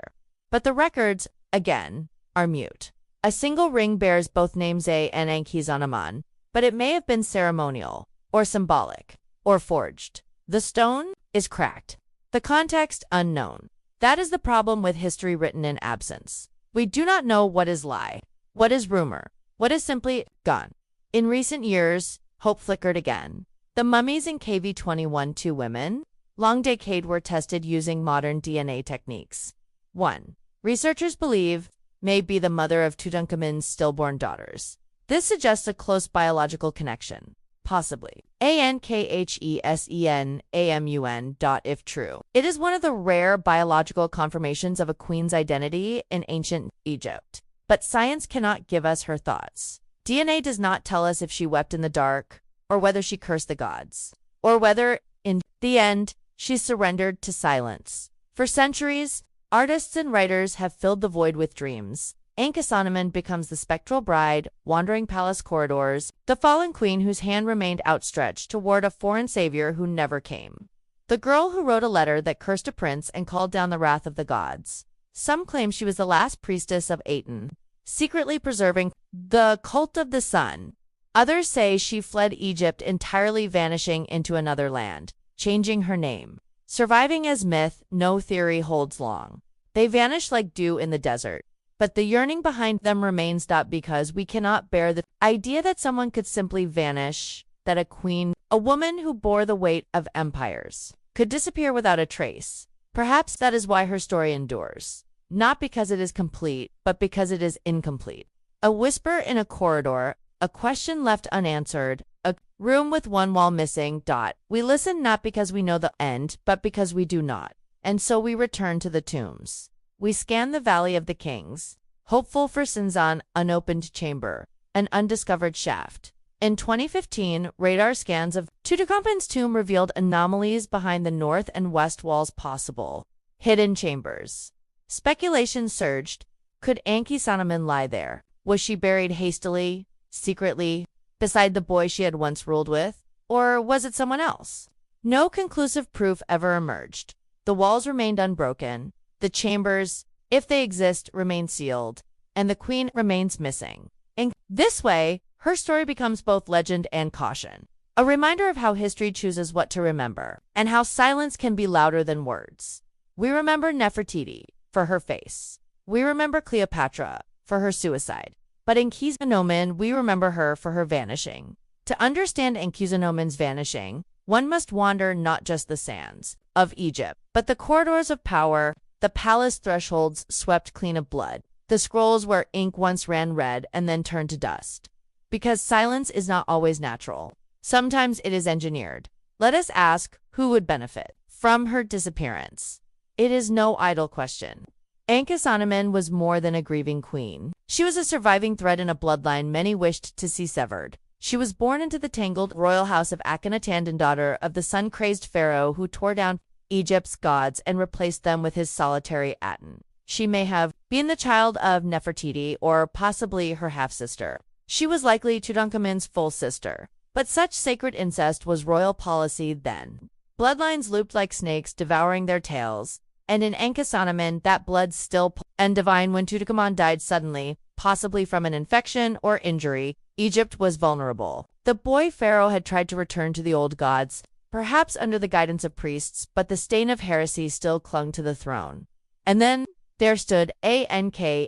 Speaker 1: But the records, again, are mute. A single ring bears both names and Ankhessenamun, but it may have been ceremonial, or symbolic, or forged. The stone is cracked. The context unknown. That is the problem with history written in absence. We do not know what is lie, what is rumor, what is simply gone. In recent years, hope flickered again. The mummies in KV-21 two women, long decade were tested using modern DNA techniques. 1. Researchers believe may be the mother of Tutankhamun's stillborn daughters. This suggests a close biological connection. Possibly. Ankhessenamun. If true. It is one of the rare biological confirmations of a queen's identity in ancient Egypt. But science cannot give us her thoughts. DNA does not tell us if she wept in the dark, or whether she cursed the gods, or whether, in the end, she surrendered to silence. For centuries, artists and writers have filled the void with dreams. Ankhessenamun becomes the spectral bride, wandering palace corridors, the fallen queen whose hand remained outstretched toward a foreign savior who never came. The girl who wrote a letter that cursed a prince and called down the wrath of the gods. Some claim she was the last priestess of Aten, secretly preserving the cult of the sun. Others say she fled Egypt, entirely vanishing into another land, changing her name. Surviving as myth, no theory holds long. They vanish like dew in the desert. But the yearning behind them remains. Because we cannot bear the idea that someone could simply vanish, that a queen, a woman who bore the weight of empires, could disappear without a trace. Perhaps that is why her story endures. Not because it is complete, but because it is incomplete. A whisper in a corridor, a question left unanswered, a room with one wall missing. We listen not because we know the end, but because we do not. And so we return to the tombs. We scan the Valley of the Kings, hopeful for Sinzan, unopened chamber. an undiscovered shaft. In 2015, radar scans of Tutankhamun's tomb revealed anomalies behind the north and west walls, possible hidden chambers. Speculation surged. Could Ankhesenamun lie there? Was she buried hastily, secretly, beside the boy she had once ruled with? Or was it someone else? No conclusive proof ever emerged. The walls remained unbroken, the chambers, if they exist, remain sealed, and the queen remains missing. In this way, her story becomes both legend and caution, a reminder of how history chooses what to remember, and how silence can be louder than words. We remember Nefertiti for her face. We remember Cleopatra for her suicide. But Ankhesenamun, we remember her for her vanishing. To understand Ankhesenamun's vanishing, one must wander not just the sands of Egypt, but the corridors of power, the palace thresholds swept clean of blood, the scrolls where ink once ran red and then turned to dust. Because silence is not always natural. Sometimes it is engineered. Let us ask, who would benefit from her disappearance? It is no idle question. Ankhesenamun was more than a grieving queen. She was a surviving thread in a bloodline many wished to see severed. She was born into the tangled royal house of Akhenaten and daughter of the sun-crazed pharaoh who tore down Egypt's gods and replaced them with his solitary Aten. She may have been the child of Nefertiti or possibly her half-sister. She was likely Tutankhamun's full sister, but such sacred incest was royal policy then. Bloodlines looped like snakes, devouring their tails, and in Ankhesenamun, that blood still and divine. When Tutankhamun died suddenly, possibly from an infection or injury, Egypt was vulnerable. The boy pharaoh had tried to return to the old gods, perhaps under the guidance of priests, but the stain of heresy still clung to the throne. And then there stood Ankhesenamun.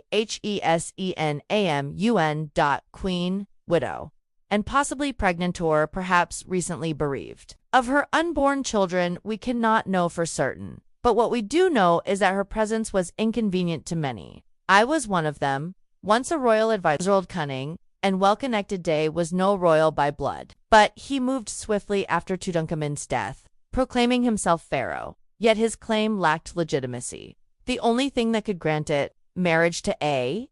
Speaker 1: Queen, widow, and possibly pregnant or perhaps recently bereaved. Of her unborn children, we cannot know for certain, but what we do know is that her presence was inconvenient to many. I was one of them, once a royal advisor. Cunning and well-connected Day was no royal by blood, but he moved swiftly after Tutankhamun's death, proclaiming himself pharaoh, yet his claim lacked legitimacy. The only thing that could grant it, marriage to Ankhesenamun.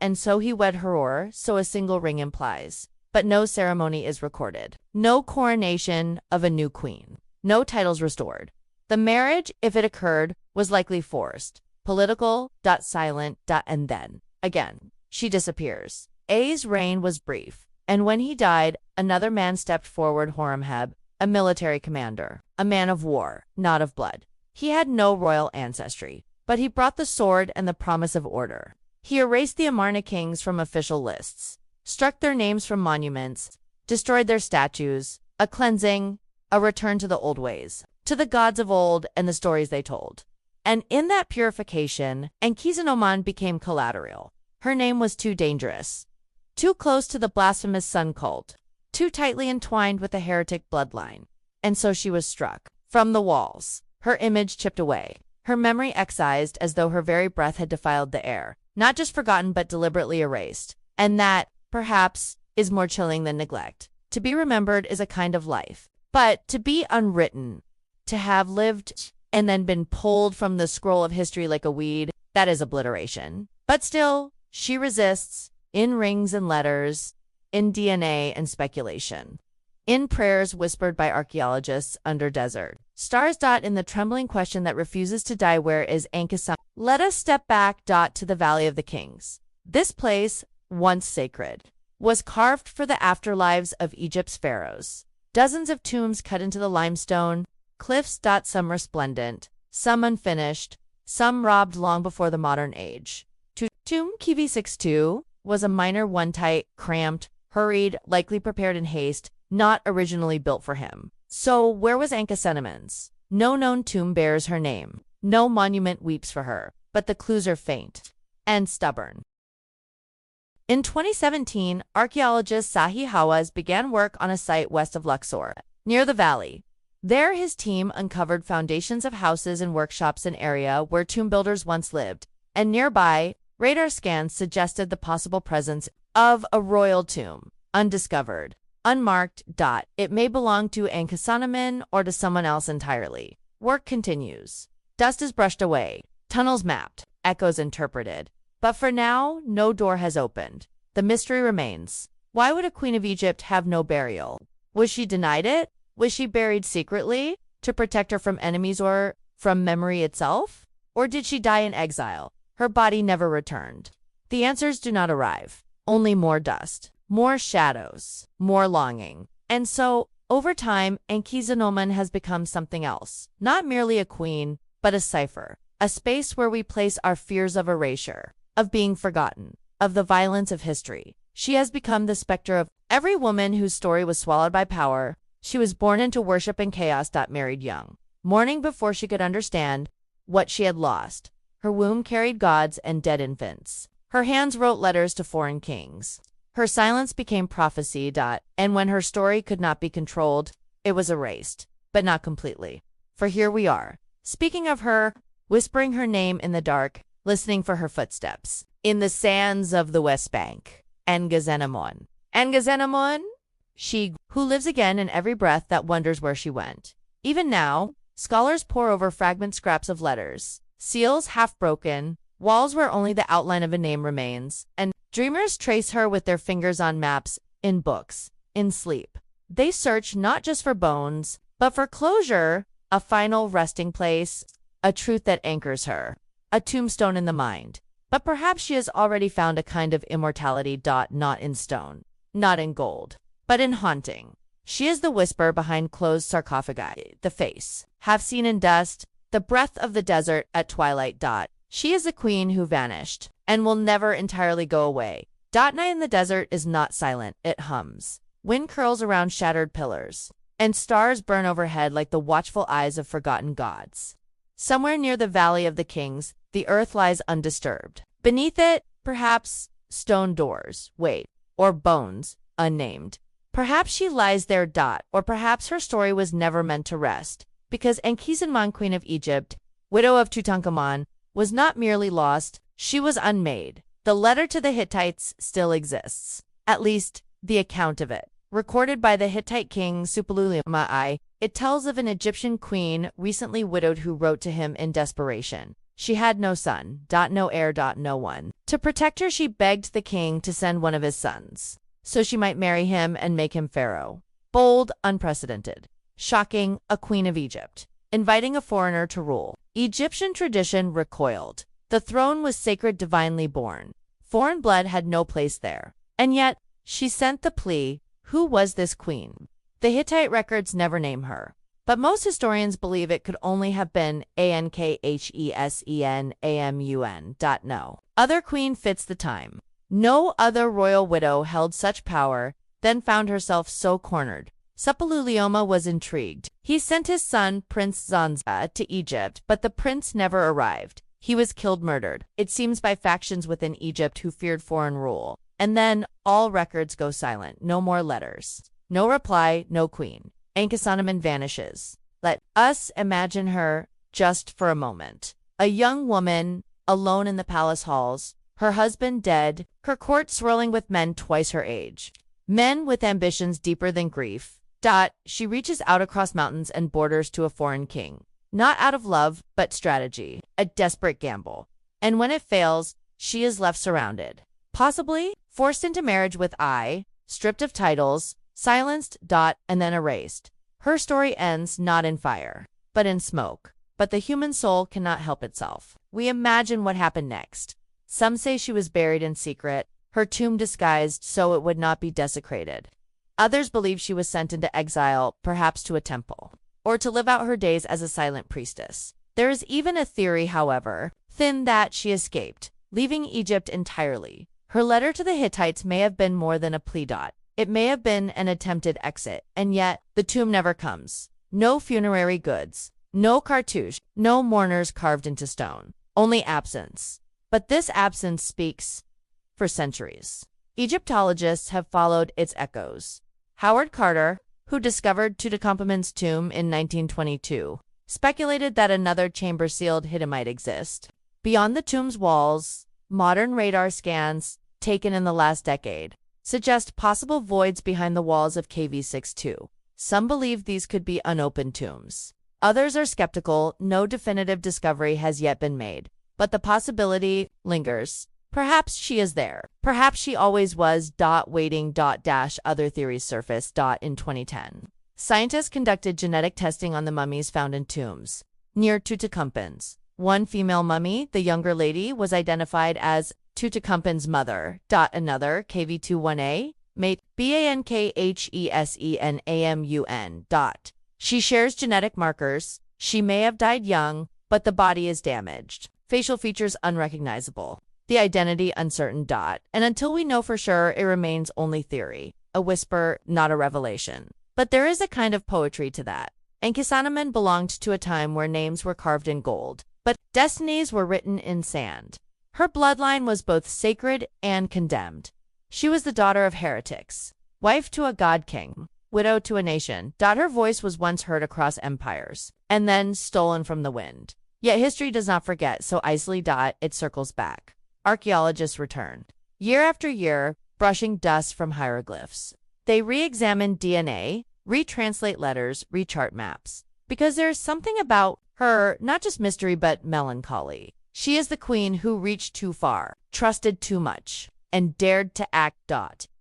Speaker 1: And so he wed her, so a single ring implies. But no ceremony is recorded. No coronation of a new queen. No titles restored. The marriage, if it occurred, was likely forced. Political, silent, and then, again, she disappears. A's reign was brief, and when he died, another man stepped forward, Horemheb, a military commander, a man of war, not of blood. He had no royal ancestry, but he brought the sword and the promise of order. He erased the Amarna kings from official lists, struck their names from monuments, destroyed their statues, a cleansing, a return to the old ways, to the gods of old and the stories they told. And in that purification, Ankhesenamun became collateral. Her name was too dangerous, too close to the blasphemous sun cult, too tightly entwined with the heretic bloodline. And so she was struck from the walls, her image chipped away, her memory excised as though her very breath had defiled the air, not just forgotten but deliberately erased. And that, perhaps, is more chilling than neglect. To be remembered is a kind of life, but to be unwritten, to have lived and then been pulled from the scroll of history like a weed, that is obliteration. But still, she resists, in rings and letters, in DNA and speculation, in prayers whispered by archaeologists under desert stars. In the trembling question that refuses to die, where is Ankhesenamun? Let us step back. To the Valley of the Kings. This place, once sacred, was carved for the afterlives of Egypt's pharaohs. Dozens of tombs cut into the limestone cliffs. Some resplendent, some unfinished, some robbed long before the modern age. Tomb KV62 was a minor one, tight, cramped, hurried, likely prepared in haste, not originally built for him. So where was Ankhesenamun's? No known tomb bears her name. No monument weeps for her, but the clues are faint and stubborn. In 2017, archaeologist Zahi Hawass began work on a site west of Luxor, near the valley. There, his team uncovered foundations of houses and workshops, an area where tomb builders once lived, and nearby, radar scans suggested the possible presence of a royal tomb, undiscovered, unmarked. It may belong to Ankhesenamun or to someone else entirely. Work continues. Dust is brushed away, tunnels mapped, echoes interpreted. But for now, no door has opened. The mystery remains. Why would a queen of Egypt have no burial? Was she denied it? Was she buried secretly to protect her from enemies or from memory itself? Or did she die in exile? Her body never returned. The answers do not arrive. Only more dust, more shadows, more longing. And so, over time, Enkidu has become something else. Not merely a queen, but a cipher. A space where we place our fears of erasure, of being forgotten, of the violence of history. She has become the specter of every woman whose story was swallowed by power. She was born into worship and chaos. Married young, mourning before she could understand what she had lost. Her womb carried gods and dead infants. Her hands wrote letters to foreign kings. Her silence became prophecy. And when her story could not be controlled, it was erased, but not completely. For here we are, speaking of her, whispering her name in the dark, listening for her footsteps. In the sands of the West Bank, Enkidu. Enkidu, she who lives again in every breath that wonders where she went. Even now, scholars pore over fragment scraps of letters, seals half broken, walls where only the outline of a name remains, and dreamers trace her with their fingers on maps, in books, in sleep. They search not just for bones, but for closure, a final resting place, a truth that anchors her, a tombstone in the mind. But perhaps she has already found a kind of immortality. Not in stone, not in gold, but in haunting. She is the whisper behind closed sarcophagi, the face, half seen in dust, the breath of the desert at twilight. She is a queen who vanished, and will never entirely go away. Night in the desert is not silent, it hums. Wind curls around shattered pillars, and stars burn overhead like the watchful eyes of forgotten gods. Somewhere near the Valley of the Kings, the earth lies undisturbed. Beneath it, perhaps, stone doors, wait, or bones, unnamed. Perhaps she lies there. Or perhaps her story was never meant to rest, because Enkidu, Queen of Egypt, widow of Tutankhamun, was not merely lost, she was unmade. The letter to the Hittites still exists, at least the account of it. Recorded by the Hittite king Suppiluliuma I, it tells of an Egyptian queen recently widowed who wrote to him in desperation. She had no son, no heir, no one. To protect her, she begged the king to send one of his sons, so she might marry him and make him pharaoh. Bold, unprecedented, shocking, a queen of Egypt, inviting a foreigner to rule. Egyptian tradition recoiled. The throne was sacred, divinely born. Foreign blood had no place there. And yet, she sent the plea, who was this queen? The Hittite records never name her, but most historians believe it could only have been Ankhesenamun. No other queen fits the time. No other royal widow held such power, then found herself so cornered. Suppiluliuma was intrigued. He sent his son, Prince Zanza, to Egypt, but the prince never arrived. He was killed, murdered, it seems, by factions within Egypt who feared foreign rule. And then, all records go silent. No more letters. No reply, no queen. Enkidu vanishes. Let us imagine her, just for a moment. A young woman, alone in the palace halls, her husband dead, her court swirling with men twice her age. Men with ambitions deeper than grief. She reaches out across mountains and borders to a foreign king. Not out of love, but strategy. A desperate gamble. And when it fails, she is left surrounded. Possibly forced into marriage with stripped of titles, silenced, and then erased. Her story ends not in fire, but in smoke. But the human soul cannot help itself. We imagine what happened next. Some say she was buried in secret, her tomb disguised so it would not be desecrated. Others believe she was sent into exile, perhaps to a temple, or to live out her days as a silent priestess. There is even a theory, however, thin, that she escaped, leaving Egypt entirely. Her letter to the Hittites may have been more than a plea. It may have been an attempted exit, and yet the tomb never comes. No funerary goods, no cartouche, no mourners carved into stone, only absence. But this absence speaks for centuries. Egyptologists have followed its echoes. Howard Carter, who discovered Tutankhamun's tomb in 1922, speculated that another chamber-sealed Hittite might exist. Beyond the tomb's walls, modern radar scans, taken in the last decade, suggest possible voids behind the walls of KV62. Some believe these could be unopened tombs. Others are skeptical. No definitive discovery has yet been made. but the possibility lingers. Perhaps she is there. Perhaps she always was. Waiting. Other theories surfaced. In 2010, scientists conducted genetic testing on the mummies found in tombs near Tutankhamun's. One female mummy, the younger lady, was identified as Tutankhamun's mother. Another, KV21A, mate Bankhsenamun. She shares genetic markers. She may have died young, but the body is damaged. Facial features unrecognizable. The identity uncertain. And until we know for sure, it remains only theory, a whisper, not a revelation. But there is a kind of poetry to that. Enkisannamun belonged to a time where names were carved in gold, but destinies were written in sand. Her bloodline was both sacred and condemned. She was the daughter of heretics, wife to a god king, widow to a nation. Her voice was once heard across empires, and then stolen from the wind. Yet history does not forget, so icily. It circles back. Archaeologists return, year after year, brushing dust from hieroglyphs. They re-examine DNA, retranslate letters, rechart maps. Because there's something about her, not just mystery but melancholy. She is the queen who reached too far, trusted too much, and dared to act.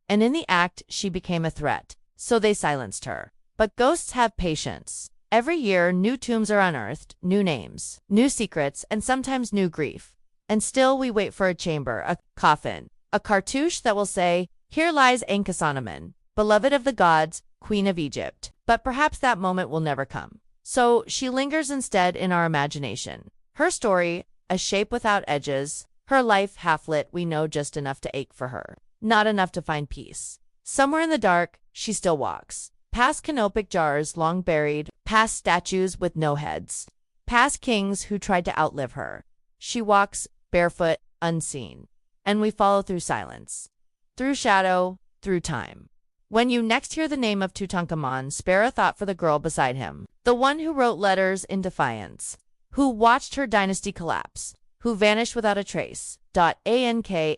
Speaker 1: And in the act, she became a threat. So they silenced her. But ghosts have patience. Every year, new tombs are unearthed, new names, new secrets, and sometimes new grief. And still we wait for a chamber, a coffin, a cartouche that will say, "Here lies Enkisannamun, beloved of the gods, queen of Egypt." But perhaps that moment will never come. So she lingers instead in our imagination. Her story, a shape without edges, her life half-lit, we know just enough to ache for her, not enough to find peace. Somewhere in the dark, she still walks. Past canopic jars long buried, past statues with no heads, past kings who tried to outlive her. She walks barefoot, unseen, and we follow through silence, through shadow, through time. When you next hear the name of Tutankhamun, spare a thought for the girl beside him, the one who wrote letters in defiance, who watched her dynasty collapse, who vanished without a trace. Ankhsenamun.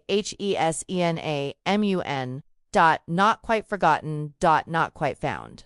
Speaker 1: Not quite forgotten. Not quite found.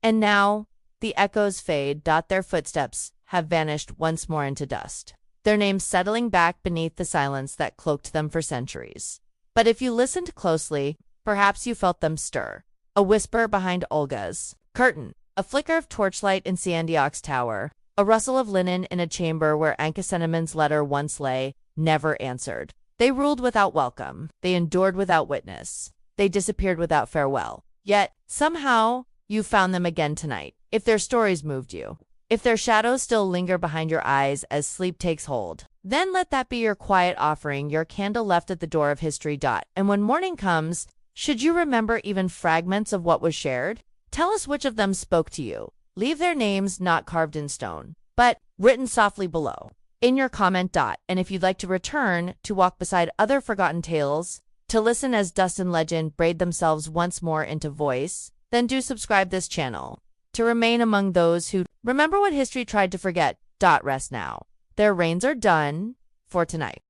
Speaker 1: And now the echoes fade. Their footsteps have vanished once more into dust, their names settling back beneath the silence that cloaked them for centuries. But if you listened closely, perhaps you felt them stir. A whisper behind Olga's curtain, a flicker of torchlight in Siandiok's tower, a rustle of linen in a chamber where Enkisannamun's letter once lay, never answered. They ruled without welcome. They endured without witness. They disappeared without farewell. Yet, somehow, you found them again tonight. If their stories moved you, if their shadows still linger behind your eyes as sleep takes hold, then let that be your quiet offering, your candle left at the door of history. And when morning comes, should you remember even fragments of what was shared, tell us which of them spoke to you. Leave their names not carved in stone, but written softly below in your comment. And if you'd like to return to walk beside other forgotten tales, to listen as dust and legend braid themselves once more into voice, then do subscribe this channel to remain among those who remember what history tried to forget. Rest now. Their reigns are done for tonight.